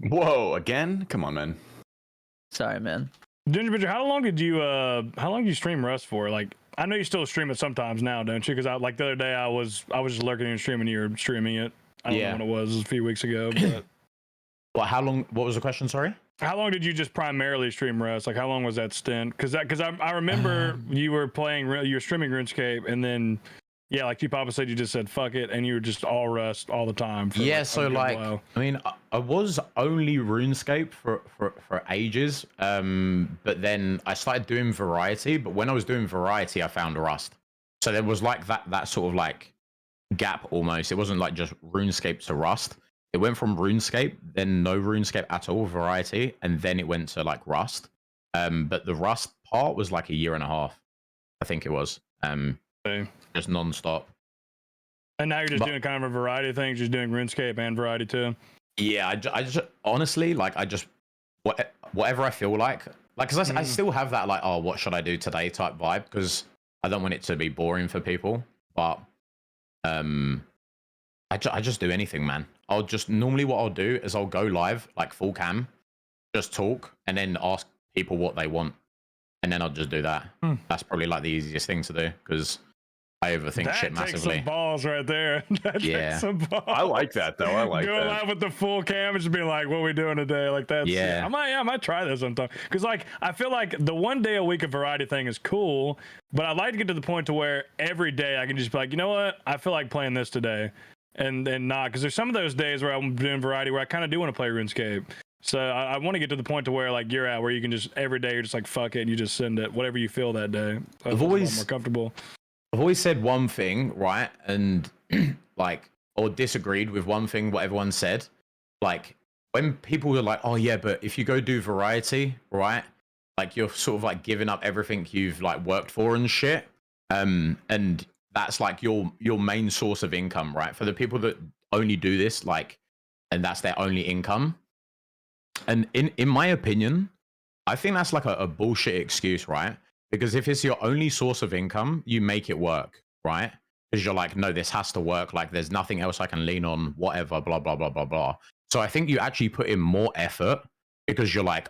Whoa, again? Come on, man.
Sorry, man.
GingerBeardie, how long did you stream Rust for? Like, I know you still stream it sometimes now, don't you? Because like the other day I was just lurking and streaming. You were streaming it. I don't know when it was. It was a few weeks ago. But
Well, how long? What was the question? Sorry.
how long did you just primarily stream Rust? Like, how long was that stint? Because I remember you were streaming RuneScape, and then yeah, like you Papa said, you just said fuck it, and you were just all Rust all the time. For
Yeah.
a
So
good
like,
while.
I mean, I was only RuneScape for ages. But then I started doing variety. But when I was doing variety, I found Rust. So there was like that sort of like gap almost. It wasn't like just RuneScape to Rust. It went from RuneScape, then no RuneScape at all, variety, and then it went to like Rust. But the Rust part was like a year and a half, I think it was.
Okay.
Just non-stop.
And now you're just doing kind of a variety of things, just doing RuneScape and variety too.
Yeah, I just honestly whatever I feel like, because I still have that like, oh, what should I do today type vibe, because I don't want it to be boring for people. But I just do anything, man. I'll just normally what I'll do is I'll go live like full cam, just talk, and then ask people what they want, and then I'll just do that. That's probably like the easiest thing to do because I overthink shit
That takes
massively.
some balls right there. That
Yeah.
takes some balls.
I like that, though. I like
Go
that.
live with the full cam and just be like, what we doing today? Like that's
Yeah.
I might try that sometime. Because like I feel like the 1 day a week of variety thing is cool, but I'd like to get to the point to where every day I can just be like, you know what? I feel like playing this today. And then not, because there's some of those days where I'm doing variety where I kind of do want to play RuneScape. So I want to get to the point to where like you're at, where you can just every day you're just like fuck it, and you just send it whatever you feel that day. So
I've
it's a lot
always-
more comfortable.
I've always said one thing, right? And like, or disagreed with one thing what everyone said. Like, when people were like, oh yeah, but if you go do variety, right? Like you're sort of like giving up everything you've like worked for and shit. And that's like your main source of income, right? For the people that only do this, like, and that's their only income. And in my opinion, I think that's like a bullshit excuse, right? Because if it's your only source of income, you make it work, right? Because you're like, no, this has to work. Like, there's nothing else I can lean on, whatever, blah, blah, blah, blah, blah. So I think you actually put in more effort because you're like,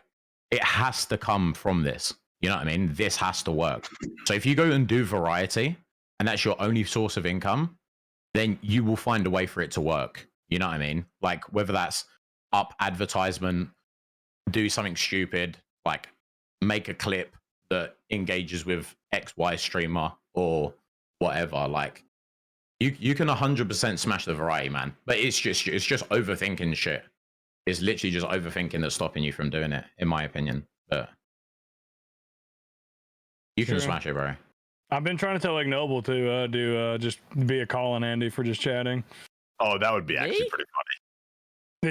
it has to come from this. You know what I mean? This has to work. So if you go and do variety and that's your only source of income, then you will find a way for it to work. You know what I mean? Like, whether that's up advertisement, do something stupid, like make a clip that engages with XY streamer or whatever. Like, you can 100% smash the variety, man. But it's just overthinking shit. It's literally just overthinking that's stopping you from doing it, in my opinion. But you can
Sure.
smash it, bro.
I've been trying to tell like Noble to do just be a call on Andy for just chatting.
Oh, that would be actually
Me?
pretty funny.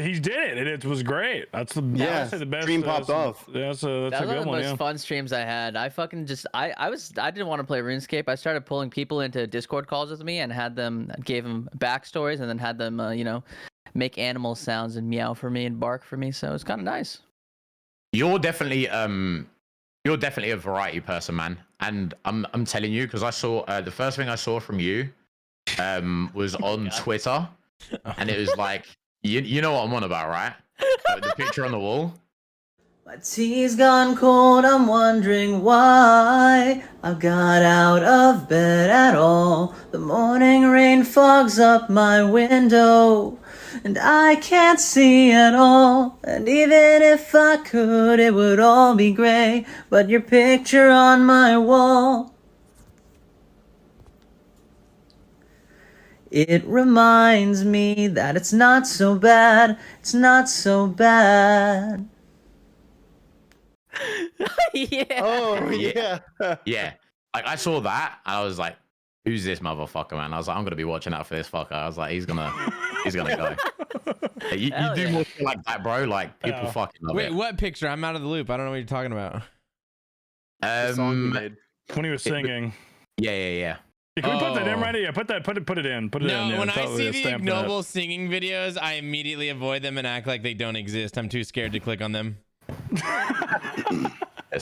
He did it, and it was great. That's the
Yeah,
honestly the best
stream popped off.
Yeah, that's a
That was one
good
of the
one.
most
Yeah.
fun streams I had. I fucking just I didn't want to play RuneScape. I started pulling people into Discord calls with me and gave them backstories and then had them make animal sounds and meow for me and bark for me. So it's kind of nice.
You're definitely a variety person, man. And I'm telling you, because I saw the first thing I saw from you was on Twitter, and it was like, you know what I'm on about, right? The picture on the wall.
My tea's gone cold, I'm wondering why I got out of bed at all. The morning rain fogs up my window, and I can't see at all. And even if I could, it would all be gray, but your picture on my wall, it reminds me that it's not so bad, it's not so bad.
Yeah.
Oh
Yeah.
yeah.
Yeah. Like, I saw that, and I was like, who's this motherfucker, man? I was like, I'm gonna be watching out for this fucker. I was like, he's gonna go. Hey, you
Hell
do
yeah.
more shit like that, bro. Like, people
Yeah.
fucking love
Wait,
it.
what picture? I'm out of the loop. I don't know what you're talking about.
The song you made.
When he was singing.
Yeah.
Can we put that in right here? Yeah, put it in. Put it in. Yeah,
when I see the
stamp that.
ignoble singing videos, I immediately avoid them and act like they don't exist. I'm too scared to click on them.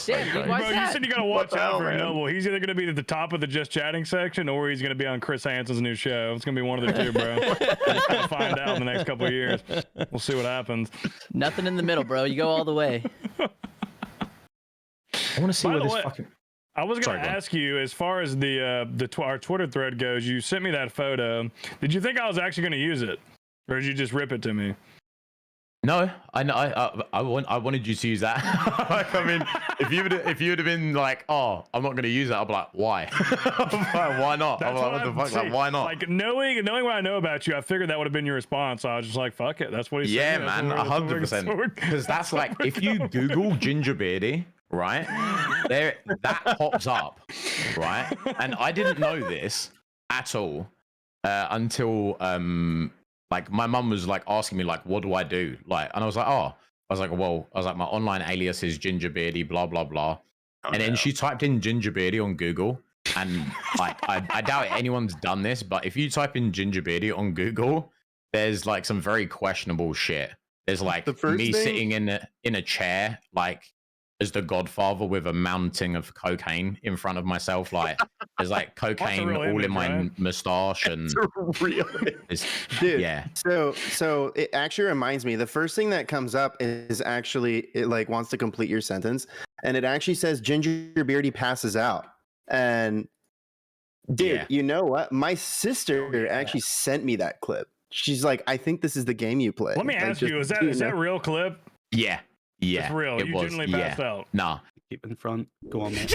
Damn, dude, why's
Bro, you
that?
said you gotta watch
the
out
hell,
for
man?
Ignoble. He's either gonna be at the top of the just chatting section, or he's gonna be on Chris Hansen's new show. It's gonna be one of the two, bro. We're just gonna find out in the next couple of years. We'll see what happens.
Nothing in the middle, bro. You go all the way.
I want to see
By
where
the
this
way,
fucking.
I was
Sorry,
gonna
go on.
ask you, as far as our Twitter thread goes, you sent me that photo. Did you think I was actually gonna use it, or did you just rip it to me?
No, I wanted you to use that. Like, I mean, if you would have been like, oh, I'm not going to use that, I'll be like, why? Why not? I'm like, what the fuck? Like, why not?
Like knowing what I know about you, I figured that would have been your response. So I was just like, fuck it, that's what he
Yeah,
said.
man, 100%. Because that's like, if you Google GingerBeardie, right, there that pops up, right, and I didn't know this at all until like my mum was like asking me like, what do I do? Like, and I was like, my online alias is GingerBeardie, blah blah blah. And then she typed in GingerBeardie on Google, and like I doubt anyone's done this, but if you type in GingerBeardie on Google, there's like some very questionable shit. There's like me sitting in a chair, like as the Godfather with a mounting of cocaine in front of myself. Like there's like cocaine all
image,
in my
right?
moustache, and
Dude,
yeah.
So it actually reminds me, the first thing that comes up is actually, it like wants to complete your sentence, and it actually says GingerBeardie passes out. And dude,
Yeah.
you know what? My sister actually sent me that clip. She's like, I think this is the game you play.
Let me
Like,
ask you, is that a real clip?
Yeah.
It's real.
It
You
was.
genuinely passed out.
Nah.
Keep in front. Go on, man.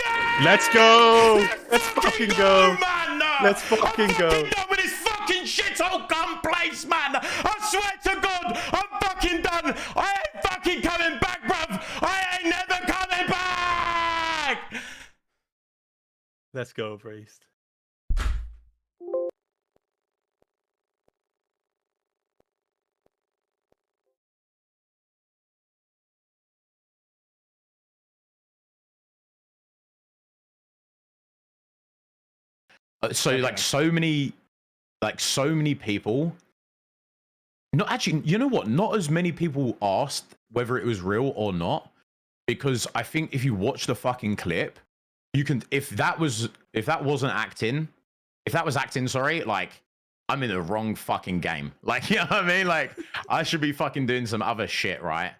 Let's go. Let's fucking go.
Man,
Let's fucking go.
I'm done with this fucking shithole gun place, man. I swear to God, I'm fucking done. I ain't fucking coming back, bruv. I ain't never coming back.
Let's go, Priest.
So like so many people. Not actually, you know what? Not as many people asked whether it was real or not, because I think if you watch the fucking clip, you can. If that wasn't acting, sorry, like I'm in the wrong fucking game. Like, you know what I mean? Like I should be fucking doing some other shit, right?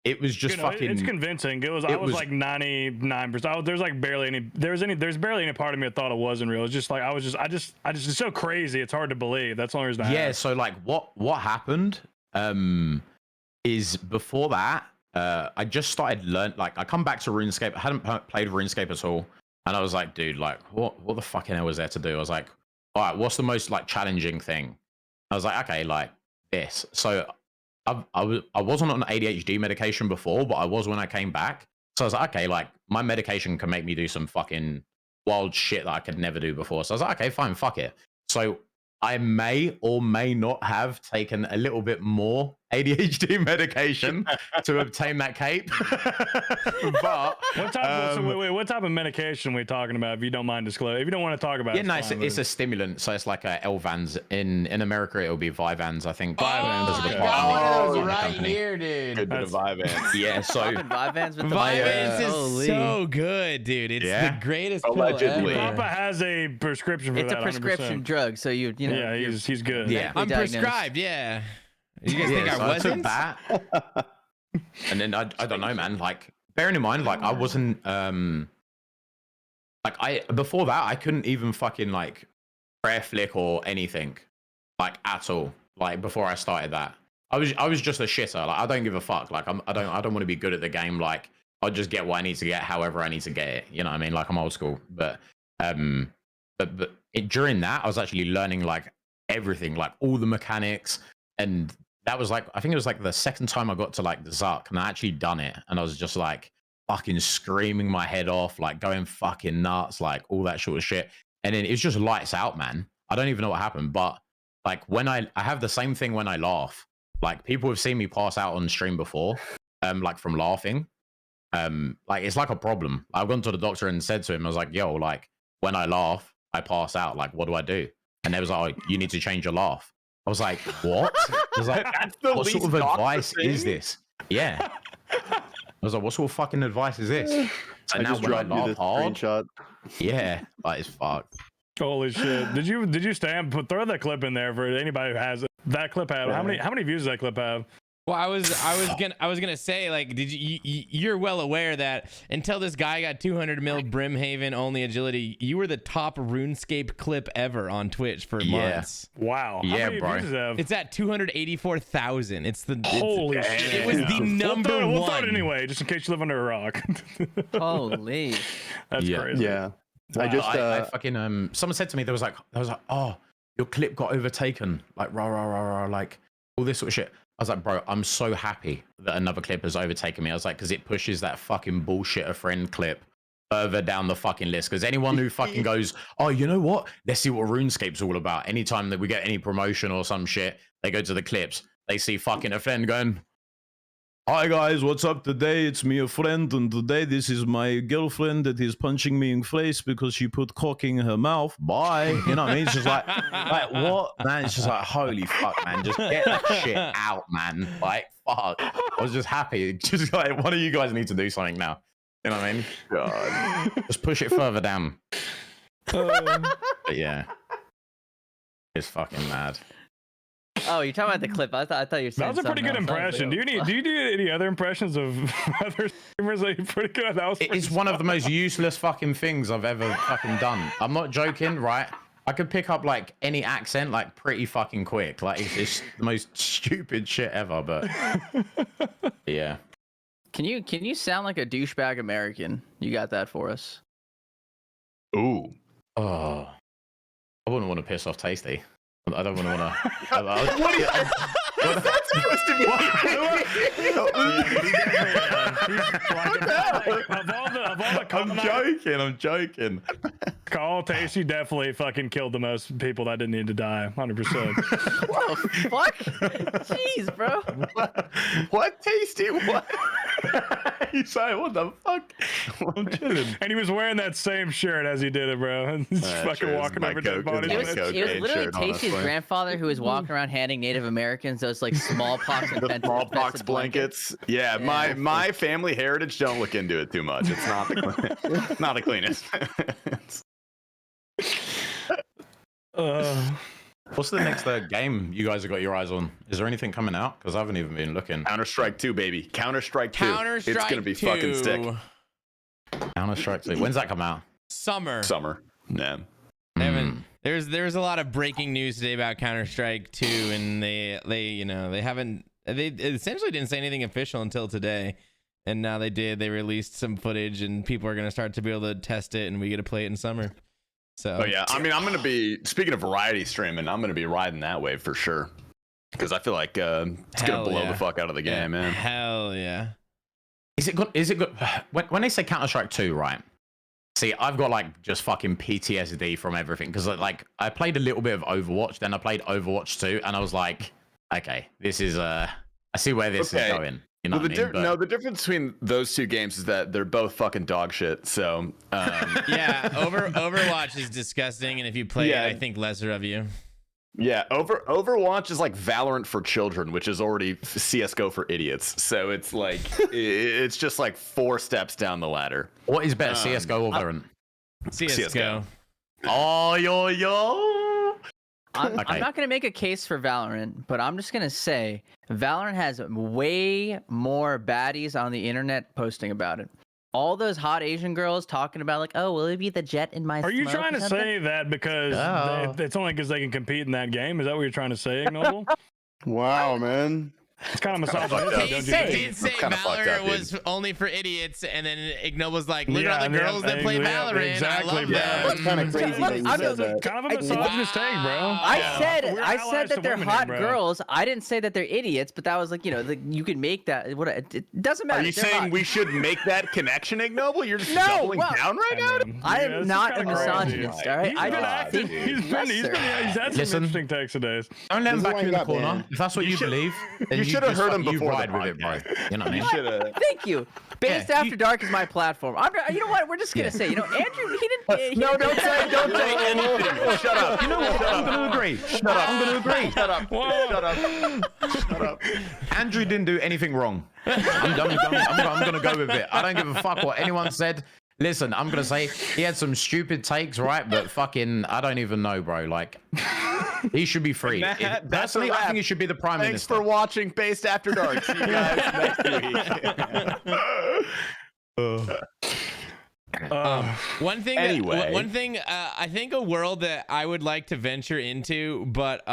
It was just fucking.
It's convincing. I was like 99%. There's barely any part of me that thought it wasn't real. It's just like it's so crazy. It's hard to believe. That's the only reason.
Yeah. So like, what happened? Is before that, I just started like I come back to RuneScape. I hadn't played RuneScape at all, and I was like, dude, like, what the fucking hell was there to do? I was like, all right, what's the most like challenging thing? I was like, okay, like this. So I wasn't on ADHD medication before, but I was when I came back. So I was like, okay, like my medication can make me do some fucking wild shit that I could never do before. So I was like, okay, fine, fuck it. So I may or may not have taken a little bit more ADHD medication to obtain that cape. But
what type of medication are we talking about? If you don't mind disclosing, if you don't want to talk about,
yeah, no, it's a stimulant, so it's like a Elvans. In America, it'll be Vyvanse, I think.
Vyvanse,
is the
okay.
partner
right
company.
here, dude.
Good bit of Vyvanse.
Yeah, so
Vyvanse with the
Vyvanse is
Holy.
so good, dude. It's
Yeah.
the greatest
Allegedly.
pill
Papa
ever.
has a prescription for
It's
that.
a prescription
100%.
drug, so you know.
Yeah,
you're
he's good.
Yeah.
I'm
diagnosed.
prescribed, yeah. You guys think
yeah,
I
so I took
wasn't?
that. And then I don't know, man. Like, bearing in mind, like I wasn't before that I couldn't even fucking like prayer flick or anything, like at all. Like before I started that, I was just a shitter. Like I don't give a fuck. Like I don't want to be good at the game. Like I'll just get what I need to get, however I need to get it. You know what I mean? Like I'm old school. But during that, I was actually learning like everything, like all the mechanics, and that was like, I think it was like the second time I got to like the Zuck, and I actually done it, and I was just like fucking screaming my head off, like going fucking nuts, like all that sort of shit. And then it's just lights out, man. I don't even know what happened, but like when I have the same thing when I laugh. Like people have seen me pass out on stream before, like from laughing. Like it's like a problem. I've gone to the doctor and said to him, I was like, yo, like when I laugh, I pass out. Like, what do I do? And they was like, oh, you need to change your laugh. I was like, what? I was like, what sort of advice is this? Yeah. I was like, what sort of fucking advice is this? So
I
now
just
when I
dropped you
laugh
this
hard,
screenshot.
yeah, that is fucked.
Holy shit! Did you stand? Throw that clip in there for anybody who has it. That clip had how many views does that clip have?
Well, I was gonna say, like, did you're well aware that until this guy got 200 mil Brimhaven only agility, you were the top RuneScape clip ever on Twitch for months.
Wow.
Yeah,
how many
bro.
views does it have?
It's at 284,000.
Holy shit!
It was the number one.
We'll throw it anyway, just in case you live under a rock.
Holy.
That's crazy.
Yeah.
Wow.
I fucking someone said to me, there was like, oh, your clip got overtaken, like rah, like all this sort of shit. I was like, bro, I'm so happy that another clip has overtaken me. I was like, because it pushes that fucking bullshit a friend clip further down the fucking list. Because anyone who fucking goes, oh, you know what? Let's see what RuneScape's all about. Anytime that we get any promotion or some shit, they go to the clips. They see fucking a friend going, hi guys, what's up today? It's me, a friend, and today this is my girlfriend that is punching me in the face because she put cock in her mouth. Bye. You know what I mean? It's just like what, man? It's just like, holy fuck, man. Just get that shit out, man. Like, fuck. I was just happy. Just like, one of you guys need to do something now. You know what I mean? God. Just push it further down. But yeah. It's fucking mad.
Oh, you're talking about the clip. I thought you were saying
That was a pretty good impression. Do you do any other impressions of other streamers that you're pretty good at? That was
It's one of the most useless fucking things I've ever fucking done. I'm not joking, right? I could pick up like any accent like pretty fucking quick. Like it's just the most stupid shit ever, but yeah.
Can you sound like a douchebag American? You got that for us?
Ooh.
Oh. I wouldn't want to piss off Tasty. I don't want to.
What's that supposed to be?
I'm joking. Call Tasty definitely fucking killed the most people that didn't need to die. 100%.
What the fuck? Jeez, bro.
What, Tasty? What?
You say what the fuck? I'm chilling.
And he was wearing that same shirt as he did it, bro. He's fucking walking over dead bodies.
It was literally Tasty's grandfather who was walking around handing Native Americans those like smallpox and
smallpox blankets. Yeah, my family heritage. Don't look into it too much. It's not the not the cleanest.
What's the next game you guys have got your eyes on? Is there anything coming out? Because I haven't even been looking.
Counter-Strike 2, baby. Counter-Strike 2.
Counter-Strike
It's gonna be
2.
fucking stick.
Counter-Strike 2. When's that come out?
Summer.
Yeah.
They haven't. There's a lot of breaking news today about Counter-Strike 2, and they essentially didn't say anything official until today, and now they did. They released some footage, and people are gonna start to be able to test it, and we get to play it in summer. So.
Oh yeah, I mean, I'm gonna be speaking of variety streaming. I'm gonna be riding that wave for sure, because I feel like it's gonna blow the fuck out of the game, man.
Hell yeah.
Is it good? When they say Counter-Strike 2, right? See, I've got like just fucking PTSD from everything because like I played a little bit of Overwatch, then I played Overwatch 2, and I was like, okay, this is I see where this is going. You know what I mean?
No, the difference between those two games is that they're both fucking dog shit. So
yeah, Overwatch is disgusting, and if you play it, I think lesser of you.
Yeah, Overwatch is like Valorant for children, which is already CS:GO for idiots. So it's like it's just like 4 steps down the ladder.
What is better, CS:GO or Valorant?
CS:GO.
Oh yo.
I'm not going to make a case for Valorant, but I'm just going to say Valorant has way more baddies on the internet posting about it. All those hot Asian girls talking about like, oh, will it be the jet in my
Are you
smoke
trying
or
to
something?
say that because it's only because they can compete in that game? Is that what you're trying to say, Ignoble?
Wow, man.
It's kind of misogynistic.
He did say Valorant was only for idiots, and then Ignoble's like, look at all the girls that play Valorant.
Exactly,
I love
bro.
them.
It's kind of crazy that you said that.
Kind of a misogynist take, bro.
I said that they're hot
bro.
girls. I didn't say that they're idiots, but that was like, you could make that. It doesn't matter.
Are you
They're
saying
hot.
we should make that connection, Ignoble? You're just
No,
doubling
well,
down right now?
I am not a misogynist, all right?
He's
I
been
don't
acting.
think
He's had some
Listen.
interesting takes today.
Don't let them
This is
back
why
you in
you
the
got
corner.
banned.
If that's what you believe, then
You should have heard him
you
before the
ride with it, bro.
podcast.
You know what I mean?
Should have.
Thank you. Based After Dark is my platform. You know what? We're just gonna say, Andrew, he didn't.
No, don't say anything. Shut up.
You know what? I'm going to agree.
Shut up.
I'm going to agree.
Shut up. Shut up. Shut up.
Andrew didn't do anything wrong. I'm going to go with it. I don't give a fuck what anyone said. Listen, I'm going to say he had some stupid takes, right? But fucking, I don't even know, bro. Like, he should be free.
That's
Personally,
a
I
wrap.
think he should be the prime
Thanks
minister.
for watching Based After Dark. See you guys next week.
One thing,
Anyway.
one thing, I think a world that I would like to venture into, but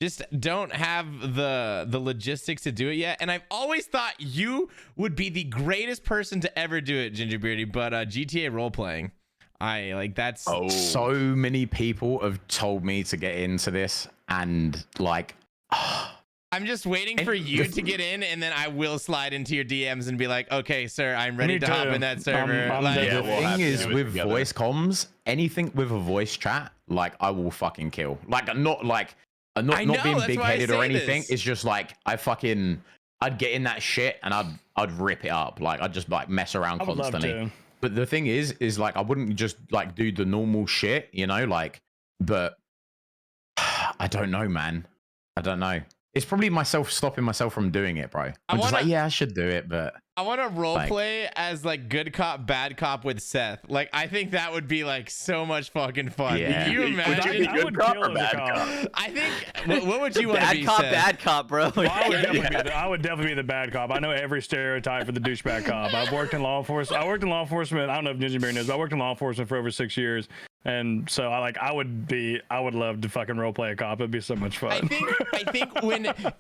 just don't have the logistics to do it yet. And I've always thought you would be the greatest person to ever do it, GingerBeardie. But GTA role playing, that's
So many people have told me to get into this, and like,
I'm just waiting for you to get in, and then I will slide into your DMs and be like, okay, sir, I'm ready to hop in that server.
I'm
Like,
dead.
the
we'll have
thing
to
is
do it
with
together.
voice comms, anything with a voice chat, like I will fucking kill. Like I'm not
I
not
know,
being
that's
big
why I
headed or
say
anything.
this.
It's just like I'd get in that shit and I'd rip it up. Like I'd just like mess around
I would love
constantly.
to.
But the thing is like I wouldn't just like do the normal shit, like. But I don't know, man. I don't know. It's probably myself stopping myself from doing it, bro. I'm just like, yeah, I should do it, but
I want to role play as like good cop, bad cop with Seth. Like, I think that would be like so much fucking fun.
Yeah.
Can you
Would you
imagine?
be
I
good
would
cop
kill
or
as a
bad
cop.
cop?
I think. What would you want to
Bad
be?
cop,
Seth?
bad cop, bro.
Well, I would definitely be the bad cop. I know every stereotype for the douchebag cop. I've worked in law enforcement. I worked in law enforcement. I don't know if GingerBeardie knows, but I worked in law enforcement for over 6 years. And so I would love to fucking role play a cop. It'd be so much fun.
I think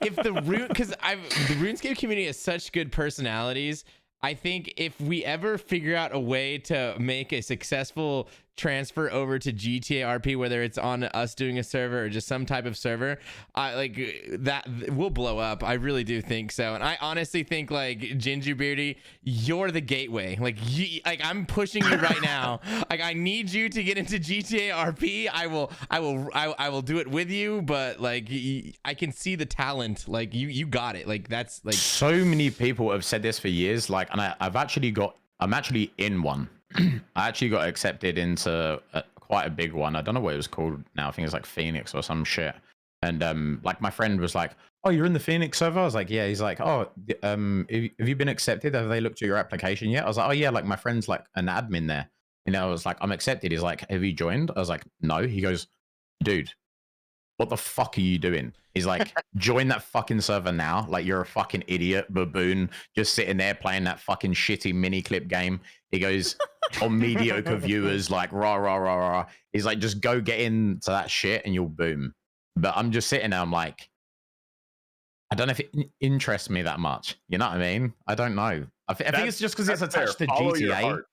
if the RuneScape community has such good personalities. I think if we ever figure out a way to make a successful transfer over to GTA RP, whether it's on us doing a server or just some type of server, like that will blow up. I really do think so. And I honestly think like GingerBeardie, you're the gateway. Like I'm pushing you right now. Like I need you to get into GTA RP. I will do it with you, but like I can see the talent. Like you got it. Like that's like
so many people have said this for years. Like, and I'm actually in one. I actually got accepted into quite a big one. I don't know what it was called now. I think it's like Phoenix or some shit. And like my friend was like, "Oh, you're in the Phoenix server?" I was like, "Yeah." He's like, "Oh, have you been accepted? Have they looked at your application yet?" I was like, "Oh yeah, like my friend's like an admin there." I was like, "I'm accepted." He's like, "Have you joined?" I was like, "No." He goes, "Dude, what the fuck are you doing?" He's like, "Join that fucking server now. Like you're a fucking idiot baboon just sitting there playing that fucking shitty mini clip game." He goes, "On mediocre viewers, like rah rah rah rah." He's like, "Just go get into that shit and you'll boom." But I'm just sitting there, I'm like, I don't know if it interests me that much. You know what I mean? I don't know. I think it's just because it's attached to
Follow your
GTA.
heart.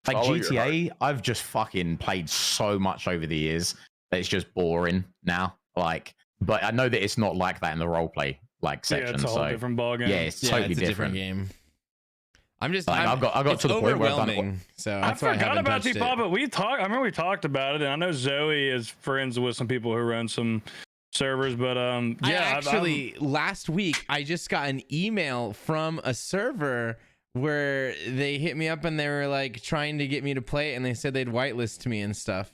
Like
Follow your
GTA, I've just fucking played so much over the years that it's just boring now. Like, but I know that it's not like that in the roleplay like section.
Yeah, it's a whole
so
different ballgame.
yeah, it's totally
it's a
different.
game. I'm just
Like, I got
it's
to the point where I've done.
overwhelming. So
I
that's why I
forgot
haven't
about
touched
T-Pop,
it.
but I remember we talked about it, and I know Zoe is friends with some people who run some servers, but yeah.
Last week I just got an email from a server where they hit me up and they were like trying to get me to play it, and they said they'd whitelist me and stuff,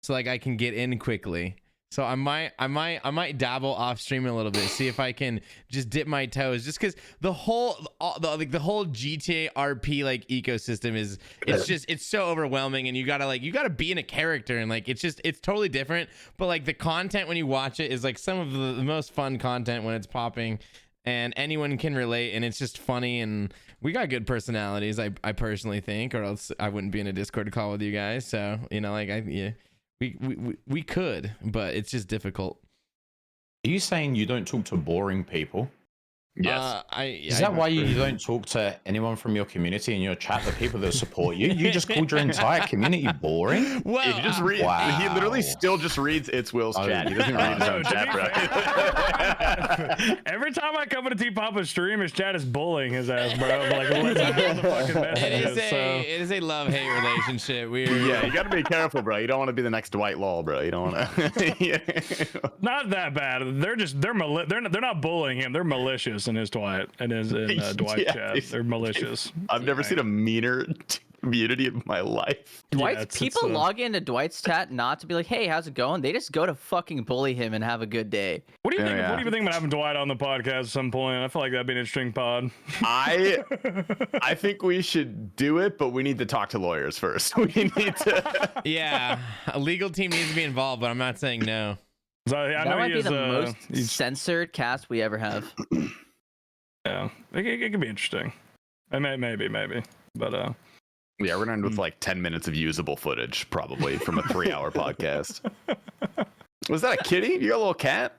so like I can get in quickly. So I might dabble off stream a little bit, see if I can just dip my toes, just because the whole GTA RP like ecosystem it's so overwhelming, and you gotta be in a character, and like it's totally different. But like the content when you watch it is like some of the most fun content when it's popping, and anyone can relate, and it's just funny, and we got good personalities. I personally think, or else I wouldn't be in a Discord call with you guys. So We could, but it's just difficult.
Are you saying you don't talk to boring people?
Yes.
Is that why you don't talk to anyone from your community in your chat, the people that support you? You just called your entire community boring?
Well,
He just reads.
Wow.
He literally still just reads It's Will's
Oh,
chat. He doesn't read his own
To be
chat, bro.
fair, every time I come into T Papa's stream, his chat is bullying his ass, bro. Like, let's know the fucking messages.
it is a love-hate relationship. We're
Yeah, you got to be careful, bro. You don't want to be the next Dwight Law, bro. You don't want to.
Not that bad. They're not bullying him. They're malicious in his Dwight's chat.
dude.
They're malicious.
I've never seen a meaner community in my life.
Dwight's people log into Dwight's chat not to be like, hey, how's it going? They just go to fucking bully him and have a good day.
What do you think?
Yeah.
What do you think about having Dwight on the podcast at some point? I feel like that'd be an interesting pod.
I think we should do it, but we need to talk to lawyers first. We need to.
yeah, a legal team needs to be involved, but I'm not saying no.
So, I
That
know
might
he
be the most
he's-
censored cast we ever have.
Yeah, it could be interesting. Maybe, but
Yeah, we're gonna end with like 10 minutes of usable footage, probably from a 3-hour podcast. Was that a kitty? You got a little cat?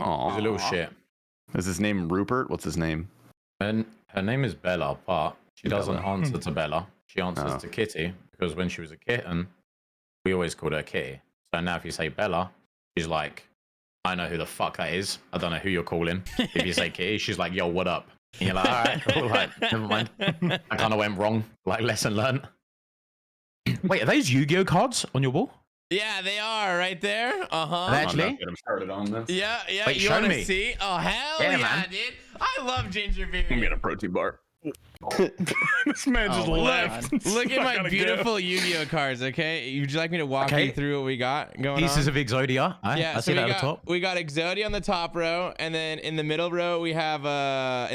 Oh,
He's a little shit.
Is his name Rupert? What's his name?
And her name is Bella, but she doesn't
Bella.
answer to Bella. She answers
Oh.
to Kitty because when she was a kitten, we always called her Kitty. So now if you say Bella, she's like, I know who the fuck that is. I don't know who you're calling. If you say Kitty, she's like, yo, what up? And you're like, all right, cool. Like, never mind. I kind of went wrong. Like, lesson learned. Wait, are those Yu-Gi-Oh cards on your wall?
Yeah, they are right there. Uh-huh.
Actually?
Get him started on this.
Yeah.
Wait,
You
show
want to
me.
see? Oh, hell
Yeah,
yeah,
man.
dude. I love GingerBeardie.
I'm getting a protein bar.
this man just
my
left.
Look at
I
my
gotta
beautiful
go.
Yu-Gi-Oh cards, okay? Would you like me to walk
Okay.
you through what we got going
Pieces
on?
of Exodia.
Yeah,
I
so
see
we
that at
got,
the top.
we got Exodia on the top row, and then in the middle row we have the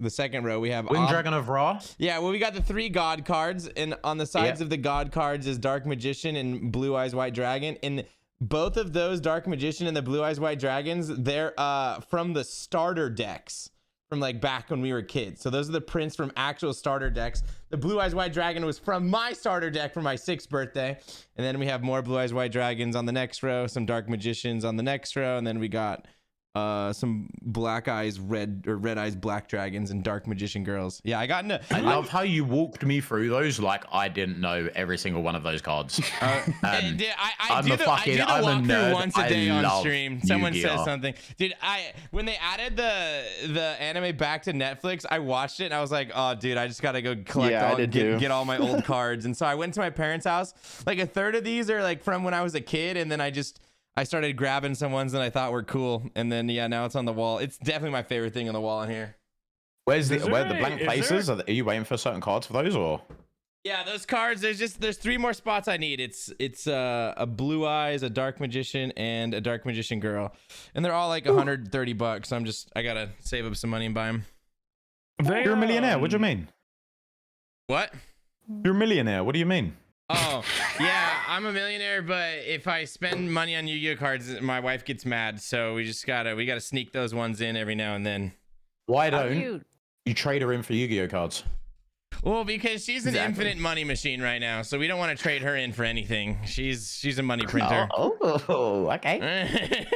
second row we have
Wind Dragon of Ra.
Yeah, well, we got the 3 god cards, and on the sides of the god cards is Dark Magician and Blue Eyes White Dragon. And both of those Dark Magician and the Blue Eyes White Dragons, they're from the starter decks from like back when we were kids. So those are the prints from actual starter decks. The Blue Eyes White Dragon was from my starter deck for my 6th birthday. And then we have more Blue Eyes White Dragons on the next row, some Dark Magicians on the next row, and then we got some Black Eyes Red Eyes Black Dragons and Dark Magician Girls. Yeah, I got into
I love how you walked me through those like I didn't know every single one of those cards.
I do
I'm
the
a fucking-
walkthrough
I'm a nerd.
once a
I
day on
love
stream. Someone says
Yu-Gi-Oh.
something, dude. When they added the anime back to Netflix, I watched it and I was like, oh, dude, I just gotta go collect
Yeah, I did too.
get all my old cards. And so I went to my parents' house. Like a third of these are like from when I was a kid, and then I started grabbing some ones that I thought were cool, and then now it's on the wall. It's definitely my favorite thing on the wall in here.
Where
Is
the
there
blank
a- is
places?
there-
Are you waiting for certain cards for those or?
Yeah, those cards. There's 3 more spots I need. It's a Blue Eyes, a Dark Magician, and a Dark Magician Girl, and they're all like $130. I gotta save up some money and buy them.
You're a millionaire. What do you mean?
What?
You're a millionaire. What do you mean?
Oh, yeah, I'm a millionaire, but if I spend money on Yu-Gi-Oh cards, my wife gets mad. So we gotta sneak those ones in every now and then.
Why
How
don't
do
you trade her in for Yu-Gi-Oh cards?
Well, because she's an
Exactly.
infinite money machine right now, so we don't want to trade her in for anything. She's a money printer.
Oh, okay.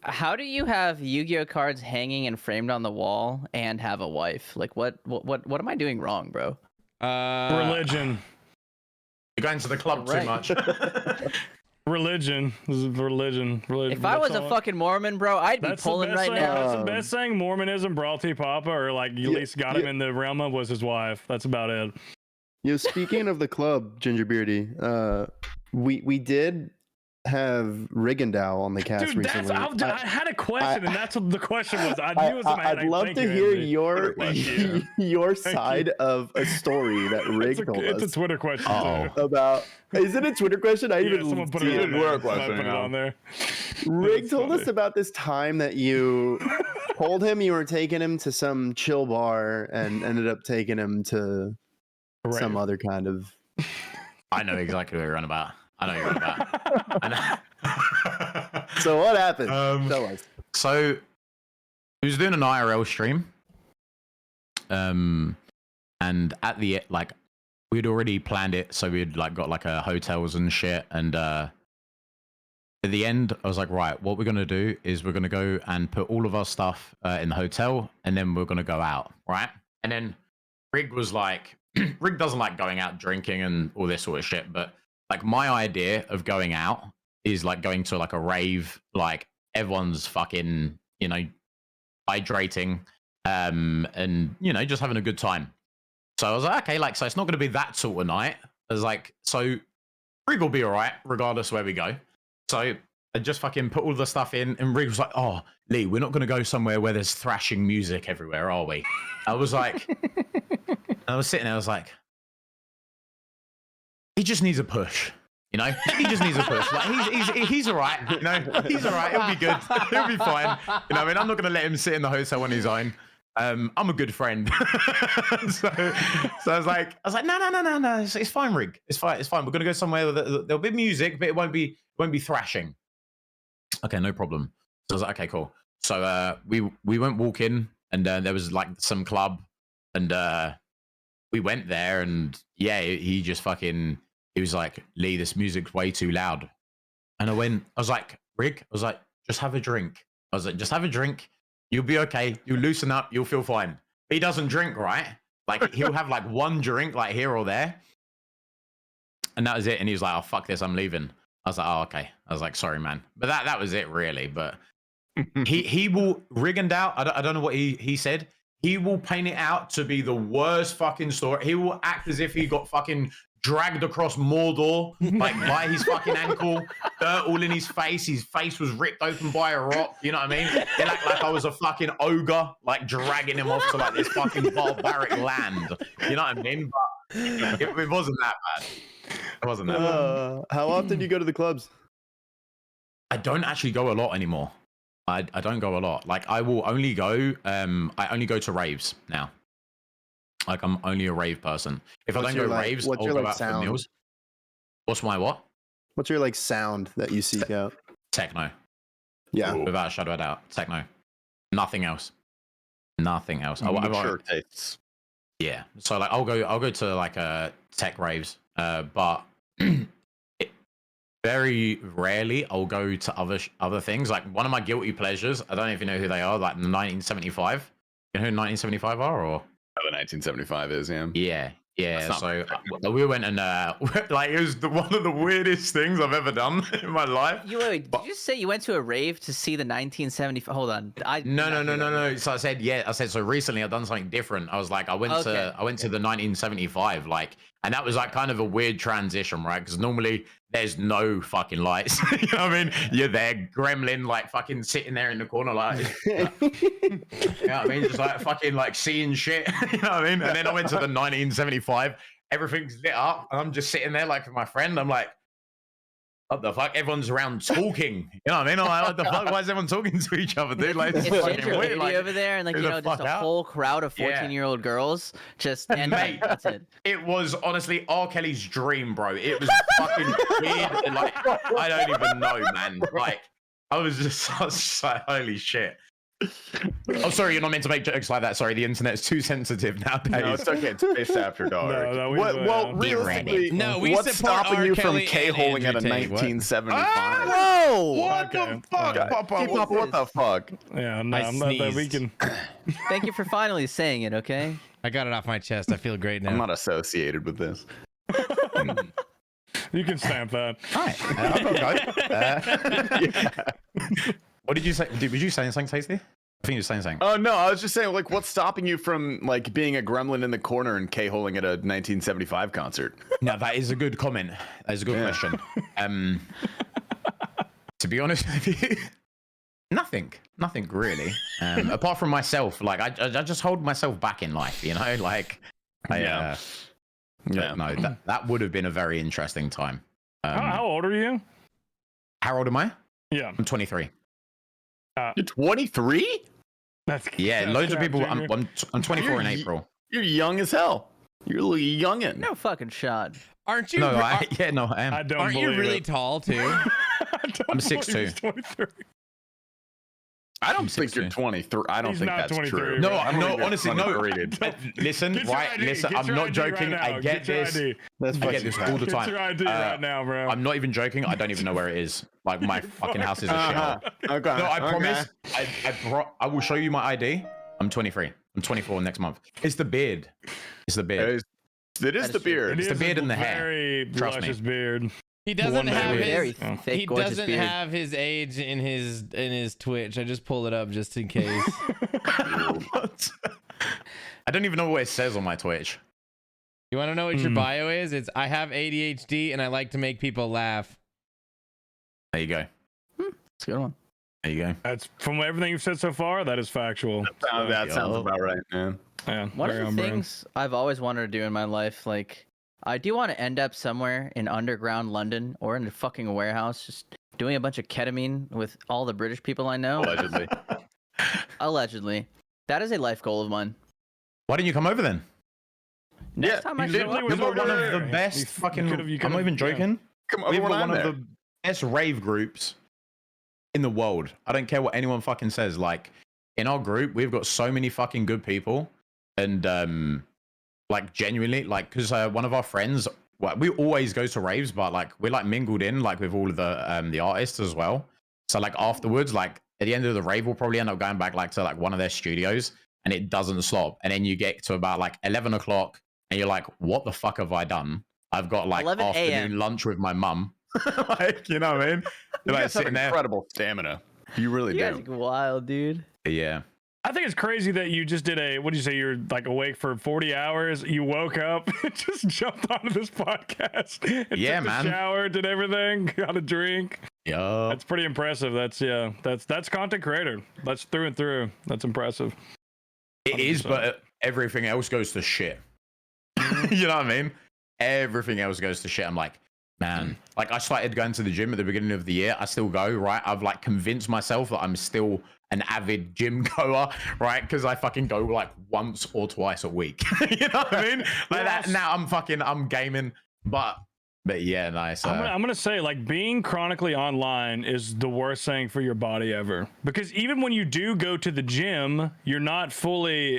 how do you have Yu-Gi-Oh cards hanging and framed on the wall and have a wife? Like what am I doing wrong, bro?
Religion.
You're going to the club too
Right.
much.
Religion. This is religion.
If I was a fucking Mormon, bro, I'd be
That's
pulling
the best
right
thing,
now.
That's the best thing Mormonism brought T Papa, or like at least got him in the realm of, was his wife. That's about it.
Speaking of the club, GingerBeardie, we did have Rigondeaux on the cast
Dude,
recently.
I had a question, and that's what the question was. I knew it was in my head.
I'd love
Thank
to
you,
hear
Anthony.
your side of a story that Rig told
It's a
us
Twitter question too.
about. Is it a Twitter question? I
Yeah,
even
someone put
see
it
it.
on there. Someone put it on there.
Rig
That's
told
funny.
us about this time that you told him you were taking him to some chill bar and ended up taking him to some other kind of.
I know exactly what you're on about. I know what you're on about. I know.
So what happened? Tell us.
So he was doing an IRL stream. And at the like we'd already planned it, so we'd like got like a hotels and shit, and at the end, I was like, right, what we're going to do is we're going to go and put all of our stuff in the hotel, and then we're going to go out, right? And then Rig was like, Rig doesn't like going out drinking and all this sort of shit, but like my idea of going out is like going to like a rave, like everyone's fucking, you know, hydrating, and, you know, just having a good time. So I was like, okay, like, so it's not going to be that sort of night. I was like, so Rig will be all right, regardless of where we go. So I just fucking put all the stuff in, and Rig was like, oh, Lee, we're not going to go somewhere where there's thrashing music everywhere, are we? I was like, I was sitting there, I was like, he just needs a push, you know? He just needs a push. Like, he's all right, you know? He's all right, he'll be good. He'll be fine. You know, I mean, I'm not going to let him sit in the hotel on his own. I'm a good friend. so I was like, no, it's fine, Rig. It's fine. We're gonna go somewhere where there'll be music, but it won't be thrashing. Okay, no problem. So I was like, okay, cool. So we went walking, and there was like some club, and we went there, and yeah, he just fucking, he was like, Lee, this music's way too loud. And I was like, Rig, I was like, just have a drink. I was like, just have a drink. You'll be okay. You'll loosen up. You'll feel fine. He doesn't drink, right? Like, he'll have like one drink, like here or there. And that was it. And he was like, oh, fuck this. I'm leaving. I was like, oh, okay. I was like, sorry, man. But that was it, really. But he will rig and out. I don't know what he said. He will paint it out to be the worst fucking story. He will act as if he got fucking dragged across Mordor, like by his fucking ankle, dirt all in his face. His face was ripped open by a rock. You know what I mean? It act like I was a fucking ogre, like dragging him off to like this fucking barbaric land. You know what I mean? But it wasn't that bad. It wasn't that bad.
How often do you go to the clubs?
I don't actually go a lot anymore. I don't go a lot. Like, I will only go. I only go to raves now. Like, I'm only a rave person. If I don't go raves, I'll go out for meals. What's my what?
What's your like sound that you seek out?
Techno.
Yeah.
Without a shadow of a doubt. Techno. Nothing else. Nothing else.
Mature tastes.
Yeah. So like I'll go to like tech raves. But very rarely I'll go to other things. Like, one of my guilty pleasures, I don't even know who they are, like 1975. You know who 1975 are, or?
Oh, the 1975 is, yeah.
Yeah. So we went and like, it was one of the weirdest things I've ever done in my life.
Did you say you went to a rave to see the 1975? Hold on.
No. So I said so recently I've done something different. I was like, I went to the 1975, like, and that was like kind of a weird transition, right? Because normally there's no fucking lights. You know what I mean? You're there, gremlin, like fucking sitting there in the corner, like, you know what I mean? Just like fucking like seeing shit. You know what I mean? And then I went to the 1975. Everything's lit up, and I'm just sitting there like with my friend. I'm like, what the fuck? Everyone's around talking. You know what I mean? I'm like, what the fuck? Why is everyone talking to each other, dude? Like,
it's
weird.
Like, over there, and like, you know, just a whole crowd of 14-year-old girls just and
mate,
that's it.
It was honestly R. Kelly's dream, bro. It was fucking weird. And, like, I don't even know, man. Like, I was like, holy shit. Oh, sorry, you're not meant to make jokes like that. Sorry, the internet's too sensitive nowadays.
No, it's okay. It's Based After Dark.
Well, realistically, what's stopping you from K-holing at a 1975?
Whoa!
What the fuck, Papa?
What the fuck?
Yeah, no, I'm not that weekend.
Thank you for finally saying it, okay?
I got it off my chest. I feel great now.
I'm not associated with this.
You can stamp that.
Hi. What did you say? Were you saying something, Tasty? I think you were saying something.
Oh no, I was just saying, like, what's stopping you from like being a gremlin in the corner and K-holing at a 1975 concert?
No, that is a good comment. That is a good question. To be honest with you, nothing really. Apart from myself, like I just hold myself back in life, you know, like no, that would have been a very interesting time.
How old are you?
How old am I?
Yeah,
I'm 23.
You're 23?
That's
loads of people. I'm 24 in April.
You're young as hell. You're a little youngin'.
No fucking shot.
Aren't you?
No, I am.
I don't
Aren't you
believe
really
it.
tall too?
I'm 6'2".
I don't think you're 23. I don't
He's
think
not
that's
23,
true.
bro.
No,
I don't
no,
think you're
honestly, no.
23, dude.
Listen,
Get your
right?
ID.
Listen,
Get
I'm
your
not
ID
joking.
right now.
I get
your
this.
ID.
That's
I get this all the
Get
time.
your ID right now, bro.
I'm not even joking. I don't even know where it is. Like my fucking house is a shithole.
Okay.
No, I
okay.
promise. I will show you my ID. I'm 23. I'm 24 next month. It's the beard. It's the beard.
It is the beard.
It's the beard and the hair.
Very
Trust me.
luscious beard.
He doesn't
One
have
beard.
Very
his.
thick,
He
gorgeous
doesn't
beard.
have his age in his Twitch. I just pulled it up just in case.
I don't even know what it says on my Twitch.
You want to know what your bio is? It's I have ADHD and I like to make people laugh.
There you go.
It's a good one.
There you go.
That's from everything you've said so far. That is factual.
That sounds about right, man.
Yeah,
One
very
of the
on brand.
things I've always wanted to do in my life, like, I do want to end up somewhere in underground London or in a fucking warehouse, just doing a bunch of ketamine with all the British people I know.
Allegedly.
Allegedly. That is a life goal of mine.
Why didn't you come over then?
Next time I
you
show
literally
up,
was
We've got one
over
of the
there.
best
You
fucking.
could've-
I'm not
could've-
even
yeah.
joking.
Come over
We've
when
got
I'm
one of
there.
the best rave groups in the world. I don't care what anyone fucking says. Like in our group, we've got so many fucking good people, and like genuinely, like because one of our friends, well, we always go to raves, but like we're like mingled in like with all of the artists as well. So like afterwards, like at the end of the rave, we'll probably end up going back like to like one of their studios, and it doesn't stop. And then you get to about like 11 o'clock, and you're like, what the fuck have I done? I've got like
11
afternoon
a.m.
lunch with my mum. Like, you know what I mean?
You
You're like
guys have
sitting there.
incredible stamina. You really
you guys
do.
are wild, dude.
Yeah.
I think it's crazy that you just did what did you say? You're like awake for 40 hours. You woke up and just jumped onto this podcast. And
Yeah,
took a
man.
shower, did everything, got a drink.
Yeah.
That's pretty impressive. That's content creator. That's through and through. That's impressive.
It is,
100%.
but everything else goes to shit. You know what I mean? Everything else goes to shit. I'm like, man, like I started going to the gym at the beginning of the year. I still go, right? I've like convinced myself that I'm still an avid gym goer, right? Because I fucking go like once or twice a week. You know what I mean? Like that. Now I'm gaming, but yeah, nice.
I'm gonna say like being chronically online is the worst thing for your body ever, because even when you do go to the gym, you're not fully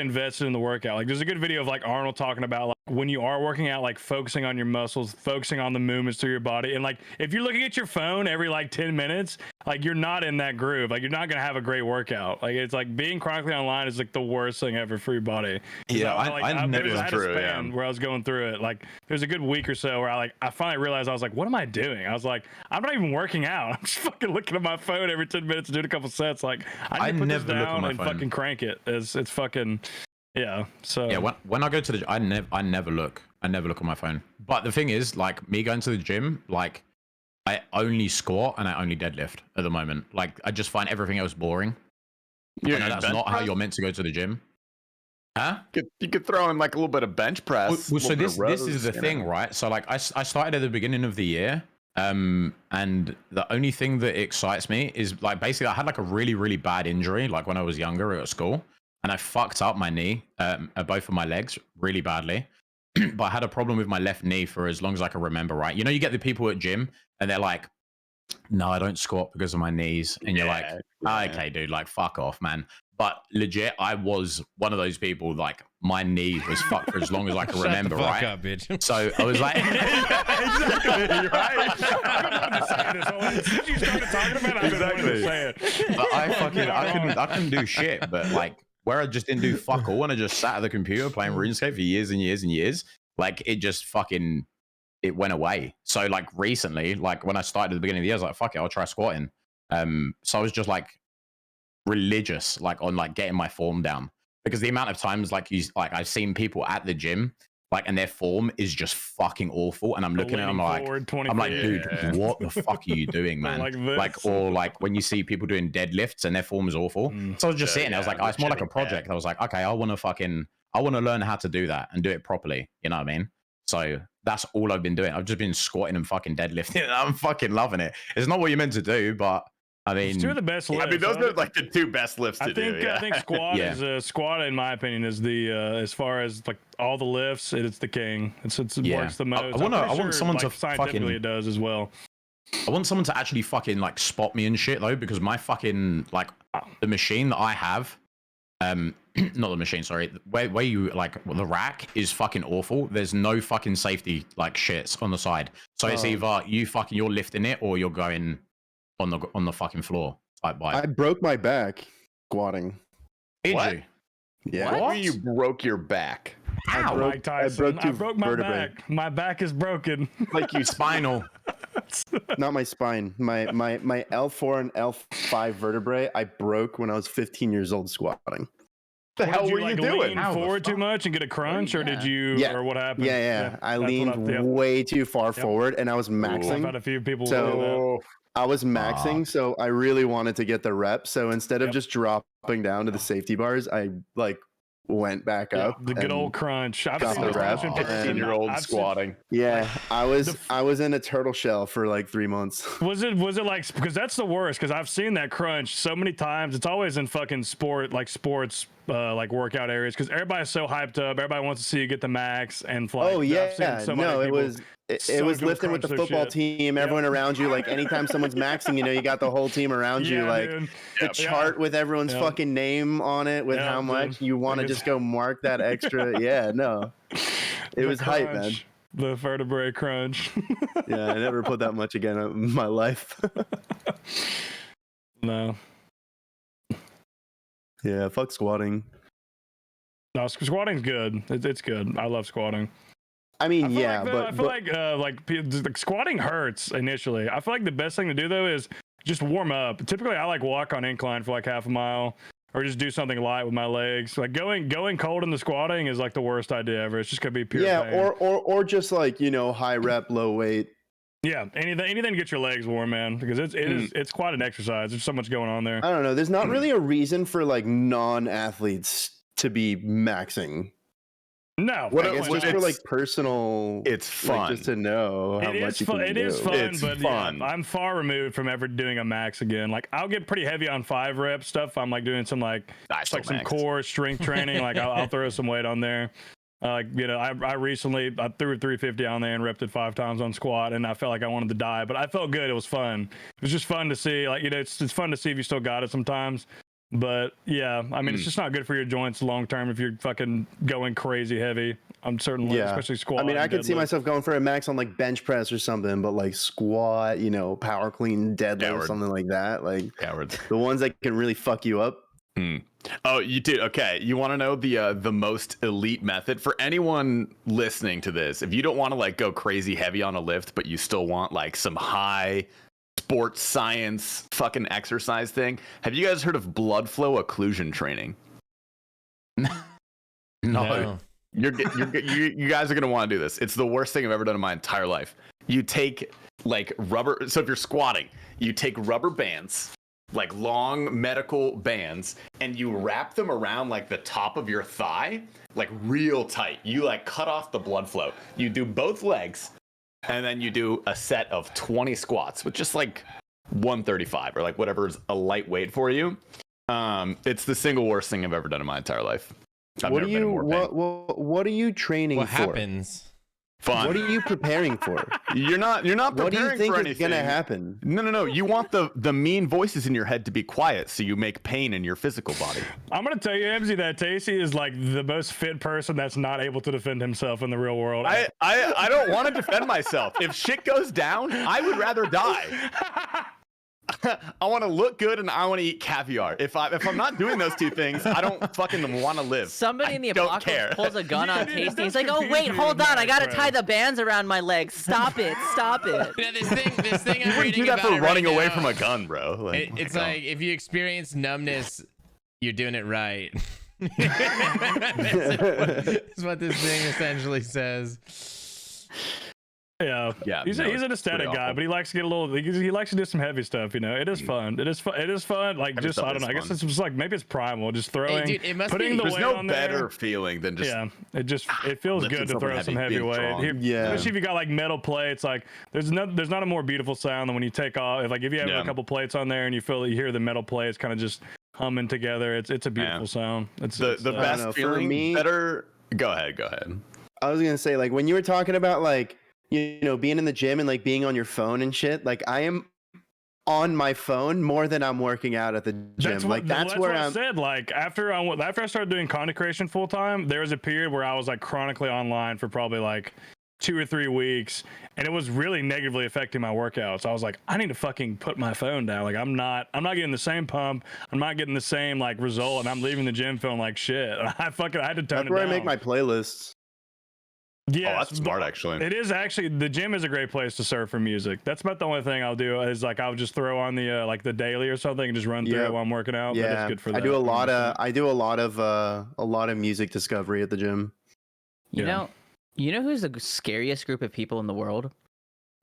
invested in the workout. Like there's a good video of like Arnold talking about like when you are working out, like focusing on your muscles, focusing on the movements through your body, and like if you're looking at your phone every like 10 minutes, like you're not in that groove. Like you're not gonna have a great workout. Like it's like being chronically online is like the worst thing ever for your body.
Yeah, I never
had a span where I was going through it. Like there's a good week or so where I finally realized I was like, what am I doing? I was like, I'm not even working out. I'm just fucking looking at my phone every 10 minutes and doing a couple sets. Like I need to put this down and fucking crank it. It's fucking yeah. So
yeah, when I go to the I never look at my phone. But the thing is, like me going to the gym, like I only squat and I only deadlift at the moment. Like I just find everything else boring.
Yeah,
I know that's not how you're meant to go to the gym. Huh?
You could throw in like a little bit of bench press.
Well, so this
rows,
is the
you
thing,
know?
right? So like I started at the beginning of the year, and the only thing that excites me is like basically I had like a really, really bad injury like when I was younger at school, and I fucked up my knee, both of my legs really badly. But I had a problem with my left knee for as long as I can remember, right? You know, you get the people at gym and they're like, no, I don't squat because of my knees. And you're like, okay, dude, like fuck off, man. But legit, I was one of those people, like my knee was fucked for as long as I can remember,
Shut the fuck
right?
up, bitch.
So I was like, exactly, right?
Since you started talking about it, I've been wanting to say it.
But I couldn't do shit. But like where I just didn't do fuck all and I just sat at the computer playing RuneScape for years and years and years, like it just fucking it went away. So like recently, like when I started at the beginning of the year, I was like, fuck it, I'll try squatting. So I was just like religious, like on like getting my form down, because the amount of times like I've seen people at the gym like and their form is just fucking awful, and I'm looking at them like dude, what the fuck are you doing, man? Like or like when you see people doing deadlifts and their form is awful. So I was just sitting there, I was like, oh, it's more like a project. I was like, okay, I want to learn how to do that and do it properly, you know what I mean? So that's all I've been doing. I've just been squatting and fucking deadlifting. I'm fucking loving it. It's not what you're meant to do, but I mean,
it's two of the best lifts.
I mean, those are like the two best lifts to do.
I think squat
Yeah.
Squat, in my opinion, is the as far as like all the lifts, it's the king. It works the most.
I want someone to
scientifically
fucking.
it does as well.
I want someone to actually fucking like spot me and shit though, because my fucking like the machine that I have, not the machine, sorry, where you like the rack is fucking awful. There's no fucking safety like shits on the side, so it's either you're lifting it or you're going on the fucking floor. Like
I broke my back squatting.
Did
What?
you?
Yeah.
What? You broke your back.
How?
Mike Tyson. I broke my
vertebrae.
back. My back is broken.
Like you
Spinal.
Not my spine. My L4 and L5 vertebrae I broke when I was 15 years old squatting.
The hell
Did you
were you
like
doing?
lean forward too much and get a crunch, or did you,
Yeah.
or what happened?
Yeah. I
that's
leaned
what
way too far forward, and I was
I've
maxing.
had a few people do
So I was maxing, so I really wanted to get the rep. So instead of just dropping down to the safety bars, I like went back up.
that. The good old crunch. I've
got
seen
the
the
rep,
crunch in person.
15-year-old
I've seen-
squatting.
Yeah, I was in a turtle shell for like 3 months.
Was it like, because that's the worst, because I've seen that crunch so many times. It's always in fucking sports like workout areas, because everybody's so hyped up, everybody wants to see you get the max, and like,
Oh yeah,
I've seen so many
no, it
people
was
so
was
good
lifting with the
crunch their
football
shit.
team, everyone around you. Like anytime someone's maxing, you got the whole team around you.
Yeah,
Like
dude.
the chart with everyone's fucking name on it, with how much you want to just go mark that extra. Yeah, no, it was hype, man.
The vertebrae crunch.
Yeah, I never put that much again in my life.
No.
Yeah, fuck squatting.
No, squatting's good. It's good. I love squatting.
I mean,
I feel like squatting hurts initially. I feel like the best thing to do though is just warm up. Typically, I like walk on incline for like half a mile, or just do something light with my legs. Like going cold in the squatting is like the worst idea ever. It's just gonna be pure pain.
or just like high rep, low weight.
Yeah, anything to get your legs warm, man, because it's quite an exercise. There's so much going on there.
I don't know. There's not really a reason for like non-athletes to be maxing.
No,
it's just for like personal.
It's fun,
like, just to know how much you can do.
It is fun,
It's
but
fun.
Yeah, I'm far removed from ever doing a max again. Like I'll get pretty heavy on 5 rep stuff. I'm like doing some like some core strength training. Like I'll throw some weight on there. I recently I threw 350 on there and repped it 5 times on squat, and I felt like I wanted to die, but I felt good. It was fun. It was just fun to see. Like it's fun to see if you still got it sometimes. But yeah, I mean, it's just not good for your joints long term if you're fucking going crazy heavy. I'm certainly, especially squat.
I mean, I could see myself going for a max on like bench press or something, but like squat, power clean, deadlift, something like that. Like the ones that can really fuck you up.
Oh, you do? Okay. You want to know the most elite method for anyone listening to this? If you don't want to like go crazy heavy on a lift, but you still want like some high sports science fucking exercise thing, have you guys heard of blood flow occlusion training?
No.
You guys are gonna want to do this. It's the worst thing I've ever done in my entire life. You take like rubber. So if you're squatting, you take rubber bands, like long medical bands, and you wrap them around like the top of your thigh, like real tight. You like cut off the blood flow. You do both legs, and then you do a set of 20 squats with just like 135 or like whatever's a light weight for you. It's the single worst thing I've ever done in my entire life.
What are you training for?
What happens?
Fun.
What are you preparing for?
You're not preparing
what do you think
for
is
anything.
gonna happen?
No. You want the mean voices in your head to be quiet so you make pain in your physical body.
I'm gonna tell you, Emzy, that Tacey is like the most fit person that's not able to defend himself in the real world.
I don't want to defend myself. If shit goes down, I would rather die. I want to look good and I want to eat caviar. If I'm not doing those two things, I don't fucking want to live.
Somebody in the
don't
apocalypse
care.
pulls a gun on
Dude,
Tasty. He's
that's
like, "Oh wait,
confusing,
hold on, I gotta
bro.
tie the bands around my legs. Stop it, stop it."
Yeah, this thing I'm
You wouldn't
reading
do that
about
for
it
running
right
away
now,
from a gun, bro. Like,
it's like if you experience numbness, you're doing it right. That's what this thing essentially says.
Yeah, he's an aesthetic guy, but he likes to get a little. He likes to do some heavy stuff. It is fun. It is fun. It is fun. Like
Heavy
just
stuff
I don't
is
know. I guess
fun.
it's just like maybe it's primal, just throwing,
dude, it must
putting
be-
the
there's
weight
no
on
better
there.
feeling than just
it feels
lifting
good to
something
throw some
heavy,
heavy
being
weight.
strong.
Especially if you got like metal plates. Like there's not a more beautiful sound than when you take off. Like if you have a couple plates on there and you hear the metal plates kind of just humming together. It's a beautiful sound. It's
the best
know, for
feeling.
me-
Better. Go ahead.
I was gonna say, like, when you were talking about like you know, being in the gym and like being on your phone and shit. Like I am on my phone more than I'm working out at the gym. That's where
I said. Like after I started doing content creation full time, there was a period where I was like chronically online for probably like 2 or 3 weeks, and it was really negatively affecting my workouts. I was like, I need to fucking put my phone down. Like I'm not getting the same pump. I'm not getting the same like result, and I'm leaving the gym feeling like shit. I had to tone it down.
That's where I make my playlists.
Yeah,
oh, that's smart actually.
It is actually, the gym is a great place to surf for music. That's about the only thing I'll do is like I'll just throw on the like the daily or something and just run through it while I'm working out.
Yeah,
that is good for that.
I do a lot of music discovery at the gym.
You know who's the scariest group of people in the world?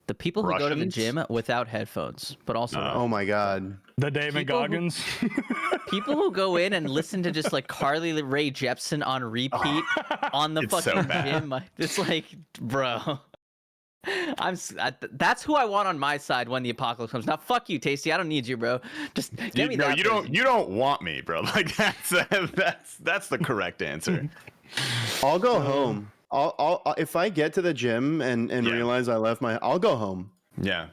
The people who go to the gym without headphones, but also
oh my god,
the David Goggins.
People who go in and listen to just like Carly Rae Jepsen on repeat on the fucking gym. It's like, bro. That's who I want on my side when the apocalypse comes. Now, fuck you, Tasty. I don't need you, bro. Just give me that.
You don't want me, bro. Like that's the correct answer.
I'll go home. I'll if I get to the gym and realize I left I'll go home.
Yeah.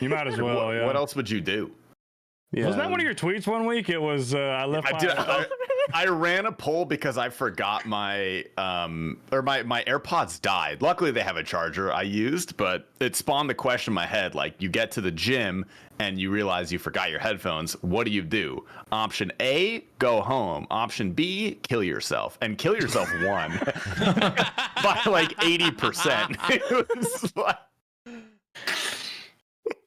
You might as well.
What else would you do?
Yeah.
Wasn't that one of your tweets one week? It was I left.
I ran a poll because I forgot my my AirPods died. Luckily they have a charger I used, but it spawned the question in my head, like you get to the gym and you realize you forgot your headphones. What do? Option A, go home. Option B, kill yourself. And kill yourself won by like 80%. It was like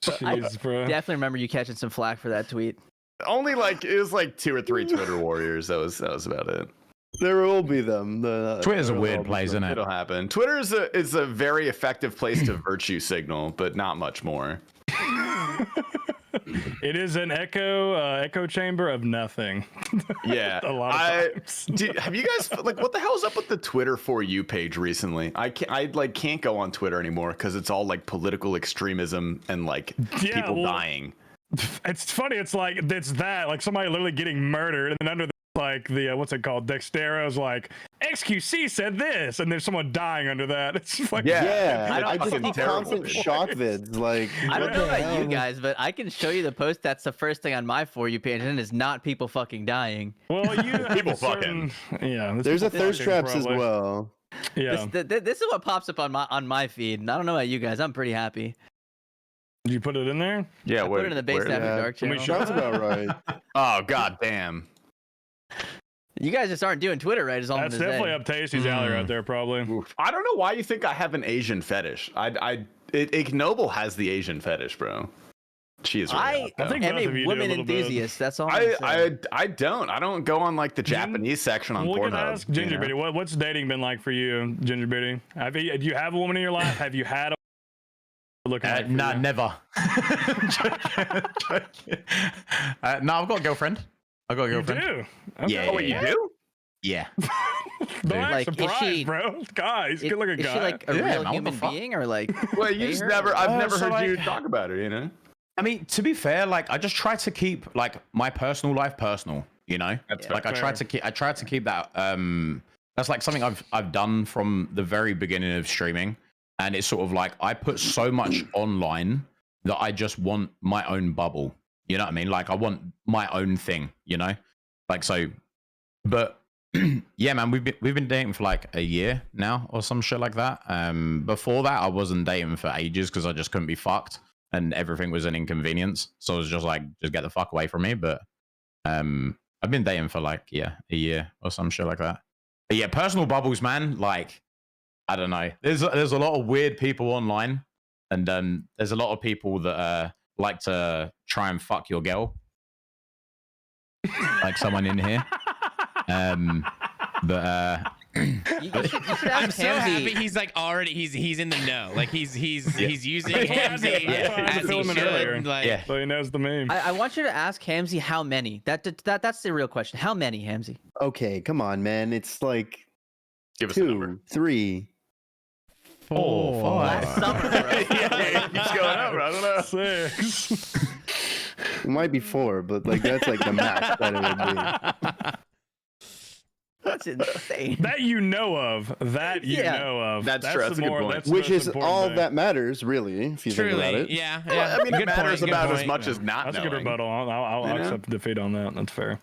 jeez, bro.
Definitely remember you catching some flack for that tweet.
Only like it was like 2 or 3 Twitter warriors. That was about it.
There will be them.
Twitter's a weird place, isn't it?
It'll happen. Twitter is a very effective place to virtue signal, but not much more.
It is an echo chamber of nothing.
Yeah,
a lot of times.
Have you guys like what the hell's up with the Twitter For You page recently? I can't go on Twitter anymore because it's all like political extremism and like people dying.
It's funny. It's like like somebody literally getting murdered, and then under like the what's it called? Dextero's like XQC said this, and there's someone dying under that. It's like
I just see constant shock vids. Like
I don't know about you guys, but I can show you the post that's the first thing on my For You page, and it's not people fucking dying.
Well, you
people fucking
There's a thirst traps as well.
Yeah,
this is what pops up on my feed. And I don't know about you guys. I'm pretty happy.
Did you put it in there?
Yeah,
I put it in the Based After Dark channel.
Sounds about right.
Oh god damn.
You guys just aren't doing Twitter right. Is all
That's definitely up Tasty's alley right there, probably.
I don't know why you think I have an Asian fetish. Ignoble has the Asian fetish, bro. She is.
I
think
am
both of
a
you
women
do a little
enthusiast. That's all.
I don't go on like the Japanese section on
Well, we can
Pornhub.
ask GingerBeardie, what's dating been like for you, GingerBeardie? Do you have a woman in your life? Have you had a looking like
nah, never. No, I've got a girlfriend. I've got a girlfriend.
You do?
Okay. Yeah.
Oh, wait, you do?
Yeah.
Don't act
Like,
surprised,
is she,
bro. Guys, good looking
is
guy.
she like a
Yeah,
real
man,
human being, or like?
Well, you just never. I've never
so
heard you
like-
talk about her. You know.
I mean, to be fair, like I just try to keep like my personal life personal. You know,
That's
like I try to keep that. That's like something I've done from the very beginning of streaming, and it's sort of like I put so much online that I just want my own bubble. You know what I mean? Like I want my own thing. You know, like so. But yeah, man, we've been dating for like a year now or some shit like that. Before that, I wasn't dating for ages because I just couldn't be fucked. And everything was an inconvenience, so I was just like, just get the fuck away from me. But I've been dating for like a year or some shit like that. But yeah, personal bubbles, man. Like I don't know. There's a lot of weird people online, and there's a lot of people that like to try and fuck your girl, like someone in here.
You should
I'm
ask
so happy he's like already he's in the know. Like he's using Hamzy as he should. Like,
so he knows the meme.
I want you to ask Hamzy how many. That's the real question. How many, Hamzy?
Okay, come on, man. It's like
Give us a number.
2, 3.
4, 5.
Last summer, bro.
Yeah, it keeps going up. I don't know.
6.
It might be 4, but like that's like the max that it would be.
That's insane.
That you know of. That you know of.
That's true. That's a good point.
That's the
Which
most
is
important
all
thing.
that matters, really, if you think about
Truly,
it.
yeah.
Well, I mean, it
Good
matters
point, good
about as
point.
much as not
That's
knowing.
a good rebuttal. I'll
You know?
accept defeat on that. That's fair.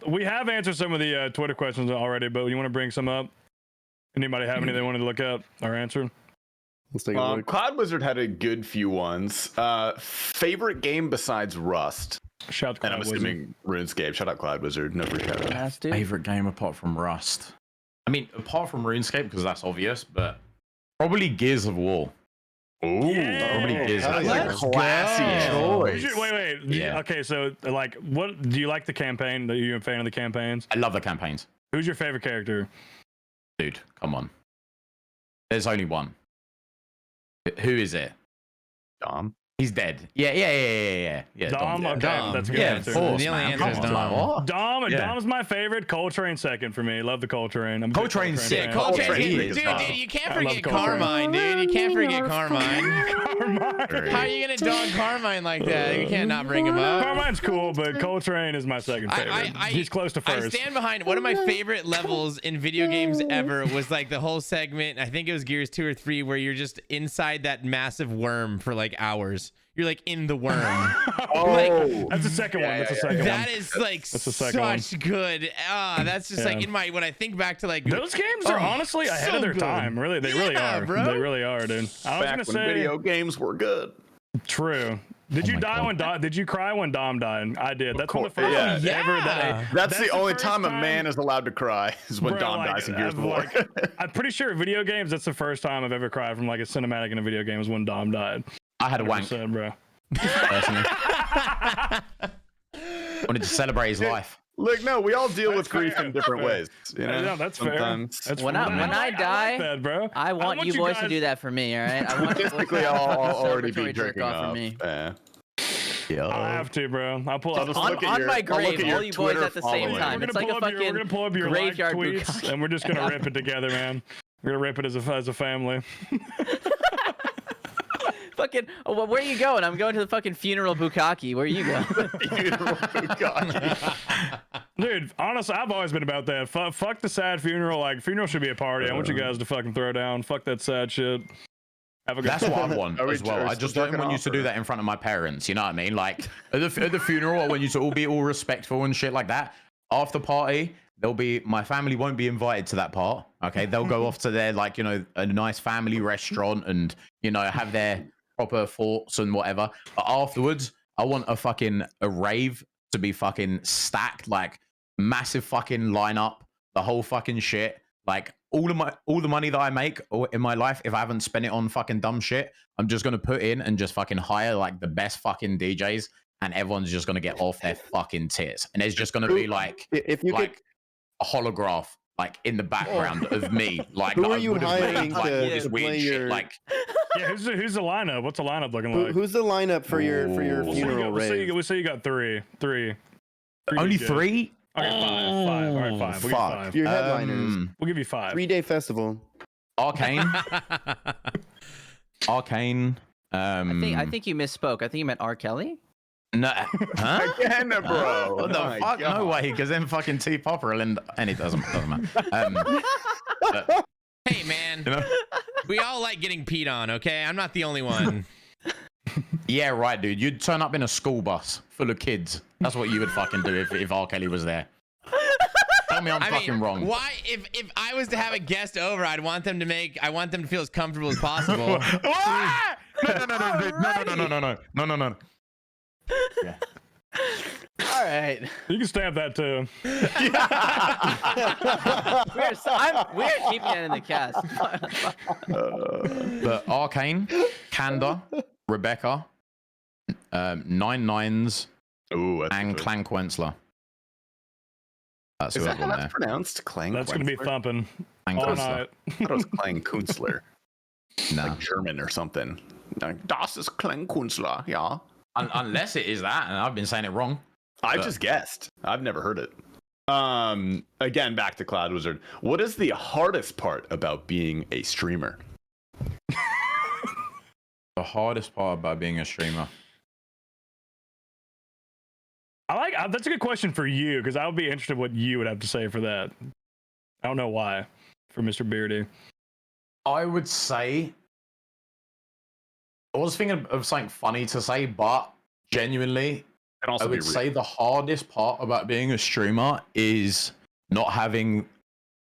We have answered some of the Twitter questions already, but you want to bring some up? Anybody have any they wanted to look up or answer?
Let's take a look.
Cloud Wizard had a good few ones. Favorite game besides Rust?
Shout out to
And I'm
Cloud Wizard.
assuming RuneScape. Shout out Cloud Wizard. No free shout out.
Last dude.
Favorite game apart from Rust? I mean, apart from RuneScape, because that's obvious, but probably Gears of War.
Ooh,
Probably Gears of
hell
War.
yeah.
that's a classy
Yeah.
choice.
Wait.
Yeah.
Okay, so like, what do you like the campaign? Are you a fan of the campaigns?
I love the campaigns.
Who's your favorite character?
Dude, come on. There's only one. Who is it?
Dom.
He's dead. Yeah.
Dom. Okay,
Dom.
that's a good
Yeah,
answer.
of course,
The only
man.
answer is
Come on.
Dom.
Dom.
Yeah.
Dom's my favorite. Coltrane second for me. Love the Coltrane. I'm a big
Coltrane's
Coltrane
sick.
fan.
Coltrane's
Coltrane
good.
is
Dude,
awesome.
you can't
I love
forget
Coltrane.
Carmine, dude. You can't forget Carmine.
Carmine.
How are you gonna dog Carmine like that? You can't not bring him up.
Carmine's cool, but Coltrane is my second favorite. He's close to
I
first.
stand behind one of my favorite levels in video games ever was like the whole segment. I think it was Gears 2 or 3 where you're just inside that massive worm for like hours. You're like in the worm.
That's the second one. That's the second one.
That is like
That's the second one.
such good. That's just like in my when I think back to like
Those games are honestly ahead
so
of their
good.
time. Really, they really
Yeah,
are.
bro.
They really are, dude. I was
Back
gonna
when
say
video games were good.
true. Did you
my
die
God.
when Dom? Did you cry when Dom died? I did. That's one of the
course.
first
Yeah.
times ever that
That's the only
first
time a man is allowed to cry is when
Bro,
Dom
like,
dies in Gears of
I've,
War.
I'm pretty sure video games. That's the first time I've ever cried from like a cinematic in a video game is when Dom died.
I had a wank,
100%, bro.
personally. Wanted to celebrate his life.
Look, no, we all deal
That's
with grief
fair.
in different ways. You know,
Yeah, that's fair.
Sometimes.
That's
When
fair.
I die,
like that, bro.
I want you boys to do that for me, all right? I want you boys to
Typically,
have
I'll
a
already be
celebratory jerk
jerking
off
off.
for me.
Yeah.
I'll have to, bro. I'll pull
I'll
up.
just
On,
look at
on
your-
my
I'll look
grave,
at your
all you boys
Twitter
at the same
following.
time.
We're
It's
gonna
like a
pull up
fucking
we're gonna pull up your
graveyard
like tweets,
bukkake.
and we're just gonna rip it together, man. We're gonna rip it as a family.
Fucking, oh, well, where are you going? I'm going to the fucking funeral bukkake. Where are you going?
Dude, honestly, I've always been about that. Fuck the sad funeral. Like, funeral should be a party. I want you guys to fucking throw down. Fuck that sad shit. Have a good
That's what I want
Are we-
as well.
are we
I
still
just don't
jerking
want you
off,
to do
or-
that in front of my parents. You know what I mean? Like at the funeral, I want you to all be all respectful and shit like that. After party, my family won't be invited to that part. Okay, they'll go off to their like a nice family restaurant and have their proper thoughts and whatever. But afterwards, I want a rave to be fucking stacked, like massive fucking lineup, the whole fucking shit. Like all the money that I make in my life, if I haven't spent it on fucking dumb shit, I'm just gonna put in and just fucking hire like the best fucking DJs, and everyone's just gonna get off their fucking tits. And there's just gonna be like
If you
like a holograph like in the background of me. Like
Who
that
are
I
you
would have made,
hiring
like, all
to
this weird
play
shit.
your-
Like
Yeah, who's the lineup? What's the lineup looking like?
Who's the lineup for your
We'll say you
funeral
got-
rave?
we'll say you got three.
only
DJs.
3?
Okay, five. All right, five. We'll give you
Fuck,
five.
your headliners.
We'll give you 5.
3-day festival.
Arcane. Arcane.
I think you misspoke. I think you meant R. Kelly.
No, huh?
Again, bro.
What the
Oh my
fuck?
God.
No way, because then fucking T Popper will end, and it doesn't matter. But,
Hey man, we all like getting peed on. Okay, I'm not the only one.
yeah, right, dude. You'd turn up in a school bus full of kids. That's what you would fucking do if R. Kelly was there. Tell me I'm fucking wrong.
Why? If I was to have a guest over, I want them to feel as comfortable as possible.
No. Yeah.
All right.
You can stamp that too.
We're keeping it in the cast.
But Arcane, Kanda, Rebecca, 99s,
Ooh,
and Clank Wensler. That's
Is
who
that
I've
how
got
that's
there.
pronounced? Clang.
That's gonna be thumping
Clank
all
Wensler.
night.
I thought it was Clang Kunstler,
No.
like German or something. Like, das ist Clang Kunstler, yeah.
Unless it is that, and I've been saying it wrong.
I just guessed. I've never heard it. Again, back to Cloud Wizard. What is the hardest part about being a streamer?
The hardest part about being a streamer.
I that's a good question for you, because I would be interested in what you would have to say for that. I don't know why, for Mr. Beardie.
I would say, I was thinking of something funny to say, but genuinely, I would say the hardest part about being a streamer is not having,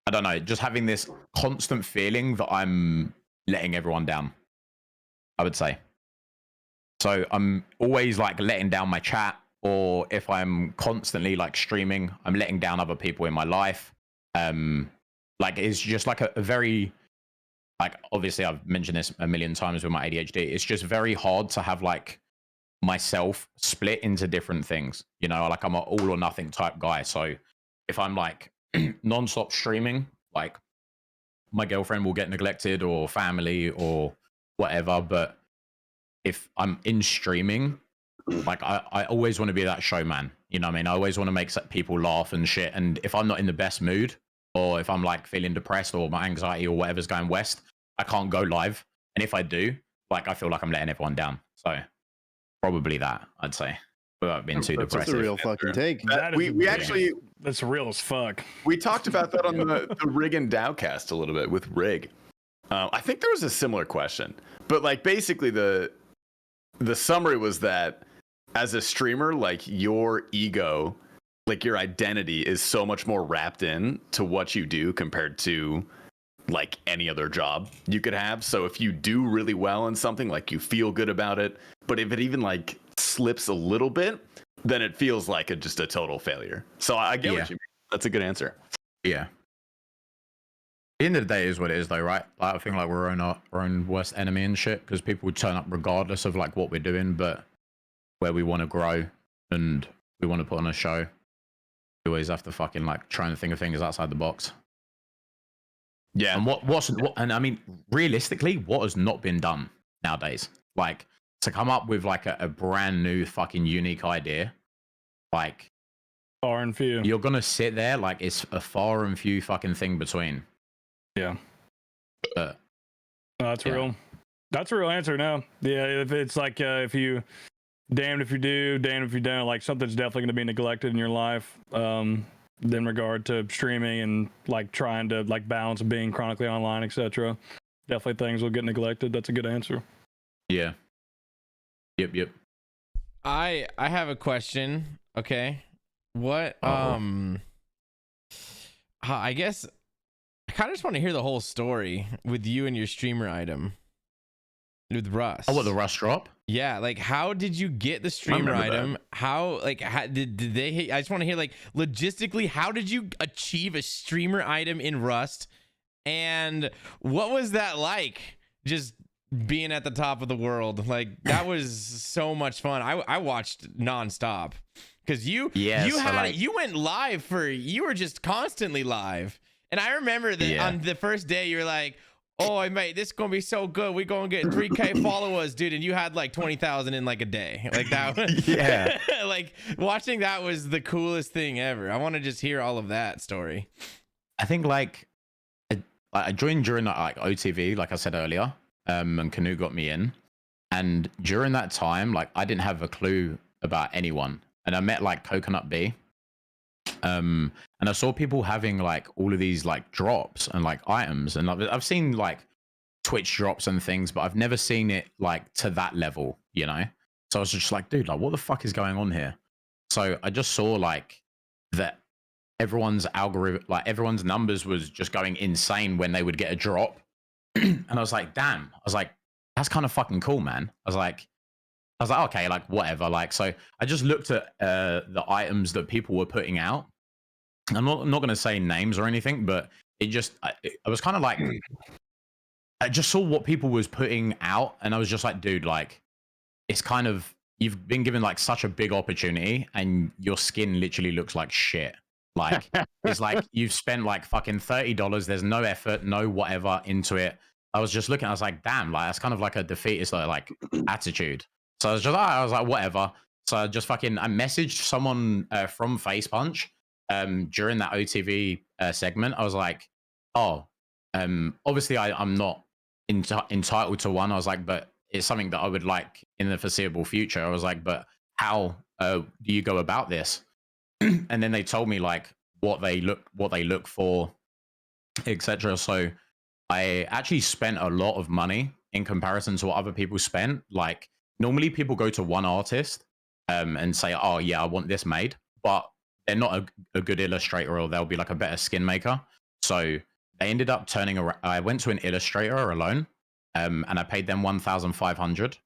I don't know, just having this constant feeling that I'm letting everyone down, I would say. So I'm always like letting down my chat, or if I'm constantly like streaming, I'm letting down other people in my life. Like it's just like a very, like obviously I've mentioned this a million times with my ADHD. It's just very hard to have like myself split into different things. You know, like I'm an all or nothing type guy. So if I'm like non-stop streaming, like my girlfriend will get neglected or family or whatever. But if I'm in streaming, like I always want to be that showman. You know what I mean? I always want to make people laugh and shit. And if I'm not in the best mood, or if I'm like feeling depressed or my anxiety or whatever's going west, I can't go live. And if I do, like I feel like I'm letting everyone down. So probably that, I'd say, without being too depressive.
That's a real fucking take.
We actually,
that's real as fuck.
We talked about that on the Rig and Dowcast a little bit with Rig. I think there was a similar question, but like basically the summary was that as a streamer, like your ego, like your identity is so much more wrapped in to what you do compared to like any other job you could have. So if you do really well in something, like you feel good about it, but if it even like slips a little bit, then it feels like just a total failure. So I get what you mean. That's a good answer.
Yeah. At the end of the day, is what it is, though, right? Like, I think like we're our own worst enemy and shit, because people would turn up regardless of like what we're doing, but where we want to grow and we want to put on a show, we always have to fucking like try and think of things outside the box.
Yeah.
And and I mean, realistically, what has not been done nowadays? Like to come up with like a brand new fucking unique idea, like
far and few.
You're gonna sit there like it's a far and few fucking thing between.
Yeah. That's real. That's a real answer now. Yeah, if it's like if you damned if you do, damned if you don't, like something's definitely going to be neglected in your life in regard to streaming and like trying to like balance being chronically online, etc. Definitely things will get neglected. That's a good answer.
Yeah. Yep.
I have a question. Okay. What I guess I kind of just want to hear the whole story with you and your streamer item with Rust.
Oh, what, the Rust drop?
Yeah, like how did you get the streamer item? How like did they hit? I just want to hear like logistically, how did you achieve a streamer item in Rust? And what was that like? Just being at the top of the world. Like that was so much fun. I watched nonstop because you went live you were just constantly live. And I remember that on the first day you were like, "Oh, mate, this is gonna be so good. We're gonna get 3K followers, dude." And you had like 20,000 in like a day. Like that.
Yeah.
Like watching that was the coolest thing ever. I want to just hear all of that story.
I think like I joined during like OTV, like I said earlier, and Canoe got me in. And during that time, like I didn't have a clue about anyone, and I met like Coconut B. And I saw people having like all of these like drops and like items, and I've seen like Twitch drops and things, but I've never seen it like to that level, you know? So I was just like, dude, like what the fuck is going on here? So I just saw like that everyone's algorithm, like everyone's numbers was just going insane when they would get a drop. And I was like, damn, I was like, that's kind of fucking cool, man. I was like, okay, like whatever. Like, so I just looked at the items that people were putting out. I'm not going to say names or anything, but it just, I was kind of like, I just saw what people was putting out. And I was just like, dude, like, it's kind of, you've been given like such a big opportunity and your skin literally looks like shit. Like, it's like you've spent like fucking $30. There's no effort, no whatever into it. I was just looking, I was like, damn, like, that's kind of like a defeatist like attitude. So I was like, whatever. So I just fucking, I messaged someone from Face Punch during that OTV segment. I was like, obviously I'm not entitled to one. I was like, but it's something that I would like in the foreseeable future. I was like, but how do you go about this? and then they told me like what they look for, etc. So I actually spent a lot of money in comparison to what other people spent. Like normally people go to one artist and say, oh yeah, I want this made, but they're not a good illustrator, or they'll be like a better skin maker. So they ended up turning around. I went to an illustrator alone, and I paid them 1,500.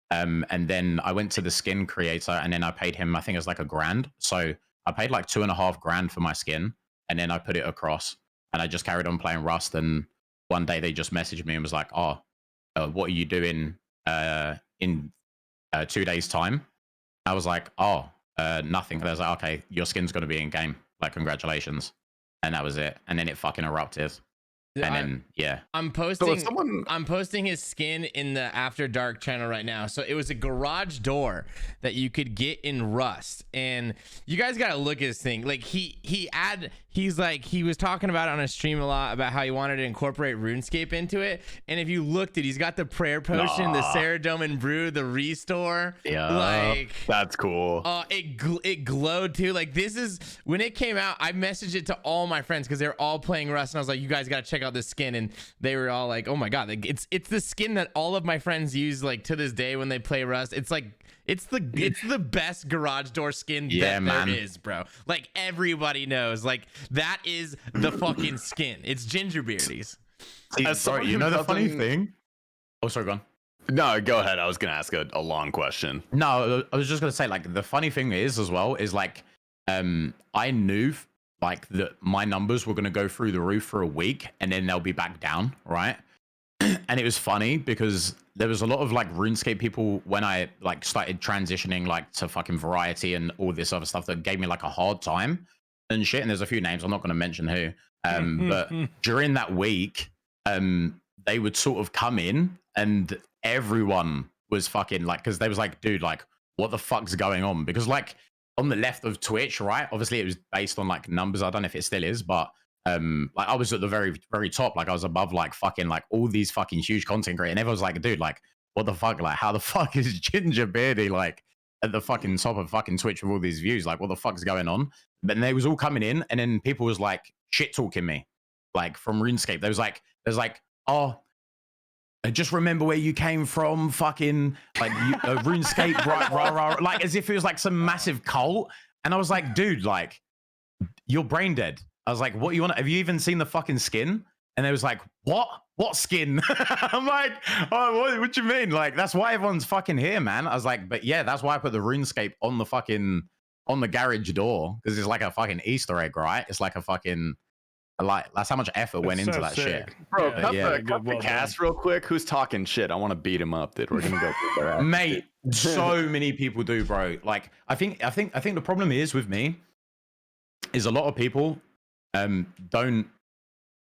And then I went to the skin creator, and then I paid him, I think it was like $1,000. So I paid like $2,500 for my skin, and then I put it across, and I just carried on playing Rust. And one day they just messaged me and was like, "Oh, what are you doing in 2 days' time?" I was like, "Oh, nothing." And I was like, "Okay, your skin's going to be in game. Like, congratulations." And that was it. And then it fucking erupted. And then yeah,
I'm posting his skin in the After Dark channel right now. So it was a garage door that you could get in Rust, and you guys gotta look at this thing. Like he was talking about it on a stream a lot about how he wanted to incorporate RuneScape into it. And if you looked at, he's got the prayer potion, the Ceradome and Brew, the restore.
Yeah,
like
that's cool.
It glowed too. Like this is when it came out. I messaged it to all my friends because they're all playing Rust, and I was like, you guys gotta check out this skin. And they were all like, oh my god, like it's the skin that all of my friends use like to this day when they play Rust. It's like it's the best garage door skin that there is, bro. Like everybody knows, like that is the fucking skin. It's GingerBeardie's.
Sorry, you know the funny thing?
Oh, sorry, go on.
No, go ahead. I was gonna ask a long question.
No, I was just gonna say, like, the funny thing is as well is like, I knew like that my numbers were gonna go through the roof for a week and then they'll be back down, right? And it was funny because there was a lot of like RuneScape people when I like started transitioning like to fucking variety and all this other stuff that gave me like a hard time and shit. And there's a few names I'm not gonna mention who, but during that week, they would sort of come in and everyone was fucking like, because they was like, dude, like, what the fuck's going on? Because like on the left of Twitch, right? Obviously it was based on like numbers. I don't know if it still is, but like I was at the very, very top. Like I was above like fucking like all these fucking huge content creators. And everyone's like, dude, like, what the fuck? Like, how the fuck is GingerBeardie like at the fucking top of fucking Twitch with all these views? Like, what the fuck's going on? But they was all coming in, and then people was like shit talking me, like from RuneScape. There's like, oh, I just remember where you came from, fucking like RuneScape, rah, like as if it was like some massive cult. And I was like, dude, like you're brain dead. I was like, what you want? Have you even seen the fucking skin? And they was like, what skin? I'm like, oh, what you mean? Like that's why everyone's fucking here, man. I was like, but yeah, that's why I put the RuneScape on the fucking on the garage door, because it's like a fucking Easter egg, right? It's like a fucking. Like that's how much effort went into that shit,
bro. Cut the cast real quick. Who's talking shit? I want to beat him up. Dude, we're gonna go through their ass.
Mate, so many people do, bro. Like I think the problem is with me is a lot of people don't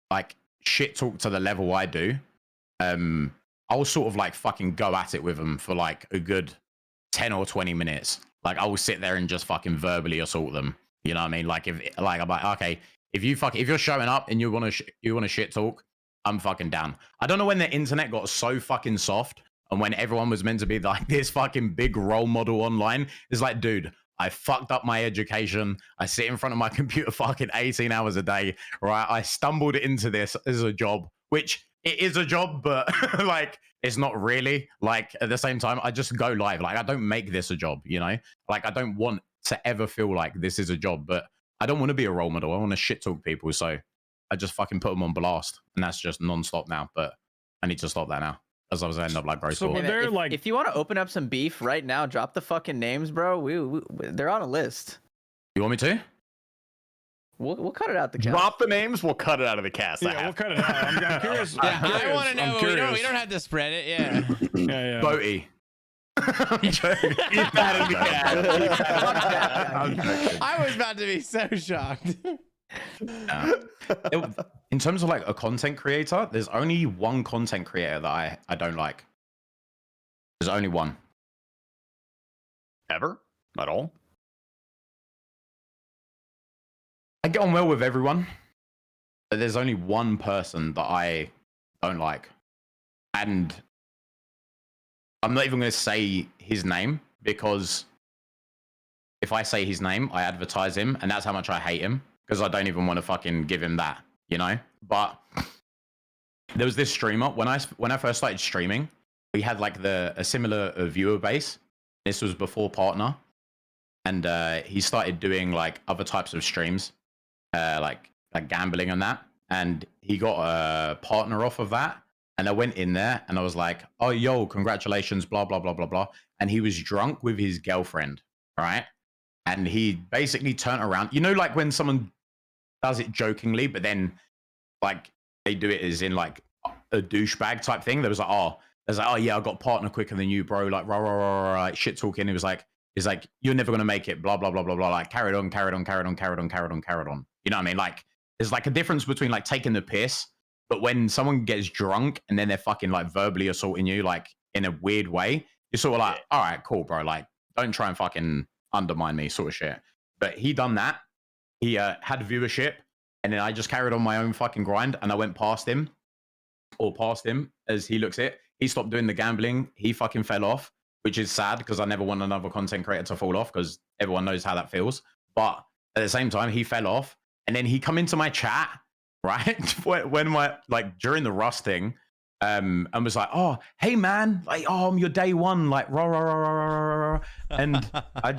like shit talk to the level I do. I'll sort of like fucking go at it with them for like a good 10 or 20 minutes. Like I will sit there and just fucking verbally assault them. You know what I mean? Like if like I'm like, okay, if you're showing up and you want to shit talk, I'm fucking down. I don't know when the internet got so fucking soft and when everyone was meant to be like this fucking big role model online. It's like, dude, I fucked up my education. I sit in front of my computer fucking 18 hours a day, right? I stumbled into this as a job, which it is a job, but like it's not really. Like at the same time, I just go live. Like I don't make this a job, you know? Like I don't want to ever feel like this is a job, but I don't want to be a role model. I want to shit talk people. So I just fucking put them on blast. And that's just non-stop now. But I need to stop that now. As I was ending up like gross.
So if you want to open up some beef right now, drop the fucking names, bro. They're on a list.
You want me to?
We'll cut it out the cast.
Drop the names. We'll cut it out of the cast.
Yeah, we'll cut it out. I'm curious.
Yeah, I want to know. We don't have to spread it. Yeah.
Yeah.
Boaty.
I'm joking. Keep that in the cast.
I was about to be so shocked.
In terms of like a content creator, there's only one content creator that I don't like. There's only one.
Ever? At all?
I get on well with everyone, but there's only one person that I don't like. And I'm not even going to say his name because if I say his name, I advertise him, and that's how much I hate him because I don't even want to fucking give him that, you know. But there was this streamer when I first started streaming, we had like a similar viewer base. This was before Partner, and he started doing like other types of streams, like gambling and that, and he got a Partner off of that. And I went in there and I was like, oh, yo, congratulations, blah, blah, blah, blah, blah. And he was drunk with his girlfriend, right? And he basically turned around. You know, like when someone does it jokingly, but then like they do it as in like a douchebag type thing. There was like, oh, yeah, I got Partner quicker than you, bro. Like, like shit talking. It was like, he's like, you're never going to make it, blah, blah, blah, blah, blah. Like, carried on. You know what I mean? Like, there's like a difference between like taking the piss. But when someone gets drunk and then they're fucking like verbally assaulting you, like in a weird way, you're sort of like, all right, cool, bro. Like, don't try and fucking undermine me, sort of shit. But he done that. He had viewership, and then I just carried on my own fucking grind, and I went past him as he looks it. He stopped doing the gambling. He fucking fell off, which is sad because I never want another content creator to fall off because everyone knows how that feels. But at the same time, he fell off, and then he come into my chat. Right when during the Rust thing, and was like, oh, hey man, like, oh, I'm your day one, like rah. And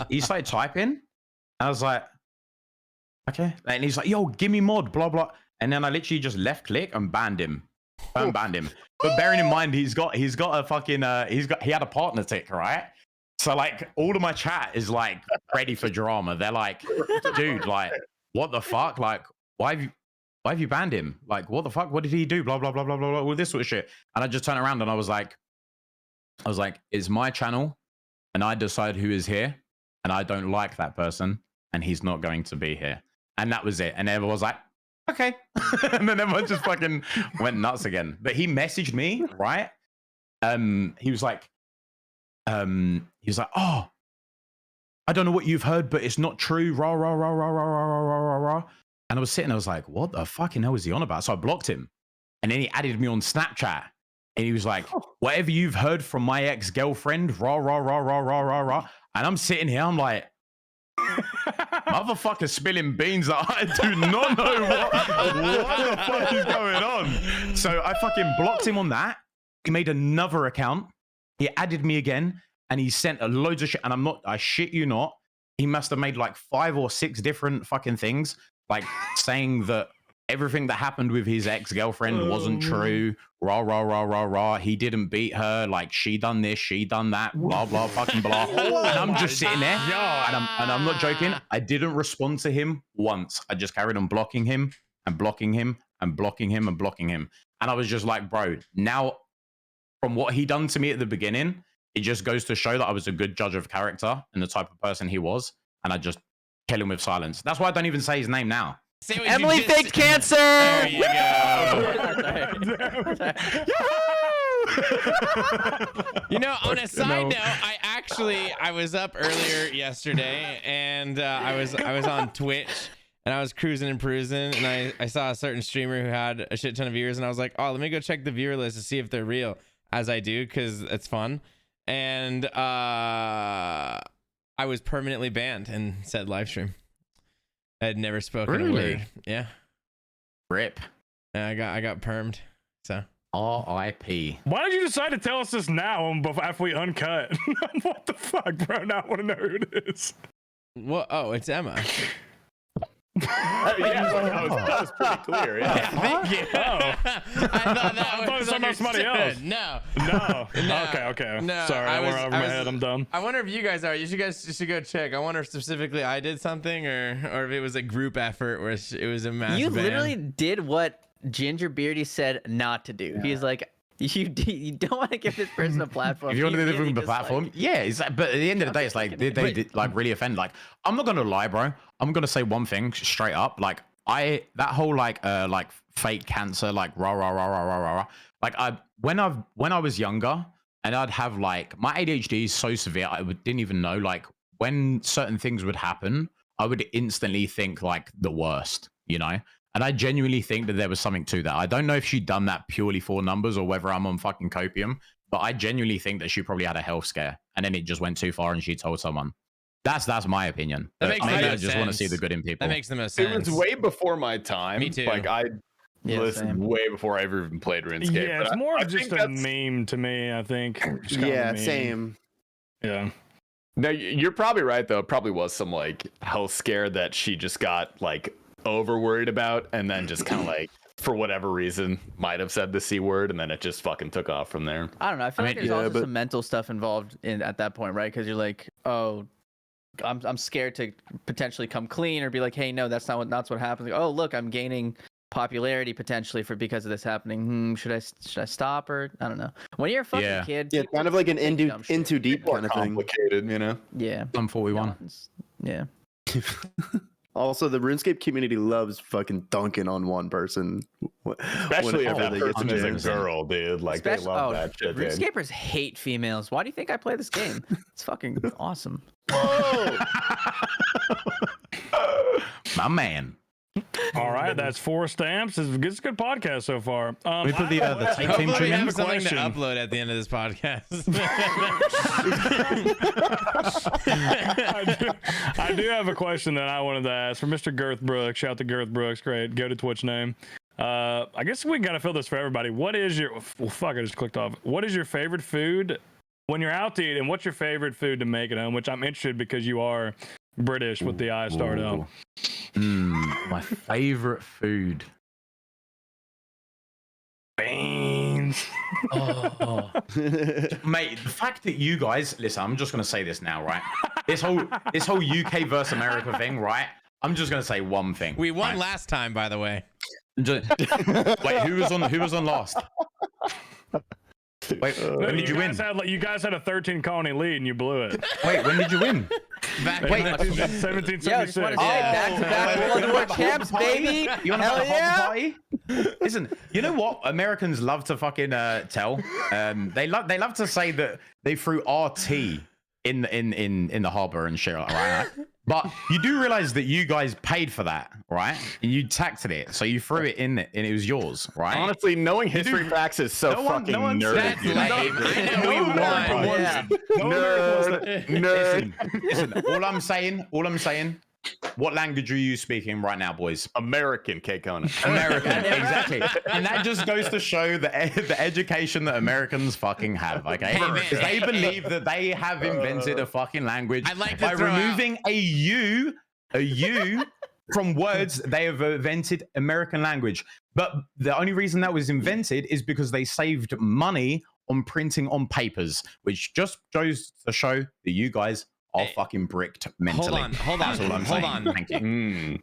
he started typing. I was like, okay, and he's like, yo, give me mod, blah blah. And then I literally just left click and banned him. Banned him. But bearing in mind, he's got a fucking he had a partner tick, right? So like all of my chat is like ready for drama. They're like, dude, like, what the fuck, like, why have you banned him? Like, what the fuck? What did he do? Blah, blah, blah, blah, blah, blah, all this sort of shit. And I just turned around and I was like, it's my channel and I decide who is here. And I don't like that person and he's not going to be here. And that was it. And everyone was like, okay. And then everyone just fucking went nuts again. But he messaged me, right? He was like, oh, I don't know what you've heard, but it's not true. Rah, rah, rah, rah, rah, rah, rah, rah, rah, rah. And I was sitting, I was like, what the fucking hell is he on about? So I blocked him. And then he added me on Snapchat. And he was like, whatever you've heard from my ex-girlfriend, rah, rah, rah, rah, rah, rah, rah. And I'm sitting here, I'm like, motherfucker spilling beans that I do not know what the fuck is going on. So I fucking blocked him on that. He made another account. He added me again. And he sent a loads of shit. And I shit you not, he must have made like 5 or 6 different fucking things. Like saying that everything that happened with his ex-girlfriend wasn't true. Rah, rah, rah, rah, rah. He didn't beat her. Like she done this, she done that, blah, blah, fucking blah. And I'm just sitting there and I'm not joking. I didn't respond to him once. I just carried on blocking him and blocking him and blocking him and blocking him. And I was just like, bro, now from what he done to me at the beginning, it just goes to show that I was a good judge of character and the type of person he was. And I just kill him with silence. That's why I don't even say his name now.
Emily faked cancer.
There you go. You know, on a side note, I was up earlier yesterday, and I was on Twitch, and I was cruising and perusing, and I saw a certain streamer who had a shit ton of viewers, and I was like, oh, let me go check the viewer list to see if they're real, as I do, because it's fun. And I was permanently banned in said live stream. I had never spoken a word. Yeah.
Rip.
And I got permed. So
R.I.P.
Why did you decide to tell us this now after we uncut? What the fuck, bro? Now I want to know who it is.
What? Oh, it's Emma.
That was pretty clear. Yeah.
Thank you. I thought it was
about somebody else.
No.
Okay.
No,
Sorry, I went over my head. I'm dumb.
I wonder if you guys are. You should go check. I wonder if specifically I did something, or if it was a group effort where it was a mass.
You
ban.
literally did what GingerBeardie said not to do. Yeah. He's like, you don't want to give this person a platform.
If you want to give them the platform, like, yeah. It's like, but at the end of the day, it's like they like really offend. Like, I'm not gonna lie, bro. I'm gonna say one thing straight up. Like, that whole like fake cancer, like rah rah rah rah rah rah. Like when I was younger, and I'd have like my ADHD is so severe, didn't even know. Like when certain things would happen, I would instantly think like the worst, you know. And I genuinely think that there was something to that. I don't know if she'd done that purely for numbers or whether I'm on fucking copium, but I genuinely think that she probably had a health scare and then it just went too far and she told someone. That's my opinion.
That makes the
Maybe I
most
just want to see
sense.
the good in people.
That makes the most
It
sense.
was way before my time.
Me too.
Like I
Yeah,
listened
same.
way before I ever even played RuneScape.
Yeah, it's
but
more
I
of just
think
a
that's-
meme to me. I think. Just kind of a
Yeah,
meme.
same.
Yeah.
No, you're probably right though. It probably was some like health scare that she just got like over worried about, and then just kind of like for whatever reason might have said the C word, and then it just fucking took off from there.
I don't know. I feel like there's
yeah,
also
but-
some mental stuff involved in at that point, right? Because you're like, oh, I'm scared to potentially come clean or be like, hey, no, that's not what happens. Like, oh, look, I'm gaining popularity potentially because of this happening. Should I stop or I don't know. When you're a fucking
Yeah.
kid,
Yeah, kind of like an
think dumb shit.
into deep
More
kind of thing.
complicated, you know.
Yeah.
I'm 41.
Yeah.
Also, the RuneScape community loves fucking dunking on one person.
Especially if
whenever
that
they get
person
the
is
chance.
a girl, dude. Like they love that shit, dude.
RuneScapers hate females. Why do you think I play this game? It's fucking awesome.
My man.
All right, that's 4 stamps. It's a good podcast so far.
We put the tape team
Hopefully we
tune in.
have something to
question.
upload at the end of this podcast.
I do have a question that I wanted to ask for Mr. Girth Brooks. Shout out to Girth Brooks. Great. Go to Twitch name. I guess we got to fill this for everybody. What is your... Well, fuck, I just clicked off. What is your favorite food when you're out to eat, and what's your favorite food to make at home? Which I'm interested because you are British with the I started out.
My favorite food.
Beans.
Oh. Mate, the fact that you guys listen, I'm just gonna say this now, right? This whole UK versus America thing, right? I'm just gonna say one thing.
We won
right?
last time, by the way.
Wait, who was on last? Wait, when did you win?
You guys had a 13 colony lead and you blew it.
Wait, when did you win?
Back
Wait,
in the-
1776.
Yeah, I just want to say back-to-back World War champs, baby.
You want to
Hell
have a
yeah.
hot party? Listen, you know what Americans love to fucking tell? They love to say that they threw RT in the harbor and shit, right? But you do realize that you guys paid for that, right? And you taxed it, so you threw it in it, and it was yours, right?
Honestly, knowing history facts is so fucking nerdy.
That's
dude.
lame.
I hate it.
I know we won.
Yeah.
Listen, all I'm saying, what language are you speaking right now, boys?
American, K-Kona.
American, exactly. And that just goes to show the education that Americans fucking have, okay?
Hey, man.
Because they believe that they have invented a fucking language
I'd like to
by
throw
removing a U from words. They have invented American language. But the only reason that was invented is because they saved money on printing on papers, which just goes to show that you guys are fucking bricked mentally.
Hold on.
That's all I'm saying. Thank you.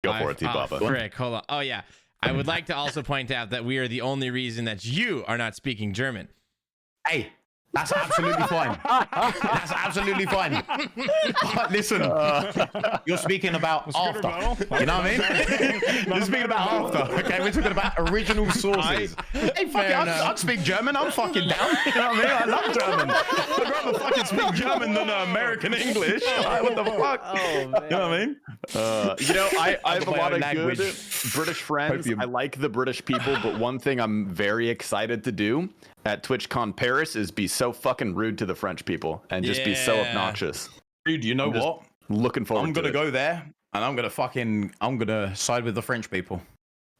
Go for it, T-Papa.
Frick, hold on. Oh, yeah. I would like to also point out that we are the only reason that you are not speaking German.
Hey, that's absolutely fine. That's absolutely fine. Listen, you're speaking about after. You know what I mean? You're speaking about after. Okay, we're talking about original sources. Hey, fuck it, I'd speak German. I'm fucking down. You know what I mean? I love German. I'd rather fucking speak German than American English. Like, what the fuck?
Oh, man.
You know what I mean?
You know, I have a
my
lot
own
of
language.
good British friends. I like the British people, but one thing I'm very excited to do at TwitchCon Paris is be so fucking rude to the French people and just be so
Yeah.
obnoxious.
Dude, you know
I'm just
what?
Looking forward
I'm gonna
to
go there and I'm gonna side with the French people.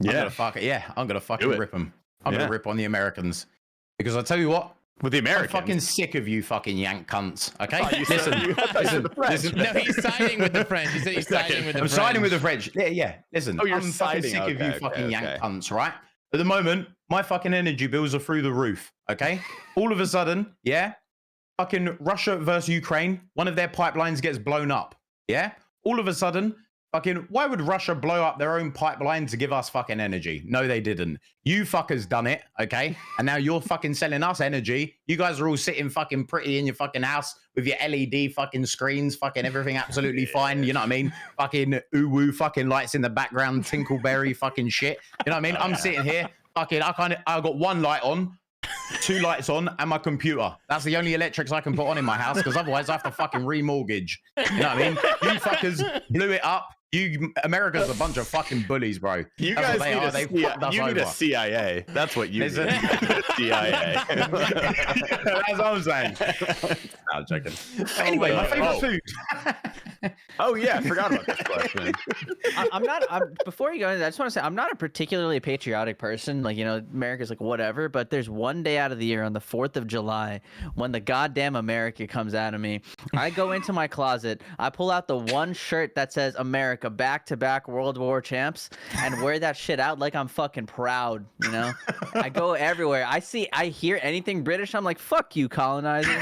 I'm gonna fucking
it.
rip them. I'm
Yeah.
gonna rip on the Americans because I tell you what,
with the
I'm
Americans.
fucking sick of you fucking yank cunts. Okay,
Oh, you said- I said the French.
listen.
No, he's siding with the French. He said he's siding with the
I'm
French.
siding with the French. Yeah. Listen,
Oh, you're
I'm fucking
siding.
sick of you
Okay,
fucking yank
okay.
cunts, right? At the moment, my fucking energy bills are through the roof. Okay, all of a sudden, yeah, fucking Russia versus Ukraine, one of their pipelines gets blown up. Yeah, all of a sudden, fucking, why would Russia blow up their own pipeline to give us fucking energy? No, they didn't. You fuckers done it, okay? And now you're fucking selling us energy. You guys are all sitting fucking pretty in your fucking house with your LED fucking screens, fucking everything absolutely fine. You know what I mean? Fucking ooh-woo fucking lights in the background, tinkleberry fucking shit. You know what I mean? I'm sitting here, fucking, I got one light on, 2 lights on, and my computer. That's the only electrics I can put on in my house, because otherwise I have to fucking remortgage. You know what I mean? You fuckers blew it up. America's a bunch of fucking bullies, bro.
You
That's
guys
what they
need,
are. They fucked us
you need a
over.
CIA. That's what you
Is
need.
it?
CIA.
That's what I'm saying. No, I'm joking. Anyway, my favorite food.
Oh yeah, I forgot about this question.
Before you go into that, I just want to say I'm not a particularly patriotic person. Like, you know, America's like whatever, but there's one day out of the year on the 4th of July when the goddamn America comes out of me. I go into my closet, I pull out the one shirt that says America back-to-back World War champs and wear that shit out like I'm fucking proud, you know? I go everywhere. I hear anything British, I'm like, fuck you, colonizer.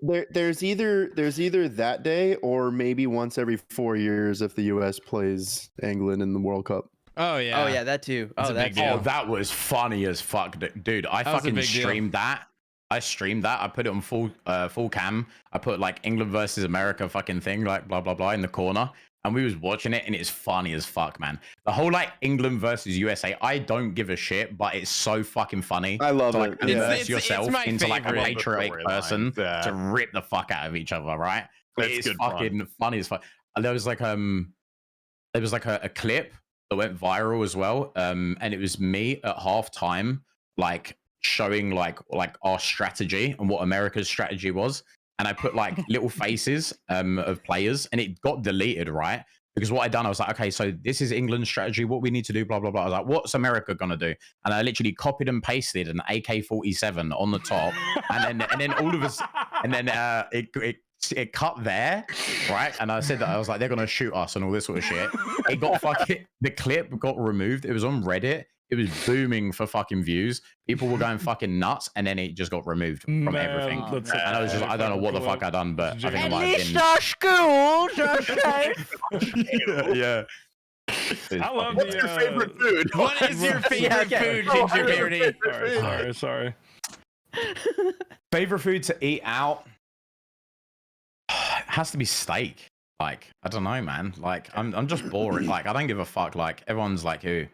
There's either that day or maybe once every 4 years if the U.S. plays England in the World Cup.
Oh yeah.
Oh yeah, that too.
That's a big deal.
Oh, that was funny as fuck, dude. I
That was a
fucking
big deal.
streamed that. I streamed that. I put it on full cam. I put like England versus America fucking thing, like blah blah blah in the corner, and we was watching it, and it's funny as fuck, man. The whole like England versus USA. I don't give a shit, but it's so fucking funny.
I love
to,
it.
like,
Yeah.
immerse
It's
yourself
my
into like a
favorite.
patriotic person
Yeah.
to rip the fuck out of each other, right?
That's
It's
good
fucking funny as fuck. And there was like a clip that went viral as well, and it was me at halftime, like showing like our strategy and what America's strategy was, and I put like little faces of players, and it got deleted, right? Because what I done, I was like, okay, so this is England's strategy, what we need to do, blah blah blah. I was like, what's America gonna do? And I literally copied and pasted an AK-47 on the top, and then all of us, and then it cut there, right? And I said that I was like, they're gonna shoot us and all this sort of shit. It got fucking, the clip got removed. It was on Reddit. It was booming for fucking views. People were going fucking nuts, and then it just got removed from everything.
that's
And I was just, I don't know what the fuck I done, but I think it
At
might
least
have
our schools are safe.
been. Yeah.
I love
What's
the
your favorite food?
What is your favorite food, GingerBeardie?
Sorry.
Favorite food to eat out? It has to be steak. Like, I don't know, man. Like, I'm just boring. Like, I don't give a fuck. Like, everyone's like, who?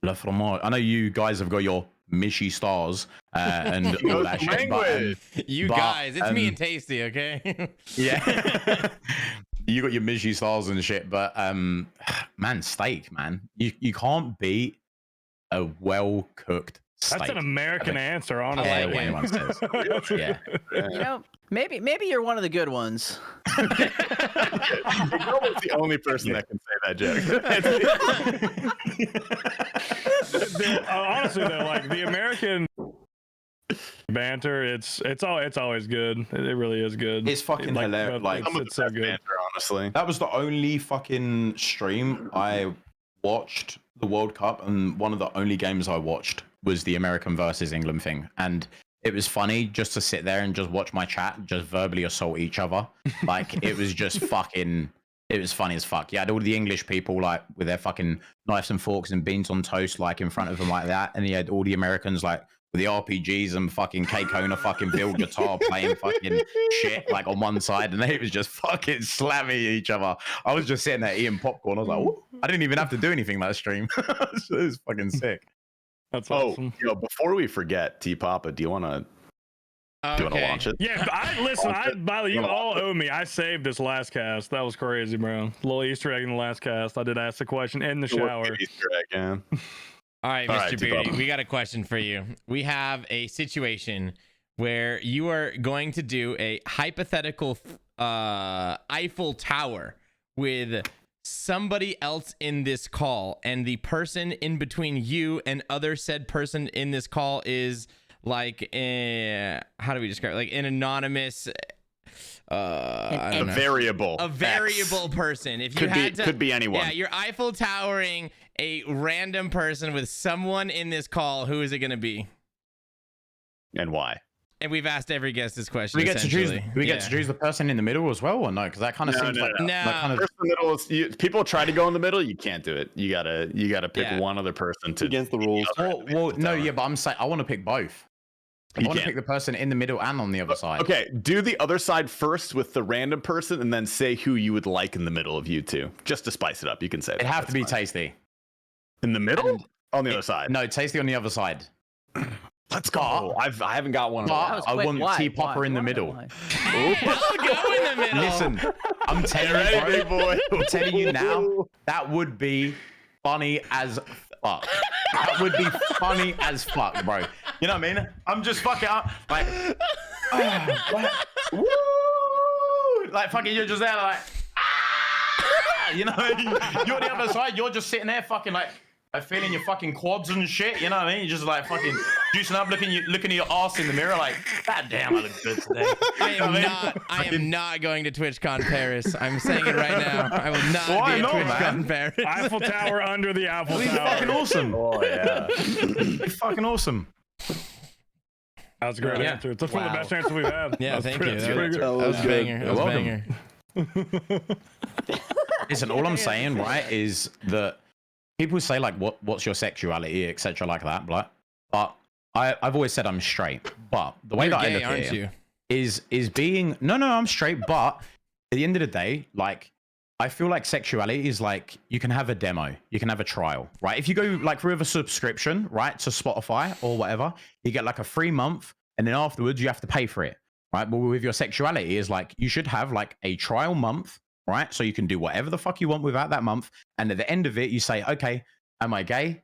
Le fromage. I know you guys have got your Michy stars and all that shit. But,
You guys, it's me and Tasty, okay?
yeah. You got your Michy stars and shit, but man, steak, man. You can't beat a well cooked steak.
That's an American answer, honestly.
Yeah, what anyone says. Yeah.
You know, maybe you're one of the good ones.
You're almost the only person that can say that joke.
Honestly, though, like the American banter, it's always good. It really is good.
It's fucking hilarious. Like,
it's so good.
Banter, honestly.
that was the only fucking stream I watched the World Cup, and one of the only games I watched was the American versus England thing. And it was funny just to sit there and just watch my chat just verbally assault each other. Like, it was just fucking, it was funny as fuck. You had all the English people like with their fucking knives and forks and beans on toast like in front of them like that, and you had all the Americans like with the RPGs and fucking K-Kona fucking field guitar playing fucking shit like on one side, and they was just fucking slamming each other. I was just sitting there eating popcorn. I was like, "Whoa." I didn't even have to do anything that stream. It was fucking sick.
That's awesome.
Oh, before we forget, T Papa, do you want to launch it?
Yeah, by the way, you all owe me. I saved this last cast. That was crazy, bro. Little Easter egg in the last cast. I did ask the question in the shower.
Easter egg, yeah.
All right,
All
Mr.
right,
Beardie,
T-Papa.
we got a question for you. We have a situation where you are going to do a hypothetical Eiffel Tower with somebody else in this call, and the person in between you and other said person in this call is like how do we describe it? Like an anonymous I don't know.
A
variable person. If you
could be anyone.
Yeah, you're Eiffel Towering a random person with someone in this call. Who is it going to be?
And why?
And we've asked every guest this question.
We get to choose.
essentially.
We get to choose the person in the middle as well, or no? Because that kind of seems like
no.
that kind of.
First, the middle is, people try to go in the middle. You can't do it. You gotta pick one other person to
against the rules.
Well, no, yeah, but I'm saying I want to pick both. I want to pick the person in the middle and on the other side.
Okay, do the other side first with the random person, and then say who you would like in the middle of you two, just to spice it up. You can say
It'd have to be Tasty.
In the middle? On the other side?
No, Tasty on the other side.
Let's go. I haven't got one.
But I
quick.
want
Why?
T-Popper in the middle.
Why?
I'll go in the middle.
Listen, I'm telling you,
Ready, boy.
I'm telling you now, that would be funny as fuck. That would be funny as fuck, bro. You know what I mean? I'm just fucking up, like, woo, like fucking, you're just there, like, you know what I mean? You're on the other side, you're just sitting there, fucking like feeling your fucking quads and shit. You know what I mean? You're just like fucking juicing up, looking at your ass in the mirror, like, God damn, I look good today.
I am not going to TwitchCon Paris. I'm saying it right now. I will not
Why
be at
not,
TwitchCon
man?
Paris.
Eiffel Tower under the Eiffel
It'd be
Tower.
fucking awesome.
Oh yeah.
It'd be fucking awesome.
That's a great
Yeah.
answer. That's one of the
Wow.
best answers we've had.
Yeah, thank you.
That's
That
pretty
was,
good.
That
that was
was good.
banger. That was
You're welcome.
banger.
Listen, all I'm saying, right, is that people say like, what's your sexuality, etc., like that, but I've always said I'm straight. But the way
You're
that
gay,
I look
aren't
at
you?
it is being no, I'm straight. But at the end of the day, like, I feel like sexuality is like you can have a demo, you can have a trial, right? If you go like through a subscription, right, to Spotify or whatever, you get like a free month, and then afterwards you have to pay for it, right? But with your sexuality, is like you should have like a trial month. Right, so you can do whatever the fuck you want without that month, and at the end of it, you say, "Okay, am I gay,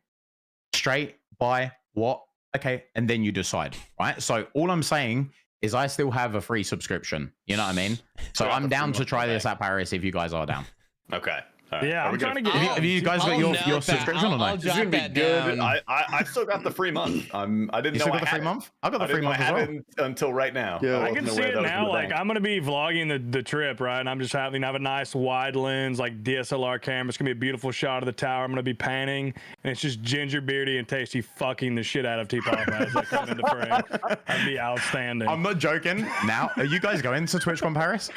straight, bi, what?" Okay, and then you decide. Right. So all I'm saying is, I still have a free subscription. You know what I mean? So I'm down to try this at Paris if you guys are down.
Okay. All right.
Yeah,
Are
I'm
we
trying to
gonna-
get.
Have you guys got
I'll
your
note that.
subscription or no?
I'll
This is
jot
gonna be
that
good.
down.
I've still got the free month. I didn't
You
know
still
I
got the
had
free
it.
month? I got the
I
free
didn't know
month
I
as
had
well.
it until right now.
Yeah.
I
I
wasn't
can see
aware
it
that was in
now.
the
Like
bank.
I'm gonna be vlogging the trip, right? And I'm just having to have a nice wide lens, like DSLR camera. It's gonna be a beautiful shot of the tower. I'm gonna be panning, and it's just GingerBeardie and Tasty fucking the shit out of T-Pop as they come into frame. That'd be outstanding.
I'm not joking. Now, are you guys going to TwitchCon Paris?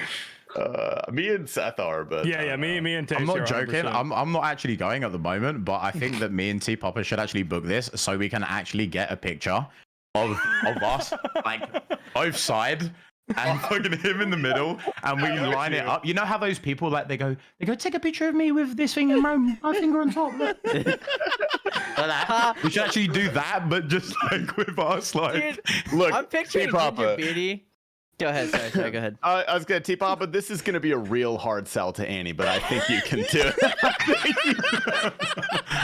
Me and Seth are, but
yeah, me and Tasty.
I'm not
are
joking.
100%.
I'm not actually going at the moment, but I think that me and T Popper should actually book this so we can actually get a picture of us, like both sides, and fucking him in the middle, and we line it up. You know how those people like they go take a picture of me with this thing and my finger on top. Look. Like that. We should actually do that, but just like with us, like
Dude,
look,
I'm picturing
T-Papa.
GingerBeardie. Go ahead, sorry, go ahead.
I was gonna T-Pop, but this is gonna be a real hard sell to Annie, but I think you can do it.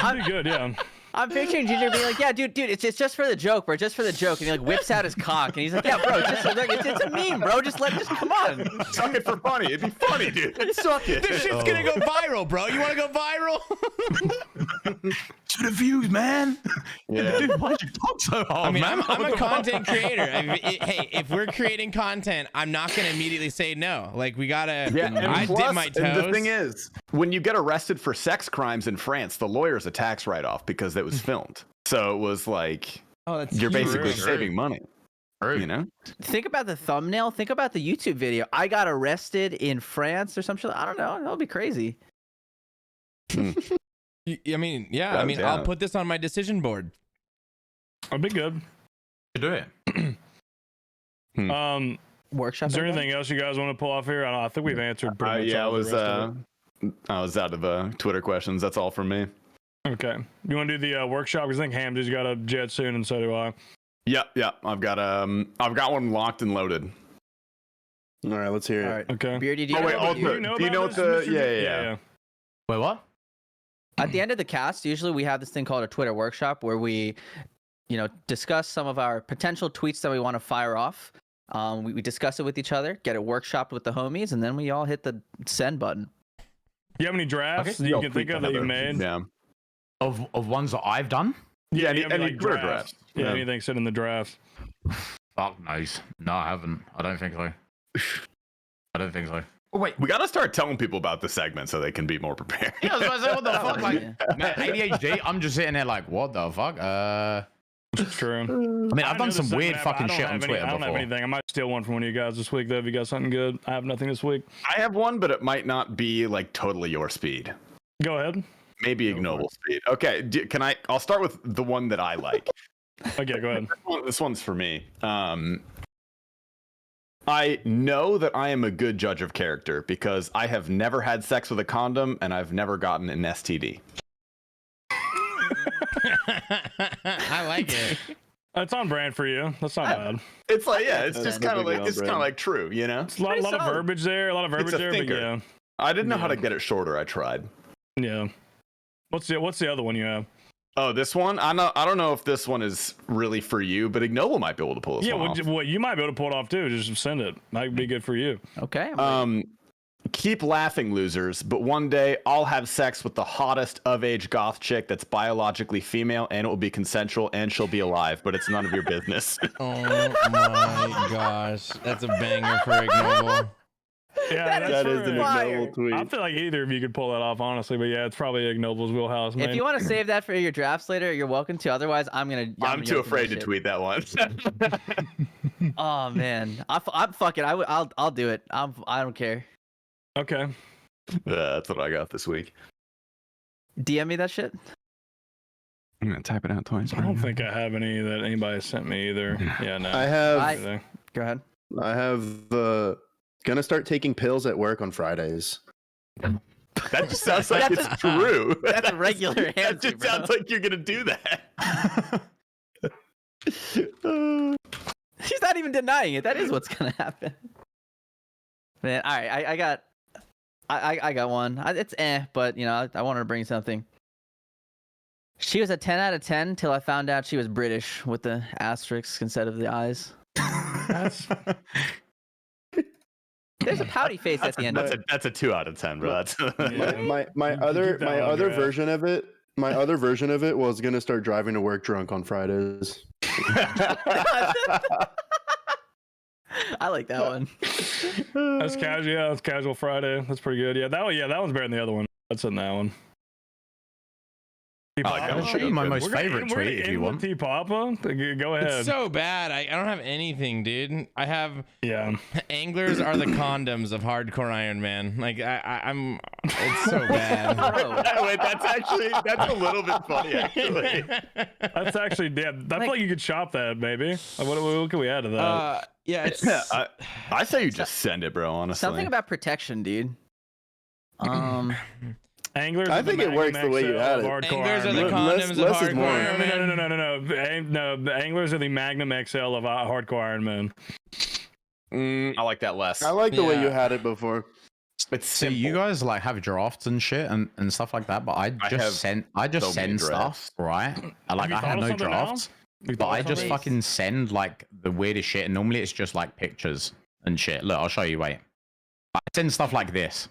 Pretty good, yeah.
I'm picturing Ginger being like, yeah, dude, it's just for the joke, bro, just for the joke. And he like whips out his cock, and he's like, yeah, bro, it's a meme, bro. Just come on.
Suck it for funny. It'd be funny, dude. Suck it.
This shit's gonna go viral, bro. You wanna go viral?
to the views, man.
Yeah.
Dude, why'd you talk so hard,
I mean,
man?
I'm a content creator. Hey, if we're creating content, I'm not gonna immediately say no. Like we gotta.
Yeah, and
I
plus,
dip my toes.
and the thing is, when you get arrested for sex crimes in France, the lawyer's a tax write-off because it was filmed. So it was like
oh, that's
you're basically
true.
saving money. You know?
Think about the thumbnail. Think about the YouTube video. I got arrested in France or some shit. I don't know. That'll be crazy.
I mean, yeah.
Yeah,
I mean,
yeah.
I'll put this on my decision board.
I'd be good.
do it.
Workshop.
Is there
invite?
anything else you guys want to pull off here? I think we've answered pretty much
Yeah,
all the rest of
I was out of Twitter questions. That's all from me.
it. Okay. You want to do the workshop? Because I think Hamzy's got a jet soon, and so do I.
Yeah. I've got one locked and loaded.
All right, let's hear it.
All right.
Okay.
Beardy, do you
Oh,
know
wait,
about-
do you know
about
what
this,
the-
Mr.
yeah.
Wait, what?
At the end of the cast, usually we have this thing called a Twitter workshop where we, discuss some of our potential tweets that we want to fire off. We discuss it with each other, get it workshopped with the homies, and then we all hit the send button.
You have any drafts that you can think of that you've made?
Yeah.
Of ones that I've done?
Yeah,
any-
you have any,
any Twitter drafts?
Yeah,
Yeah.
anything sit in the draft.
Fuck knows. No, I haven't. I don't think so. I don't think so. Oh, wait.
We gotta start telling people about the segment so they can be more prepared.
Yeah, I was about to say, what the fuck? Like,
Yeah.
man, ADHD, I'm just sitting there like, what the fuck?
True.
I mean, I've
I
done
know
some
the
weird
segment,
fucking
I don't
shit on
have
Twitter
I don't have
before.
anything. I might steal one from one of you guys this week, though, if you got something good. I have nothing this week.
I have one, but it might not be like totally your speed.
Go ahead.
Maybe ignoble speed. Okay, I'll start with the one that I like.
Okay, go ahead.
This one's for me. I know that I am a good judge of character because I have never had sex with a condom and I've never gotten an STD.
I like it.
That's on brand for you. That's not bad.
It's like, yeah, it's
That's
just
a
kind of
big
like it's kind
on
of like true, you know.
It's a lot of verbiage there. A lot of verbiage
a
there,
thinker.
but yeah.
I didn't know how to
Yeah.
get it shorter. I tried.
Yeah. What's the other one you have?
Oh, this one? I don't know if this one is really for you, but Ignoble might be able to pull this
Yeah,
one off.
you might be able to pull it off too. Just send it. Might be good for you.
Okay.
Keep laughing, losers, but one day I'll have sex with the hottest of-age goth chick that's biologically female, and it will be consensual, and she'll be alive, but it's none of your business.
Oh my gosh, that's a banger for Ignoble.
Yeah,
That is an
fire.
ignoble tweet.
I feel like either of you could pull that off, honestly. But yeah, it's probably Ignoble's wheelhouse. Man.
If you want to save that for your drafts later, you're welcome to. Otherwise,
I'm too afraid to tweet that one.
Oh man, I'm fucking. I'll do it. I don't care.
Okay.
That's what I got this week.
DM me that shit.
I'm gonna type it out twice.
I don't think I have any that anybody sent me either. Yeah, no.
I have.
Go ahead.
I have. Gonna start taking pills at work on Fridays.
That just sounds like it's true.
That's a regular
That
answer,
just
bro.
sounds like you're gonna do that.
He's not even denying it. That is what's gonna happen. Man, all right. I got one. It's but you know, I wanted to bring something. She was a 10 out of 10 till I found out she was British with the asterisks instead of the eyes. There's a pouty face at the end of it.
That's a 2 out of 10, bro. That's
My other version of it. My other version of it was gonna start driving to work drunk on Fridays.
I like that one.
That's casual. Yeah, that's casual Friday. That's pretty good. Yeah, that one's better than the other one. That's in that one.
I'll show you my most favorite tweet if you want.
T Papa, go ahead.
It's so bad. I don't have anything, dude. I have
Yeah.
anglers are the condoms of hardcore Iron Man. Like I'm. It's so bad.
Wait, that's a little bit funny, actually.
That's actually, yeah, I feel like you could shop that, maybe. What can we add to that?
Yeah, it's
I say you just send it, bro. Honestly,
Something about protection, dude.
Anglers.
I
are the
think it
Magnum
works the way you
XL
had
of
it.
hardcore
anglers are
Iron
the
Man.
condoms of
less is
hardcore
more.
Iron Man.
No. The anglers are the Magnum XL of hardcore Iron Man.
I like that less.
I like the way
Yeah.
you had it before.
It's
So
simple.
you guys like have drafts and shit and stuff like that, but I just
have so many
send stuff,
drafts.
right? Like
you
I
thought
have
of
no
something now?
drafts,
You
but
thought
I
of
just
something?
fucking send like the weirdest shit. And normally it's just like pictures and shit. Look, I'll show you. Wait, I send stuff like this.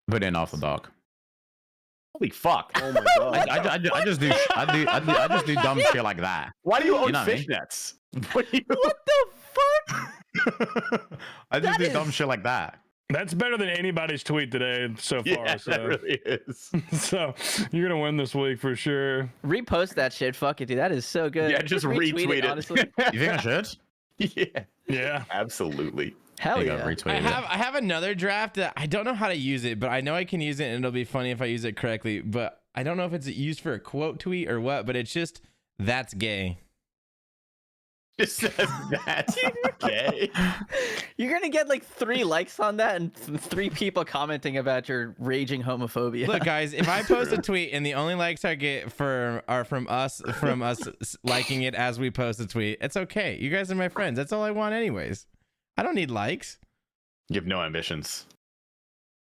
Put in after dark.
Holy fuck!
Oh my god.
I just do dumb shit like that.
Why do you own
know what I mean?
fishnets? What do you?
What the fuck?
I just
That
do
is-
dumb shit like that.
That's better than anybody's tweet today so far.
Yeah,
So.
that really is.
So you're gonna win this week for sure.
Repost that shit. Fuck it, dude. That is so good.
Yeah, just retweet it.
Honestly.
You think I should?
Yeah,
Yeah.
absolutely.
Hell
There you
yeah.
go, retweet
I
it.
have another draft that I don't know how to use it, but I know I can use it and it'll be funny if I use it correctly. But I don't know if it's used for a quote tweet or what. But it's just that's gay.
Just says that. Okay.
You're gonna get like 3 likes on that and 3 people commenting about your raging homophobia.
Look, guys, if I post a tweet and the only likes I get are from us liking it as we post a tweet, it's okay. You guys are my friends. That's all I want, anyways. I don't need likes.
You have no ambitions.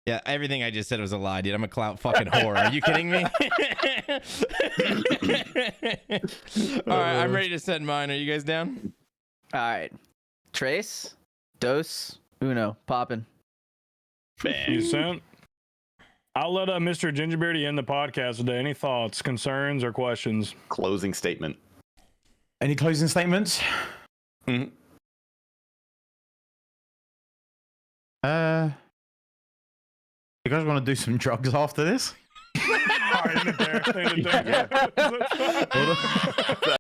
Yeah, everything I just said was a lie, dude. I'm a clout fucking whore. Are you kidding me? All right, I'm ready to send mine. Are you guys down?
All right. Trace, Dos, Uno, poppin'.
You sent. I'll let Mr. GingerBeardie end the podcast today. Any thoughts, concerns, or questions?
Closing statement.
Any closing statements?
Mhm.
You guys want to do some drugs after this?
All right, end it there. End it there.